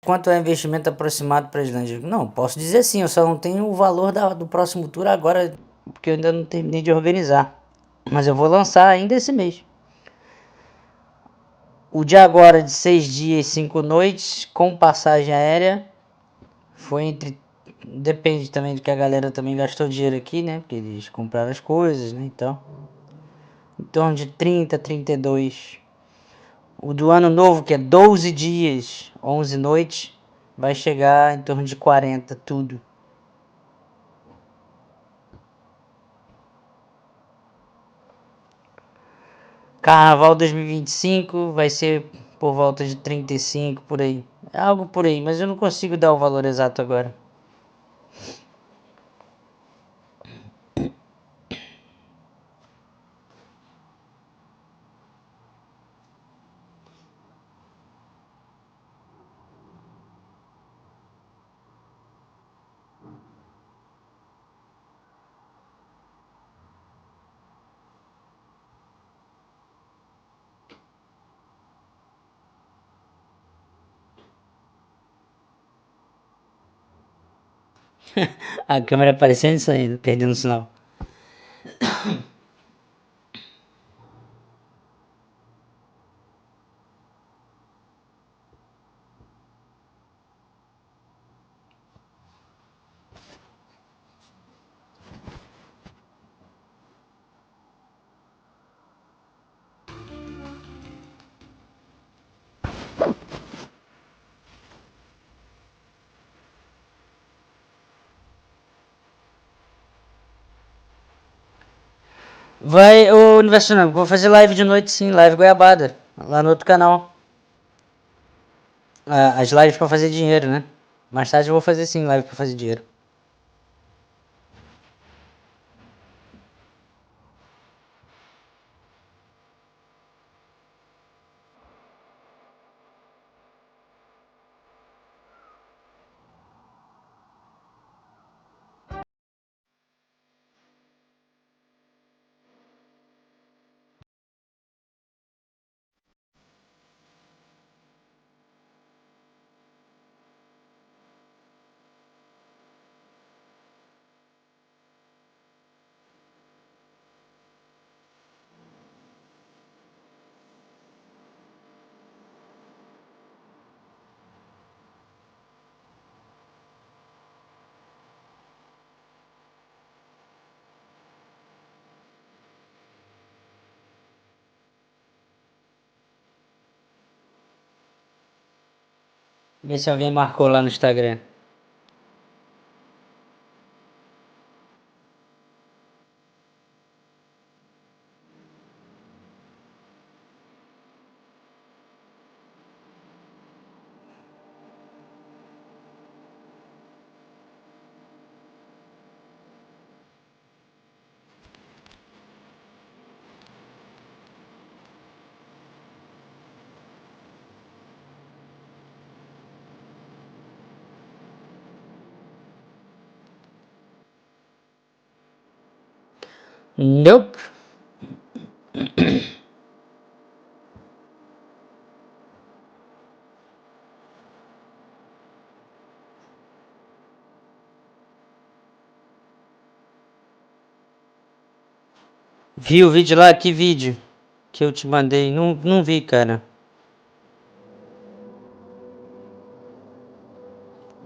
Speaker 1: Quanto é o investimento aproximado para a Islândia? Não, posso dizer sim, eu só não tenho o valor do próximo tour agora, porque eu ainda não terminei de organizar. Mas eu vou lançar ainda esse mês. O de agora, de 6 dias e 5 noites, com passagem aérea, foi entre... Depende também do que a galera também gastou dinheiro aqui, né? Porque eles compraram as coisas, né? Então, em torno de 30, 32. O do ano novo, que é 12 dias, 11 noites, vai chegar em torno de 40, tudo. Carnaval 2025 vai ser por volta de 35, por aí. É algo por aí, mas eu não consigo dar o valor exato agora. A câmera aparecendo e saindo, perdendo o sinal. Vai, ô Universo Observável, vou fazer live de noite sim, live goiabada, lá no outro canal. As lives pra fazer dinheiro, né? Mais tarde eu vou fazer sim, live pra fazer dinheiro. Vê se alguém marcou lá no Instagram. Nope. Viu o vídeo lá? Que vídeo que eu te mandei? Não vi, cara.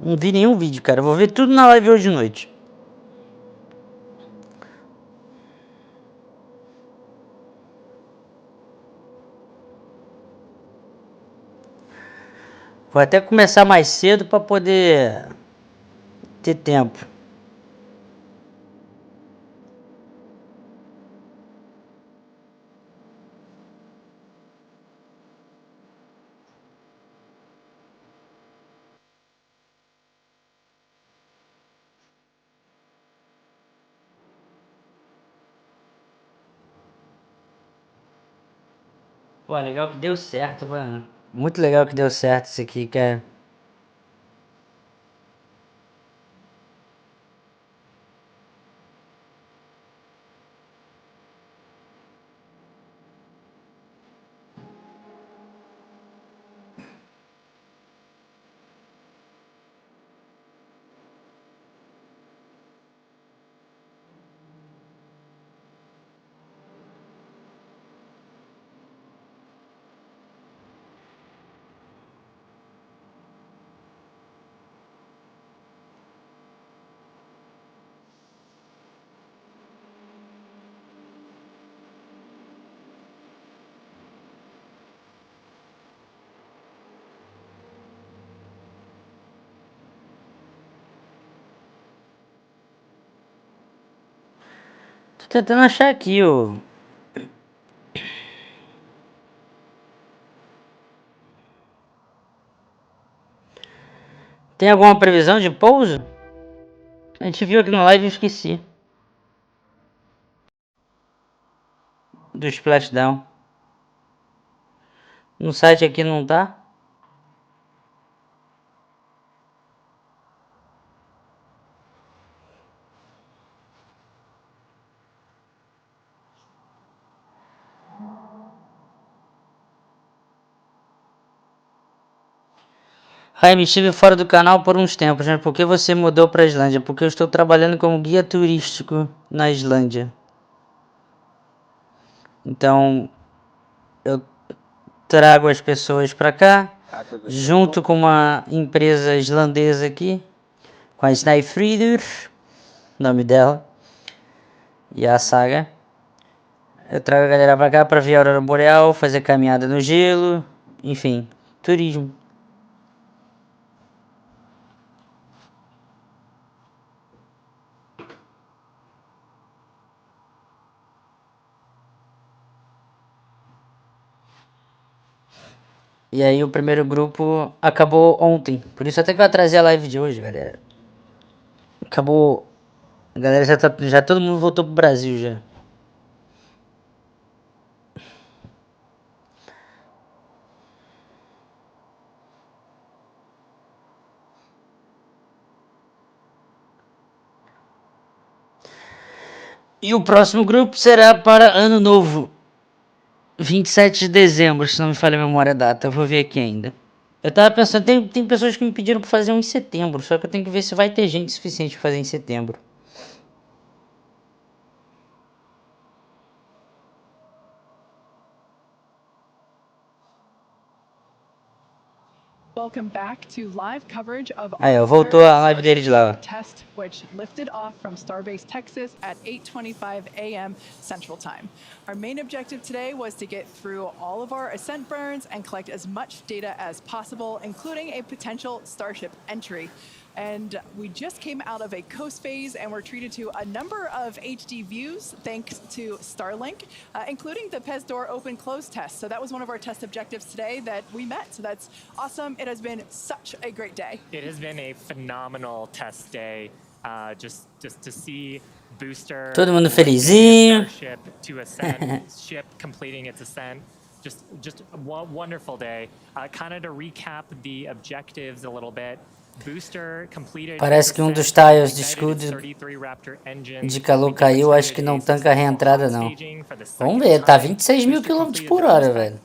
Speaker 1: Não vi nenhum vídeo, cara. Vou ver tudo na live hoje de noite. Vou até começar mais cedo para poder ter tempo. Pô, legal que deu certo, mano. Muito legal que deu certo isso aqui, cara. Tô tentando achar aqui o... Tem alguma previsão de pouso? A gente viu aqui na live e eu esqueci. Do splashdown. No site aqui não tá. Hime, estive fora do canal por uns tempos, mas por que você mudou para a Islândia? Porque eu estou trabalhando como guia turístico na Islândia. Então, eu trago as pessoas para cá, junto com uma empresa islandesa aqui, com a Snæfríður, nome dela, e a Saga. Eu trago a galera para cá para ver a aurora boreal, fazer caminhada no gelo, enfim, turismo. E aí o primeiro grupo acabou ontem. Por isso até que eu atrasei a live de hoje, galera. Acabou. A galera já todo mundo voltou pro Brasil já. E o próximo grupo será para Ano Novo. 27 de dezembro, se não me falha a memória a data. Eu vou ver aqui ainda. Eu tava pensando, tem pessoas que me pediram pra fazer um em setembro. Só que eu tenho que ver se vai ter gente suficiente pra fazer em setembro.
Speaker 10: Welcome back to live coverage of
Speaker 1: Aí, ó, voltou a live deles lá, ó.
Speaker 10: test, which lifted off from Starbase, Texas at 8:25 a.m. Central Time. Our main objective today was to get through all of our ascent burns and collect as much data as possible, including a potential Starship entry. And we just came out of a coast phase and we're treated to a number of HD views thanks to Starlink, including the PES door open close test. So that was one of our test objectives today that we met. So that's awesome. It has been such a great day.
Speaker 9: It has been a phenomenal test day. Just to see booster.
Speaker 1: Todo mundo felizinho.
Speaker 9: Starship to ascend, ship completing its ascent. Just a wonderful day. Kind of to recap the objectives a little bit.
Speaker 1: Parece que um dos tiles de escudo de calor caiu, acho que não tanca a reentrada não. Vamos ver, tá 26 mil km por hora, velho.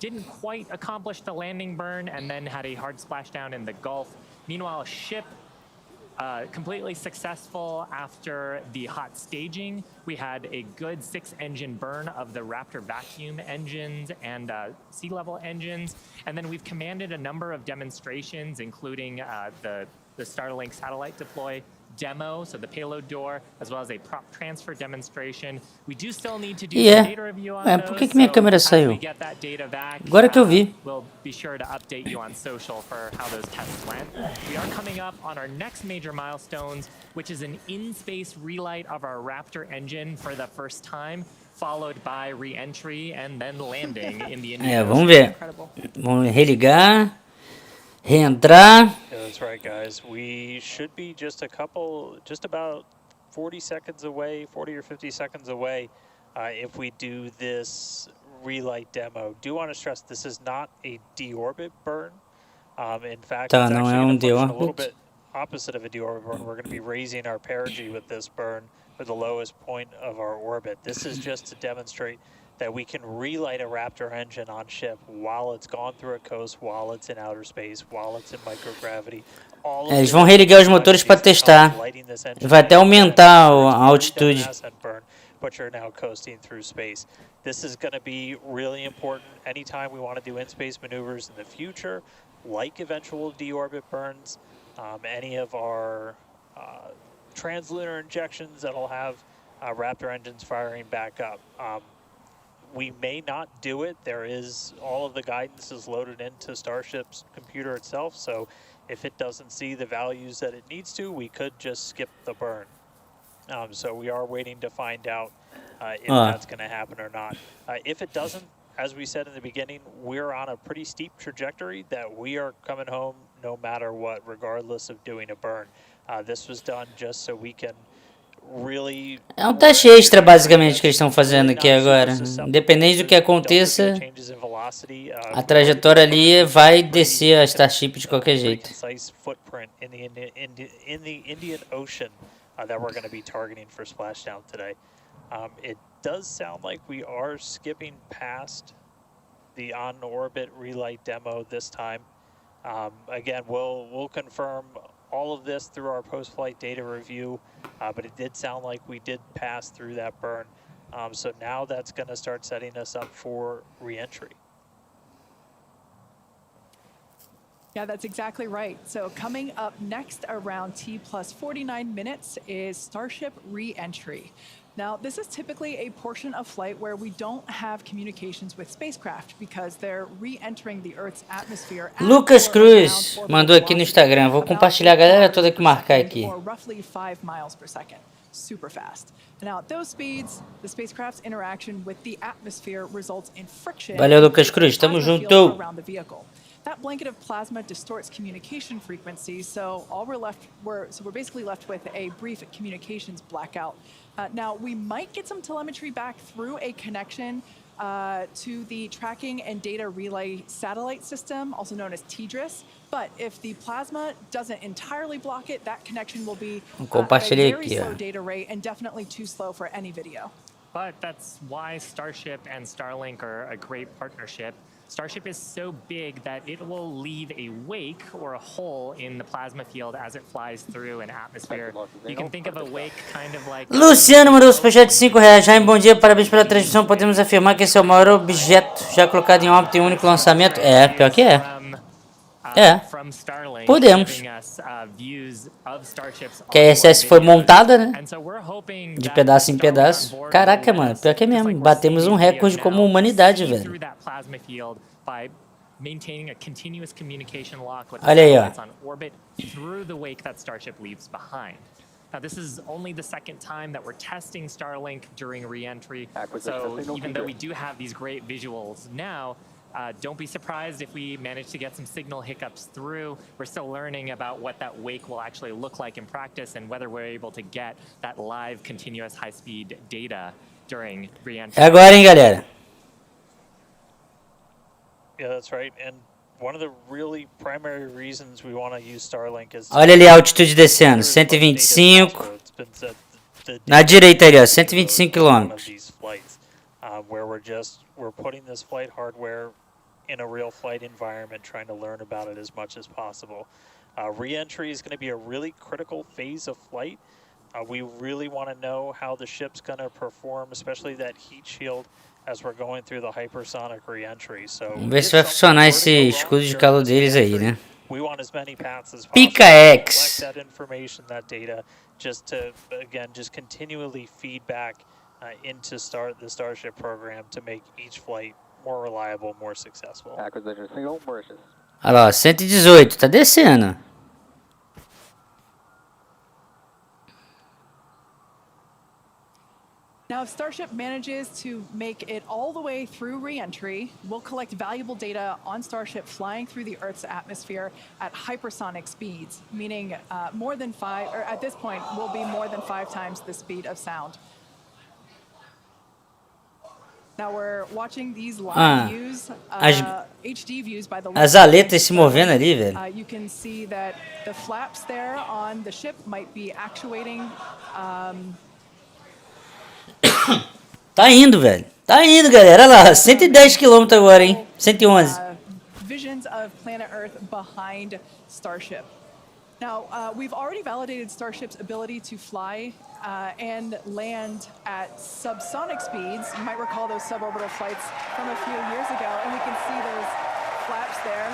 Speaker 9: Didn't quite accomplish the landing burn and then had a hard splashdown in the Gulf. Meanwhile, ship completely successful after the hot staging. We had a good 6-engine burn of the Raptor vacuum engines and sea level engines. And then we've commanded a number of demonstrations, including the Starlink satellite deploy demo, so the payload door, as well as a prop transfer demonstration. We do still need to do some data review on those.
Speaker 1: Por que minha câmera saiu? Agora que eu vi.
Speaker 9: We'll be sure to update you on social for how those tests went. We are coming up on our next major milestones, which is an in-space relight of our Raptor engine for the first time, followed by re-entry and then landing in the Indian
Speaker 1: Vamos ver. Vamos religar. Reentrar.
Speaker 11: Yeah, that's right, guys. We should be just about 40 seconds away, 40 or 50 seconds away, if we do this relight demo. Do want to stress this is not a deorbit burn. In fact, it's actually going to function a little bit opposite of a deorbit burn. We're going to be raising our perigee with this burn for the lowest point of our orbit. This is just to demonstrate that we can relight a Raptor engine on ship while it's gone through a coast, while it's in outer space, while it's in microgravity.
Speaker 1: Eles vão religar os motores para testar. Vai até aumentar a altitude.
Speaker 11: But you're now coasting through space. This is going to be really important anytime we want to do in-space maneuvers in the future, like eventual deorbit burns, any of our translunar injections that'll have Raptor engines firing back up. We may not do it. There is all of the guidance is loaded into Starship's computer itself. So if it doesn't see the values that it needs to, we could just skip the burn. So we are waiting to find out if that's going to happen or not. If it doesn't, as we said in the beginning, we're on a pretty steep trajectory that we are coming home no matter what, regardless of doing a burn. This was done just so we can really...
Speaker 1: É um teste extra, basicamente, que eles estão fazendo aqui agora. Independente do que aconteça, a trajetória ali vai descer a Starship de qualquer jeito.
Speaker 11: That we're going to be targeting for splashdown today. It does sound like we are skipping past the on-orbit relight demo this time. Again, we'll confirm all of this through our post-flight data review, but it did sound like we did pass through that burn. So now that's going to start setting us up for re-entry.
Speaker 10: Yeah, that's exactly right. So coming up next around T plus 49 minutes is Starship re-entry. Now, this is typically a portion of flight where we don't have communications with spacecraft because they're re-entering the Earth's atmosphere.
Speaker 1: Lucas Cruz mandou aqui no Instagram. Vou compartilhar a galera toda que marcar aqui.
Speaker 10: Or roughly 5 miles per second. Super fast. Now, at those speeds, the spacecraft's interaction with the atmosphere results in friction.
Speaker 1: Valeu, Lucas Cruz. Tamo junto.
Speaker 10: Around the vehicle. That blanket of plasma distorts communication frequencies, so we're basically left with a brief communications blackout. Now, we might get some telemetry back through a connection to the tracking and data relay satellite system, also known as TDRS. But if the plasma doesn't entirely block it, that connection will be a very slow data rate and definitely too slow for any video.
Speaker 9: But that's why Starship and Starlink are a great partnership. Starship is so big that it will leave a wake or a hole in the plasma field as it flies through an atmosphere. You can think of a wake kind of like...
Speaker 1: Luciano mandou o superchat de R$5. Jaime, bom dia, parabéns pela transmissão. Podemos afirmar que esse é o maior objeto já colocado em órbita em um único lançamento? É, pior que é. É, podemos. Que a ISS foi montada, né? De pedaço em pedaço. Caraca, mano, pior que é mesmo. Batemos um recorde como humanidade, velho. Olha aí, ó.
Speaker 9: Now, this is only the second time that we're testing Starlink during re-entry, so even though we do have these great visuals now, don't be surprised if we manage to get some signal hiccups through. We're still learning about what that wake will actually look like in practice and whether we're able to get that live continuous high-speed data during re-entry.
Speaker 1: É agora, hein, galera?
Speaker 11: Yeah, that's right. And one of the really primary reasons we want to use Starlink is...
Speaker 1: Olha ali a altitude descendo, 125. Na direita ali, ó, 125 quilômetros.
Speaker 11: Where we're putting this flight hardware in a real flight environment, trying to learn about it as much as possible. Re-entry is going to be a really critical phase of flight. We really want to know how the ship's going to perform, especially that heat shield, as we're going through the hypersonic re-entry. So
Speaker 1: vamos ver se vai funcionar esse escudo de calor deles aí, né?
Speaker 11: We want as many paths as possible.
Speaker 1: Pica X.
Speaker 11: Collect that information, that data, just to again just continually feed back into the Starship program to make each flight more reliable, more successful.
Speaker 13: Acquisition single Mauritius.
Speaker 1: Olha lá, 118, tá descendo.
Speaker 10: Now, if Starship manages to make it all the way through re-entry, we'll collect valuable data on Starship flying through the Earth's atmosphere at hypersonic speeds, meaning more than 5, or at this point, will be more than 5 times the speed of sound. Now we're watching these live views, HD views by the
Speaker 1: as aletas se movendo ali, velho.
Speaker 10: You can see that the flaps there on the ship might be actuating.
Speaker 1: Tá indo, velho. Tá indo, galera. Olha lá, 110 km agora, hein? 111.
Speaker 10: Visions of planet Earth behind Starship. Now, we've already validated Starship's ability to fly and land at subsonic speeds. You might recall those suborbital flights from a few years ago, and we can see those flaps there.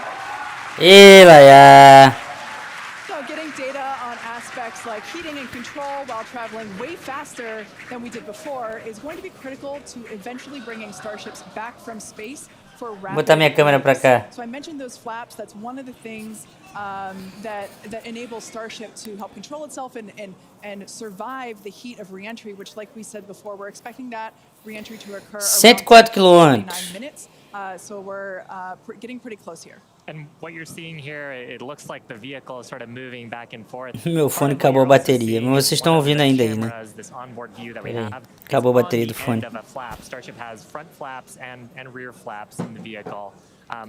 Speaker 10: So getting data on aspects like heating and control while traveling way faster than we did before is going to be critical to eventually bringing Starships back from space.
Speaker 1: Vou botar minha câmera pra cá.
Speaker 10: So I mentioned those flaps. That's one of the things that enables Starship to help control itself and survive the heat of reentry, which, like we said before, we're expecting that reentry to occur around
Speaker 1: 9
Speaker 10: minutes. So we're getting pretty close here.
Speaker 9: And what you're seeing here, it looks like the vehicle is sort of moving back and forth.
Speaker 1: Meu fone acabou a bateria, mas vocês estão ouvindo ainda aí, né? Peraí, acabou a bateria do fone.
Speaker 9: Starship has front flaps and rear flaps in the vehicle.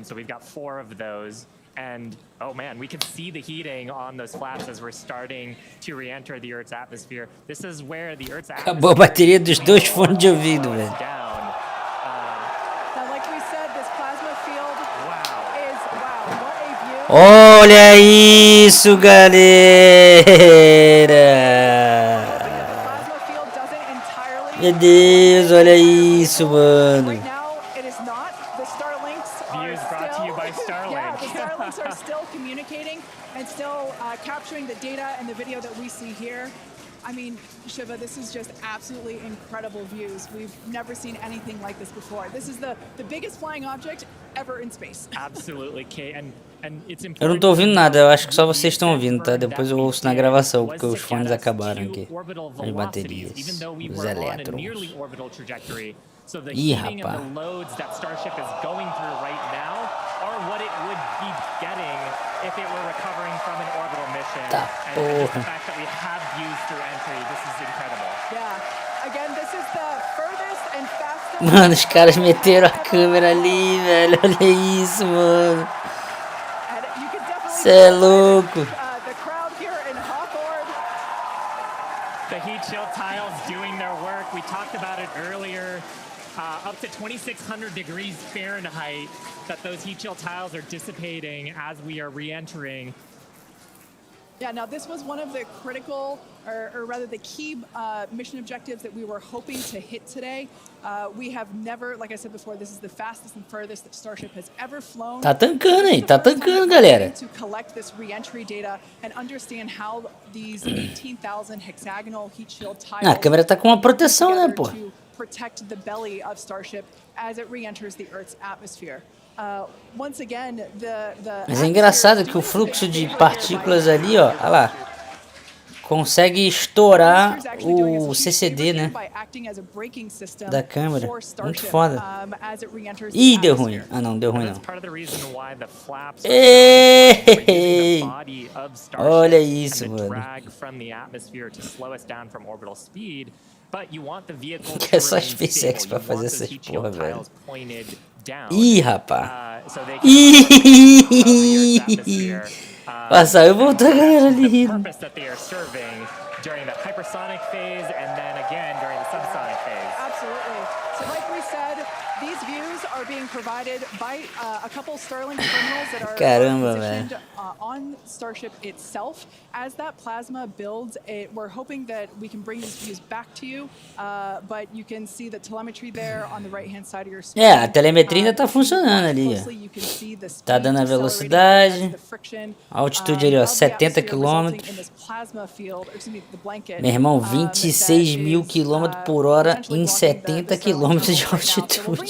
Speaker 9: So we've got 4 of those. And oh man, we can see the heating on those flaps as we're starting to re-enter the Earth's atmosphere. This is where the Earth's atmosphere.
Speaker 1: Acabou a bateria dos 2 fones de ouvido, velho. Olha isso, galera! Meu Deus, olha isso, mano.
Speaker 9: Views brought to you by Starlink.
Speaker 10: Yeah, the Starlinks are still communicating and still capturing the data and the video that we see here. I mean, Shiva, this is just absolutely incredible views. We've never seen anything like this before. This is the biggest flying object ever in space.
Speaker 9: Absolutely, Kate. And it's important.
Speaker 1: Eu não tô ouvindo nada, eu acho que só vocês estão ouvindo, tá? Depois eu ouço na gravação, porque os fones acabaram aqui. As baterias, os elétrons. Ih, rapaz. Tá, porra. Mano, os caras meteram a câmera ali, velho. Olha isso, mano. Cê é louco.
Speaker 9: The heat shield tiles doing their work. We talked about it earlier. Up to 2,600 degrees Fahrenheit that those heat shield tiles are dissipating as we are re-entering.
Speaker 10: Yeah, now this was one of the critical, or rather the key mission objectives that we were hoping to hit today. We have never, like I said before, this is the fastest and furthest that Starship has ever flown.
Speaker 1: Tá tancando aí, tá tancando, galera.
Speaker 10: To collect this re-entry data and understand how these 18,000 hexagonal heat shield tiles.
Speaker 1: A câmera tá com uma proteção, né, pô?
Speaker 10: Protect the belly of Starship as it re-enters the Earth's atmosphere. Once again,
Speaker 1: Mas é engraçado que o fluxo de partículas ali, ó, olha lá, consegue estourar o CCD, né, da câmera. Muito foda. Ih, deu ruim. Ah, não, deu ruim não. Ei! Olha isso, mano. Que é só SpaceX pra fazer essas porra, velho. Ih, rapaz. Ih! Passa, eu voltou a galera ali rindo.
Speaker 9: During the hypersonic phase and then again during the subsonic phase.
Speaker 10: Absolutely. So like we said, these views are being provided by a couple Starlink terminals that are positioned on Starship itself. As that plasma builds, we're hoping that we can bring these views back to you, but you can see the telemetry there on the right-hand side of your screen.
Speaker 1: É, a telemetria ainda tá funcionando ali, ó. Tá dando a velocidade, a altitude ali, ó, 70 km. Meu irmão, 26 mil km por hora em 70 km de altitude.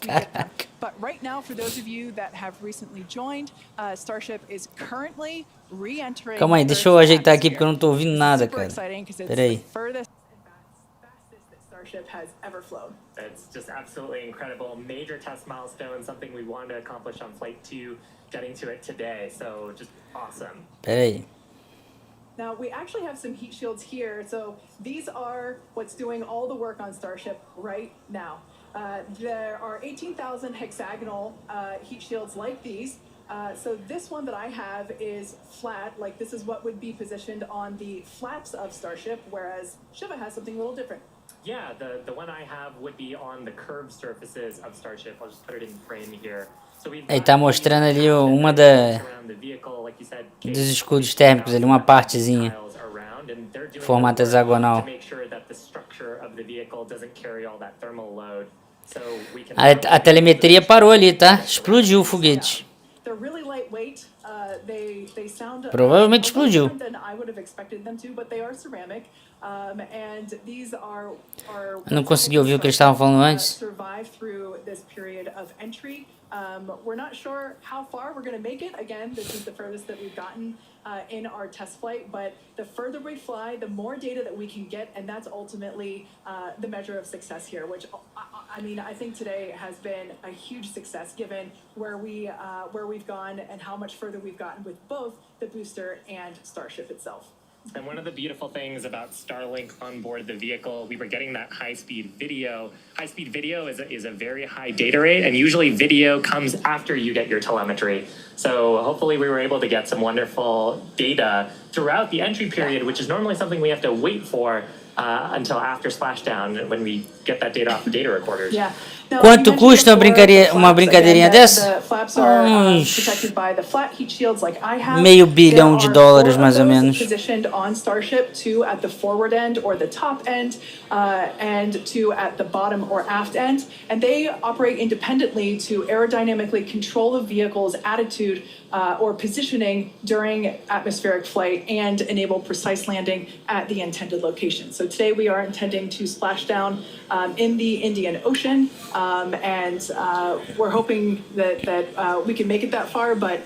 Speaker 1: Caraca.
Speaker 10: But right now, for those of you that have recently joined, Starship is currently re-entering.
Speaker 1: Calma aí, deixa eu ajeitar aqui porque eu não tô ouvindo nada, cara. Pera aí.
Speaker 10: Starship has ever flown.
Speaker 9: It's just absolutely incredible. Major test milestone, something we wanted to accomplish on Flight 2, getting to it today. So just awesome.
Speaker 1: Pera aí.
Speaker 10: Now, we actually have some heat shields here. So these are what's doing all the work on Starship right now. There are 18,000 hexagonal heat shields like these. So this one that I have is flat, like this is what would be positioned on the flaps of Starship, whereas Shiva has something a little different.
Speaker 9: Yeah, the one I have would be on the curved surfaces of Starship. I'll just put it in frame here.
Speaker 1: Aí tá mostrando ali uma dos escudos térmicos ali, uma partezinha. Formato hexagonal. A telemetria parou ali, tá? Explodiu o foguete. Provavelmente explodiu. Eu não consegui ouvir o que eles estavam falando antes.
Speaker 10: We're not sure how far we're going to make it. Again, this is the furthest that we've gotten in our test flight, but the further we fly, the more data that we can get, and that's ultimately the measure of success here, which I mean, I think today has been a huge success given where we've gone and how much further we've gotten with both the booster and Starship itself.
Speaker 9: And one of the beautiful things about Starlink on board the vehicle, we were getting that high-speed video. High-speed video is a very high data rate, and usually video comes after you get your telemetry. So hopefully we were able to get some wonderful data throughout the entry period, which is normally something we have to wait for until after splashdown when we get that data off the data recorders.
Speaker 10: Yeah.
Speaker 1: Quanto custa uma brincadeirinha dessa? Meio bilhão de dólares, mais ou menos.
Speaker 10: Positioned on Starship, 2 at the forward end or the top end, and 2 at the bottom or aft end. And they operate independently to aerodynamically control the vehicle's attitude or positioning during atmospheric flight and enable precise landing at the intended location. So today we are intending to splash down in the Indian Ocean, and we're hoping that we can make it that far, but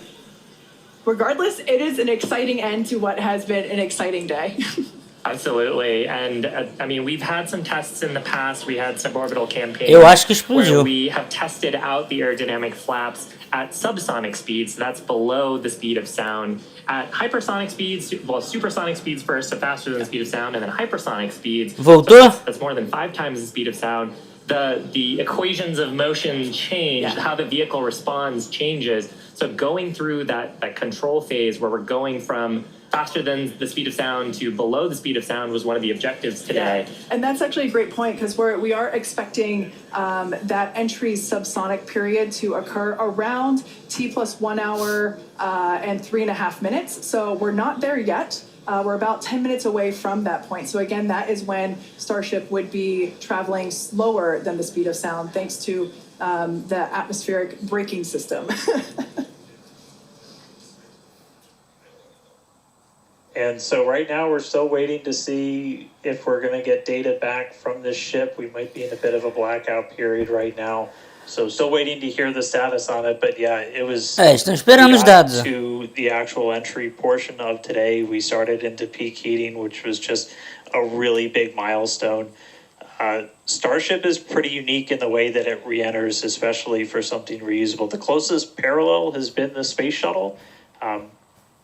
Speaker 10: regardless, it is an exciting end to what has been an exciting day.
Speaker 9: Absolutely, and I mean, we've had some tests in the past. We had suborbital campaigns
Speaker 1: Eu acho que explodiu.
Speaker 9: where we have tested out the aerodynamic flaps at subsonic speeds. That's below the speed of sound. At hypersonic speeds, well, supersonic speeds first, so faster than the speed of sound, and then hypersonic speeds.
Speaker 1: Voltou?
Speaker 9: So that's more than 5 times the speed of sound. The equations of motion change, how the vehicle responds changes. So going through that control phase where we're going from faster than the speed of sound to below the speed of sound was one of the objectives today.
Speaker 10: Yeah. And that's actually a great point because we are expecting that entry subsonic period to occur around T+1 hour and 3.5 minutes. So we're not there yet. We're about 10 minutes away from that point. So again, that is when Starship would be traveling slower than the speed of sound thanks to the atmospheric braking system.
Speaker 11: And so right now we're still waiting to see if we're going to get data back from this ship. We might be in a bit of a blackout period right now. So still waiting to hear the status on it. But yeah, it was
Speaker 1: estão esperando os dados.
Speaker 11: To the actual entry portion of today. We started into peak heating, which was just a really big milestone. Starship is pretty unique in the way that it re-enters, especially for something reusable. The closest parallel has been the space shuttle.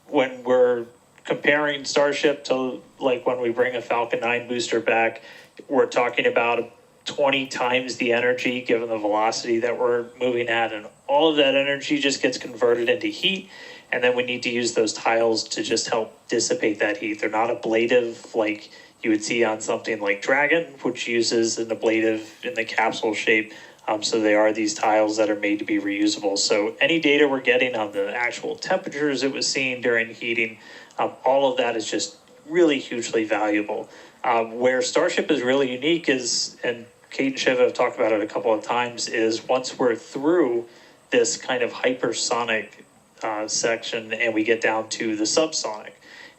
Speaker 11: When we're comparing Starship to like when we bring a Falcon 9 booster back, we're talking about 20 times the energy given the velocity that we're moving at, and all of that energy just gets converted into heat, and then we need to use those tiles to just help dissipate that heat. They're not ablative like you would see on something like Dragon, which uses an ablative in the capsule shape. So they are these tiles that are made to be reusable. So any data we're getting on the actual temperatures it was seeing during heating, all of that is just really hugely valuable. Where Starship is really unique is, and Kate and Shiva have talked about it a couple of times, is once we're through this kind of hypersonic section and we get down to the subsonic.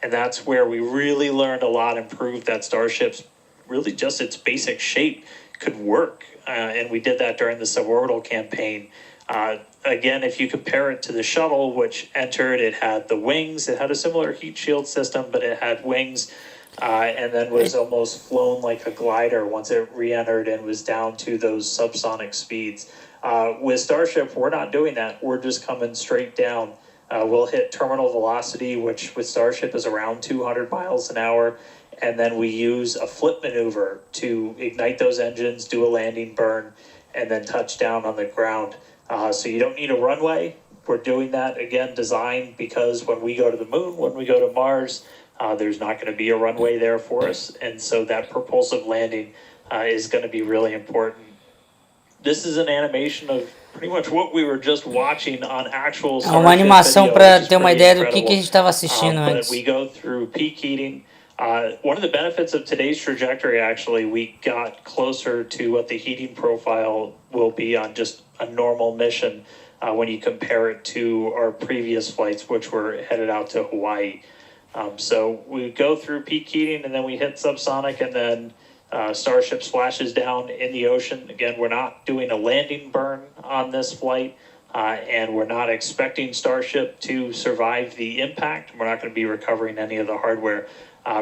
Speaker 11: And that's where we really learned a lot and proved that Starship's really just its basic shape could work. And we did that during the suborbital campaign. Again, if you compare it to the shuttle, which entered, it had the wings. It had a similar heat shield system, but it had wings, and then was almost flown like a glider once it re-entered and was down to those subsonic speeds. With Starship, we're not doing that. We're just coming straight down. We'll hit terminal velocity, which with Starship is around 200 miles an hour. And then we use a flip maneuver to ignite those engines, do a landing burn, and then touch down on the ground. So you don't need a runway. We're doing that, again, designed because when we go to the moon, when we go to Mars, there's not going to be a runway there for us. And so that propulsive landing is going to be really important. This is an animation of pretty much what we were just watching on actual Starship
Speaker 1: uma animação para ter uma ideia do que
Speaker 11: incredible.
Speaker 1: a gente estava assistindo antes.
Speaker 11: But we go through peak heating. One of the benefits of today's trajectory, actually, we got closer to what the heating profile will be on just a normal mission when you compare it to our previous flights, which were headed out to Hawaii. So we go through peak heating and then we hit subsonic, and then Starship splashes down in the ocean. Again, we're not doing a landing burn on this flight. and we're not expecting Starship to survive the impact. We're not going to be recovering any of the hardware.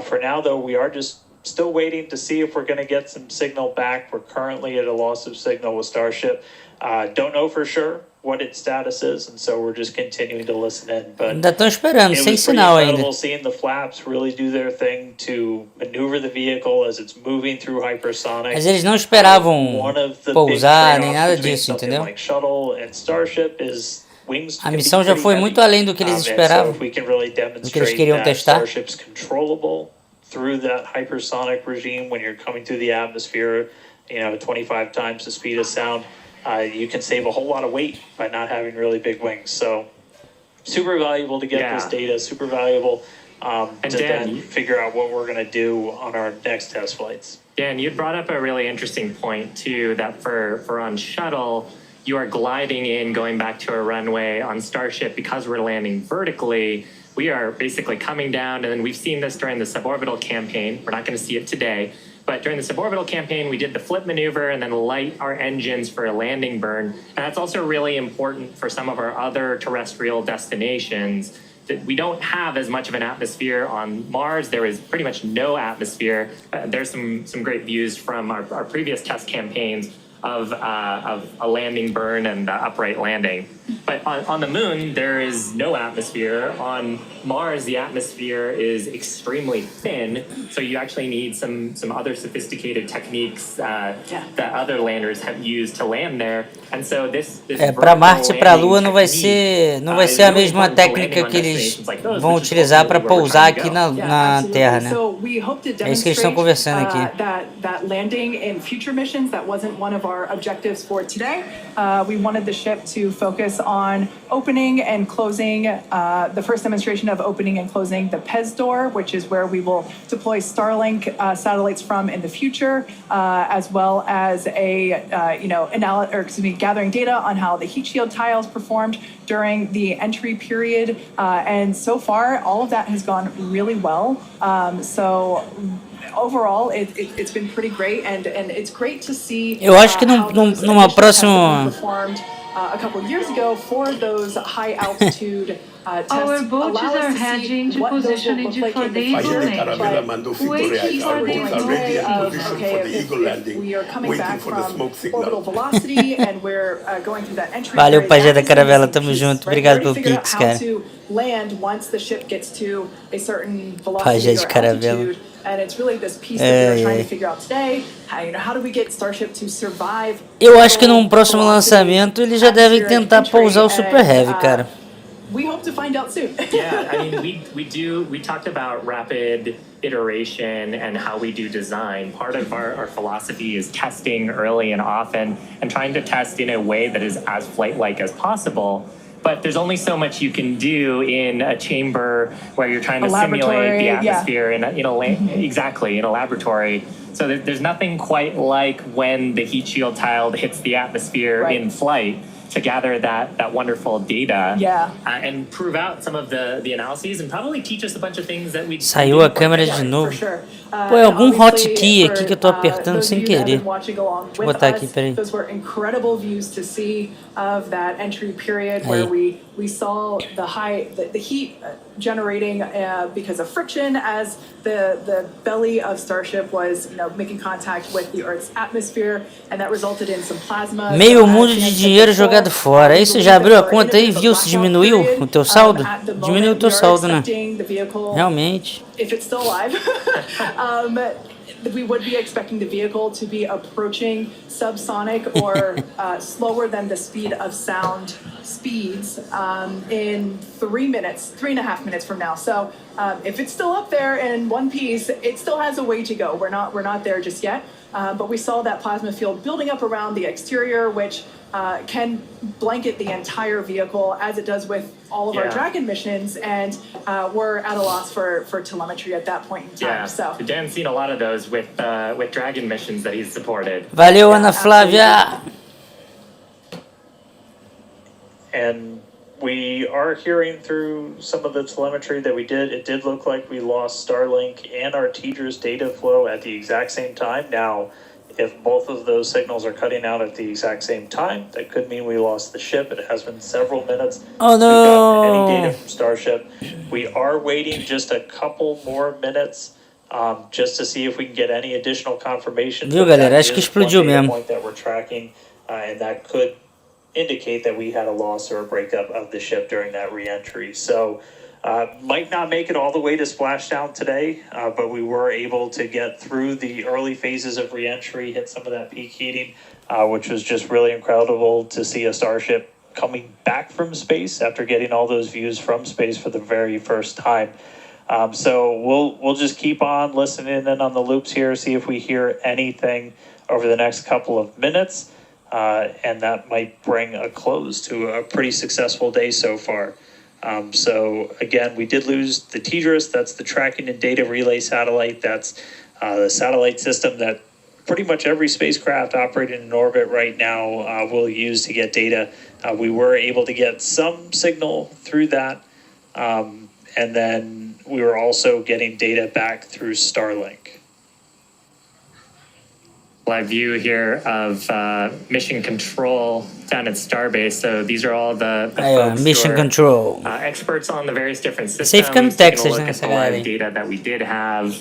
Speaker 11: For now, though, we are just still waiting to see if we're going to get some signal back. We're currently at a loss of signal with Starship. Don't know for sure what its status is, and so we're just continuing to listen in. But
Speaker 1: ainda estão esperando, sem sinal ainda.
Speaker 11: Seeing the flaps really do their thing to maneuver the vehicle as it's moving through hypersonic.
Speaker 1: Mas eles não esperavam pousar nem nada disso, entendeu?
Speaker 11: Like shuttle and Starship is wings.
Speaker 1: A missão já foi muito além do que eles esperavam, do que eles queriam testar.
Speaker 11: Starship's controllable through that hypersonic regime when you're coming through the atmosphere, 25 times the speed of sound. You can save a whole lot of weight by not having really big wings. So super valuable to get this data, super valuable to then figure out what we're going to do on our next test flights.
Speaker 9: Dan, you brought up a really interesting point too, that for on shuttle, you are gliding in, going back to a runway. On Starship, because we're landing vertically, we are basically coming down, and then we've seen this during the suborbital campaign. We're not going to see it today. But during the suborbital campaign, we did the flip maneuver and then light our engines for a landing burn. And that's also really important for some of our other terrestrial destinations. That we don't have as much of an atmosphere on Mars. There is pretty much no atmosphere. There's some great views from our previous test campaigns of a landing burn and upright landing. But on the moon, there is no atmosphere. On Mars, the atmosphere is extremely thin, so you actually need some other sophisticated techniques that other landers have used to land there. And so this
Speaker 1: para Marte e para a Lua não vai ser a mesma técnica que eles vão utilizar para pousar aqui na Terra, né? É isso que eles estão conversando aqui.
Speaker 10: That landing in future missions, that wasn't one of our objectives for today. We wanted the ship to focus on opening and closing, the first demonstration of opening and closing the PEZ door, which is where we will deploy Starlink satellites from in the future, as well as gathering data on how the heat shield tiles performed during the entry period. And so far, all of that has gone really well. So overall, it's been pretty great, and it's great to see.
Speaker 1: Eu acho que numa próxima
Speaker 10: a couple of years ago for those high altitude tests.
Speaker 6: Our boats are heading to position for the Eagle landing. Wait for the
Speaker 10: we are coming back from orbital velocity and we're going through that entry.
Speaker 1: Valeu, Pajé da Caravela, tamo junto. Obrigado pelo Pix, cara.
Speaker 10: Land once the ship gets to a certain velocity or altitude. And it's really this piece that we're trying to figure out today. How do we get Starship to survive?
Speaker 1: Eu acho que num próximo lançamento eles já devem tentar pousar o Super Heavy, cara.
Speaker 10: We hope to find out soon.
Speaker 9: Yeah, I mean, we talked about rapid iteration and how we do design. Part of our philosophy is testing early and often and trying to test in a way that is as flight-like as possible. But there's only so much you can do in a chamber where you're trying to simulate the atmosphere in a laboratory. So there's nothing quite like when the heat shield tile hits the atmosphere in flight to gather that wonderful data and prove out some of the analyses and probably teach us a bunch of things that we.
Speaker 1: Saiu a câmera de novo. Pô, é algum hotkey aqui que eu tô apertando sem querer. Deixa eu botar aqui, peraí.
Speaker 10: Those were incredible views to see of that entry period where we saw the heat generating because of friction as the belly of Starship was making contact with the Earth's atmosphere, and that resulted in some plasma.
Speaker 1: Meio mundo de dinheiro jogado fora. Aí você já abriu a conta aí, viu se diminuiu o teu saldo? Diminuiu o teu saldo, né? Realmente.
Speaker 10: If it's still alive, we would be expecting the vehicle to be approaching subsonic or slower than the speed of sound speeds in 3.5 minutes from now. So if it's still up there in one piece, it still has a way to go. We're not there just yet. But we saw that plasma field building up around the exterior, which can blanket the entire vehicle as it does with all of our Dragon missions, and we're at a loss for telemetry at that point in time.
Speaker 9: Yeah, so Dan's seen a lot of those with Dragon missions that he's supported.
Speaker 1: Valeu, Ana Flávia.
Speaker 11: And we are hearing through some of the telemetry that we did. It did look like we lost Starlink and our Tedra's data flow at the exact same time. Now, If both of those signals are cutting out at the exact same time, that could mean we lost the ship. It has been several minutes since we've gotten any data from Starship. We are waiting just a couple more minutes just to see if we can get any additional confirmation.
Speaker 1: Viu, galera? Acho que explodiu mesmo.
Speaker 11: Point that we're tracking, and that could indicate that we had a loss or a breakup of the ship during that re-entry. So might not make it all the way to splashdown today, but we were able to get through the early phases of re-entry, hit some of that peak heating, which was just really incredible to see a Starship coming back from space after getting all those views from space for the very first time. So we'll just keep on listening in on the loops here, see if we hear anything over the next couple of minutes. And that might bring a close to a pretty successful day so far. So again, we did lose the TDRS. That's the tracking and data relay satellite. That's the satellite system that pretty much every spacecraft operating in orbit right now will use to get data. We were able to get some signal through that. And then we were also getting data back through Starlink.
Speaker 9: Live view here of mission control down at Starbase. So these are all the folks
Speaker 1: mission
Speaker 9: who are,
Speaker 1: control.
Speaker 9: Experts on the various different systems.
Speaker 1: Você fica no Texas, né?
Speaker 9: Essa live data that we did have.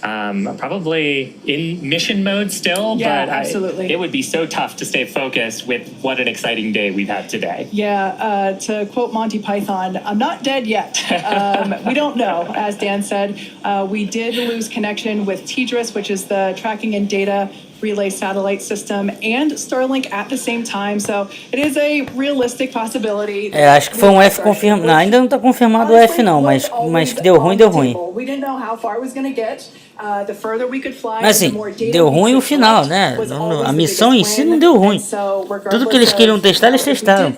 Speaker 9: Probably in mission mode still,
Speaker 10: yeah,
Speaker 9: but
Speaker 10: absolutely.
Speaker 9: It would be so tough to stay focused with what an exciting day we've had today.
Speaker 10: Yeah, to quote Monty Python, I'm not dead yet. We don't know, as Dan said. We did lose connection with TDRS, which is the tracking and data relay satellite system, and Starlink at the same time, so it is a realistic possibility.
Speaker 1: Acho que foi um F confirmado. Não, ainda não está confirmado o F não, mas que deu ruim, deu ruim.
Speaker 10: We didn't know how far it was going to get. The further we could fly,
Speaker 1: mas assim, deu ruim o final, né? A missão em si não deu ruim. Tudo que eles queriam testar, eles testaram.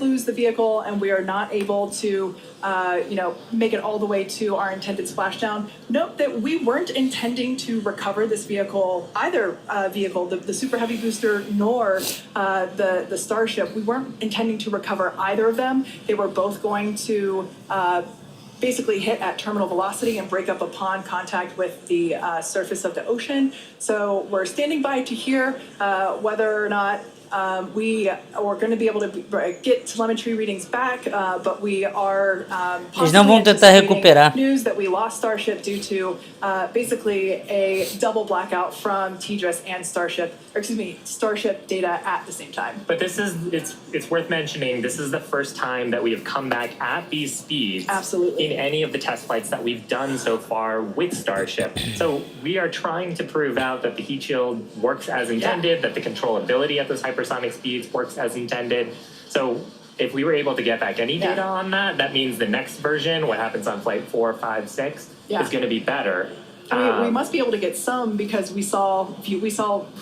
Speaker 10: Make it all the way to our intended splashdown. Note that we weren't intending to recover this vehicle, either vehicle, the Super Heavy booster nor the Starship. We weren't intending to recover either of them. They were both going to basically hit at terminal velocity and break up upon contact with the surface of the ocean. So we're standing by to hear whether or not we are going to be able to get telemetry readings back, but we are
Speaker 1: eles não vão tentar recuperar.
Speaker 10: News that we lost Starship due to basically a double blackout from TDRS and Starship data at the same time.
Speaker 9: But this is it's worth mentioning. This is the first time that we have come back at these speeds.
Speaker 10: Absolutely.
Speaker 9: In any of the test flights that we've done so far with Starship. So we are trying to prove out that the heat shield works as intended, that the controllability at those hypersonic speeds works as intended. So if we were able to get back any data on that, that means the next version, what happens on flight 4, 5, 6, is going to be better.
Speaker 10: We must be able to get some because we saw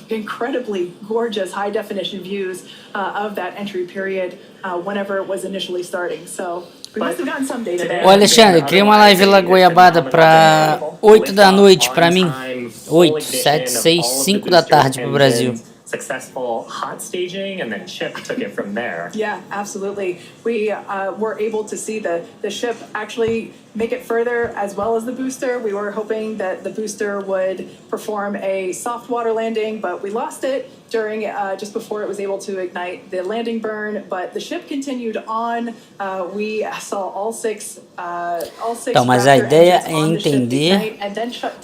Speaker 10: incredibly gorgeous high definition views of that entry period whenever it was initially starting. So we must have gotten some data there.
Speaker 1: Ô Alexandre, cria uma live lá goiabada para 8 da noite para mim. 8, 7, 6, 5 da tarde pro Brasil.
Speaker 9: Successful hot staging, and then Chip took it from there.
Speaker 10: Yeah, absolutely. We were able to see the ship actually make it further as well as the booster. We were hoping that the booster would perform a soft water landing, but we lost it during just before it was able to ignite the landing burn. But the ship continued on. We saw all six.
Speaker 1: Então, mas a ideia é entender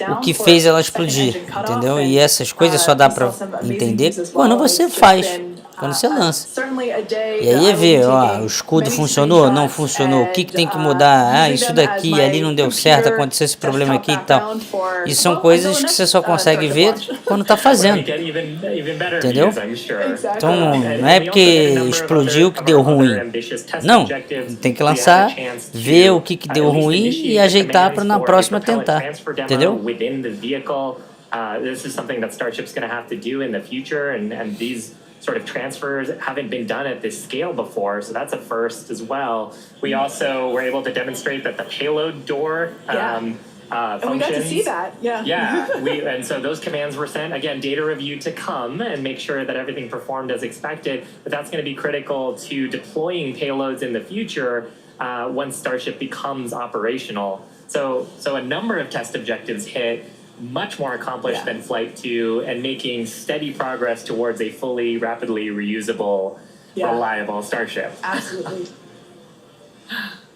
Speaker 1: o que fez ela explodir, entendeu? E essas coisas só dá para entender quando você faz, quando você lança. E aí é ver, ó, o escudo funcionou, não funcionou, o que tem que mudar, isso daqui, ali não deu certo, aconteceu esse problema aqui e tal. E são coisas que você só consegue ver quando tá fazendo, entendeu? Então, não é porque explodiu que deu ruim. Não, tem que lançar, ver o que deu ruim e ajeitar para na próxima tentar, entendeu?
Speaker 9: This is something that Starship's going to have to do in the future, and these sort of transfers haven't been done at this scale before, so that's a first as well. We also were able to demonstrate that the payload door
Speaker 10: and we got to see that,
Speaker 9: and so those commands were sent. Again, data review to come and make sure that everything performed as expected, but that's going to be critical to deploying payloads in the future once Starship becomes operational. So a number of test objectives hit. much more accomplished than Flight 2 and making steady progress towards a fully, rapidly reusable, reliable Starship.
Speaker 10: Absolutely.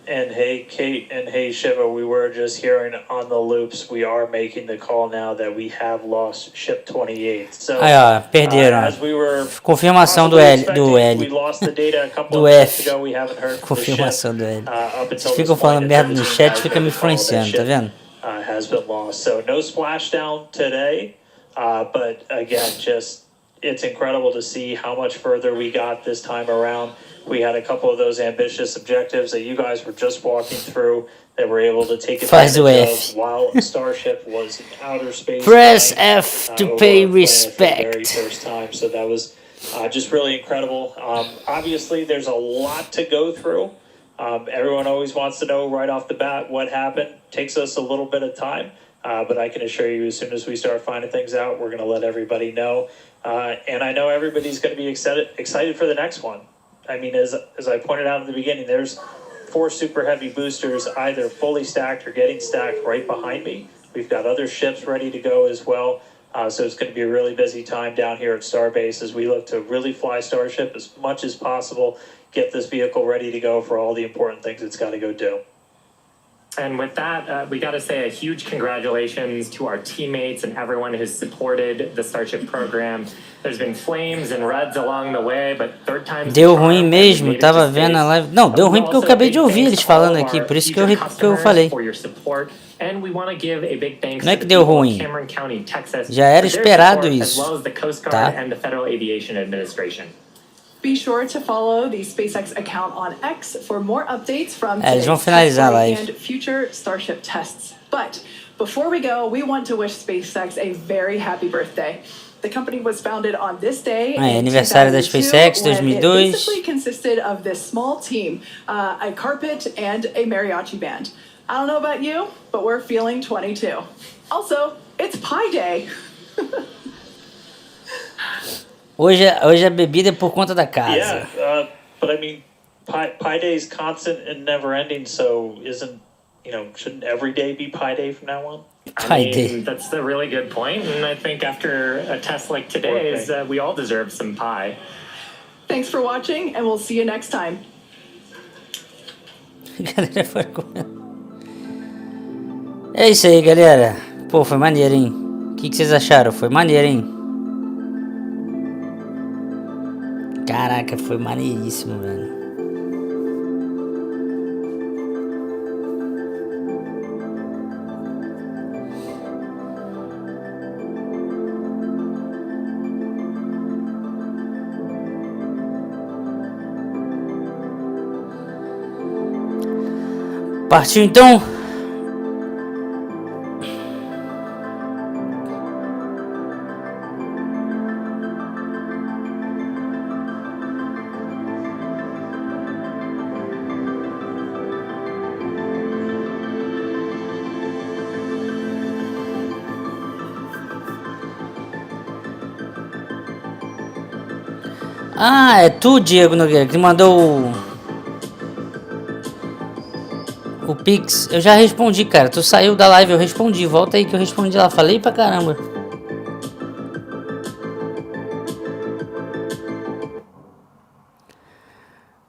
Speaker 11: And hey, Kate, and hey, Shiva, we were just hearing on the loops, we are making the call now that we have lost Ship 28. So,
Speaker 1: Aí, ó, perderam.
Speaker 11: as we were
Speaker 1: Confirmação do L, do L.
Speaker 11: we lost the data a couple
Speaker 1: Do
Speaker 11: of minutes
Speaker 1: F.
Speaker 11: ago. We haven't heard from the ship,
Speaker 1: Confirmação do L.
Speaker 11: up until
Speaker 1: Vocês ficam
Speaker 11: this
Speaker 1: falando
Speaker 11: point,
Speaker 1: merda no
Speaker 11: and
Speaker 1: chat,
Speaker 11: has
Speaker 1: fica
Speaker 11: been
Speaker 1: me
Speaker 11: confirmed that
Speaker 1: influenciando, tá vendo?
Speaker 11: has been lost. So no splashdown today, but again, just it's incredible to see how much further we got this time around. We had a couple of those ambitious objectives that you guys were just walking through that we're able to take
Speaker 1: Faz o
Speaker 11: advantage
Speaker 1: F.
Speaker 11: of while Starship was in outer space.
Speaker 1: Press
Speaker 11: flying,
Speaker 1: F to
Speaker 11: over
Speaker 1: pay
Speaker 11: our planet for the very
Speaker 1: respect.
Speaker 11: first time. So that was just really incredible. Obviously, there's a lot to go through. Everyone always wants to know right off the bat what happened. Takes us a little bit of time, but I can assure you, as soon as we start finding things out, we're going to let everybody know. And I know everybody's going to be excited for the next one. I mean, as I pointed out in the beginning, there's 4 super heavy boosters either fully stacked or getting stacked right behind me. We've got other ships ready to go as well. So it's going to be a really busy time down here at Starbase as we look to really fly Starship as much as possible, get this vehicle ready to go for all the important things it's got to go do.
Speaker 9: And with that, we got to say a huge congratulations to our teammates and everyone who's supported the Starship program. There's been flames and ruds along the way, but third time's
Speaker 1: Deu ruim mesmo, tava vendo a live. Não, deu ruim porque eu acabei de ouvir eles falando aqui, por isso que eu falei.
Speaker 9: And we want to give a big thanks
Speaker 1: Não é
Speaker 9: to
Speaker 1: que
Speaker 9: the
Speaker 1: deu
Speaker 9: people of
Speaker 1: ruim.
Speaker 9: Cameron County, Texas,
Speaker 1: Já era
Speaker 9: for their
Speaker 1: esperado
Speaker 9: support,
Speaker 1: isso,
Speaker 9: as well as the Coast Guard
Speaker 1: tá?
Speaker 9: and the Federal Aviation Administration.
Speaker 10: Be sure to follow the SpaceX account on X for more updates from
Speaker 1: Eles vão
Speaker 10: today's
Speaker 1: finalizar a
Speaker 10: history
Speaker 1: live.
Speaker 10: and future Starship tests. But before we go, we want to wish SpaceX a very happy birthday. The company was founded on this day in
Speaker 1: aniversário da
Speaker 10: 2002,
Speaker 1: SpaceX,
Speaker 10: when it
Speaker 1: 2002.
Speaker 10: basically consisted of this small team, a carpet and a mariachi band. I don't know about you, but we're feeling 22. Also, it's Pi Day.
Speaker 1: Hoje a bebida é por conta da casa.
Speaker 11: Yeah, but I mean, Pi Day is constant and never ending, so shouldn't every day be Pi Day from now on?
Speaker 1: Pi Day.
Speaker 9: That's a really good point, and I think after a test like today's, we all deserve some pie.
Speaker 10: Thanks for watching, and we'll see you next time.
Speaker 1: É isso aí, galera. Pô, foi maneiro, hein? O que vocês acharam? Foi maneiro, hein? Caraca, foi maneiríssimo, velho. Partiu então? Ah, é tu, Diego Nogueira, que mandou o Pix. Eu já respondi, cara. Tu saiu da live, eu respondi. Volta aí que eu respondi lá. Falei pra caramba.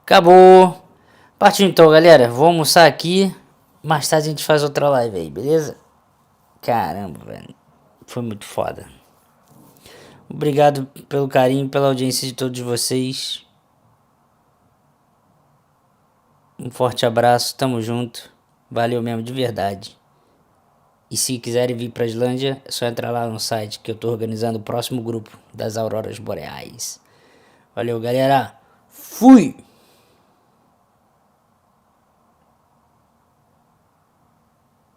Speaker 1: Acabou. Partiu então, galera. Vou almoçar aqui. Mais tarde a gente faz outra live aí, beleza? Caramba, velho. Foi muito foda. Obrigado pelo carinho, pela audiência de todos vocês. Um forte abraço, tamo junto. Valeu mesmo, de verdade. E se quiserem vir pra Islândia, é só entrar lá no site que eu tô organizando o próximo grupo das Auroras Boreais. Valeu, galera. Fui!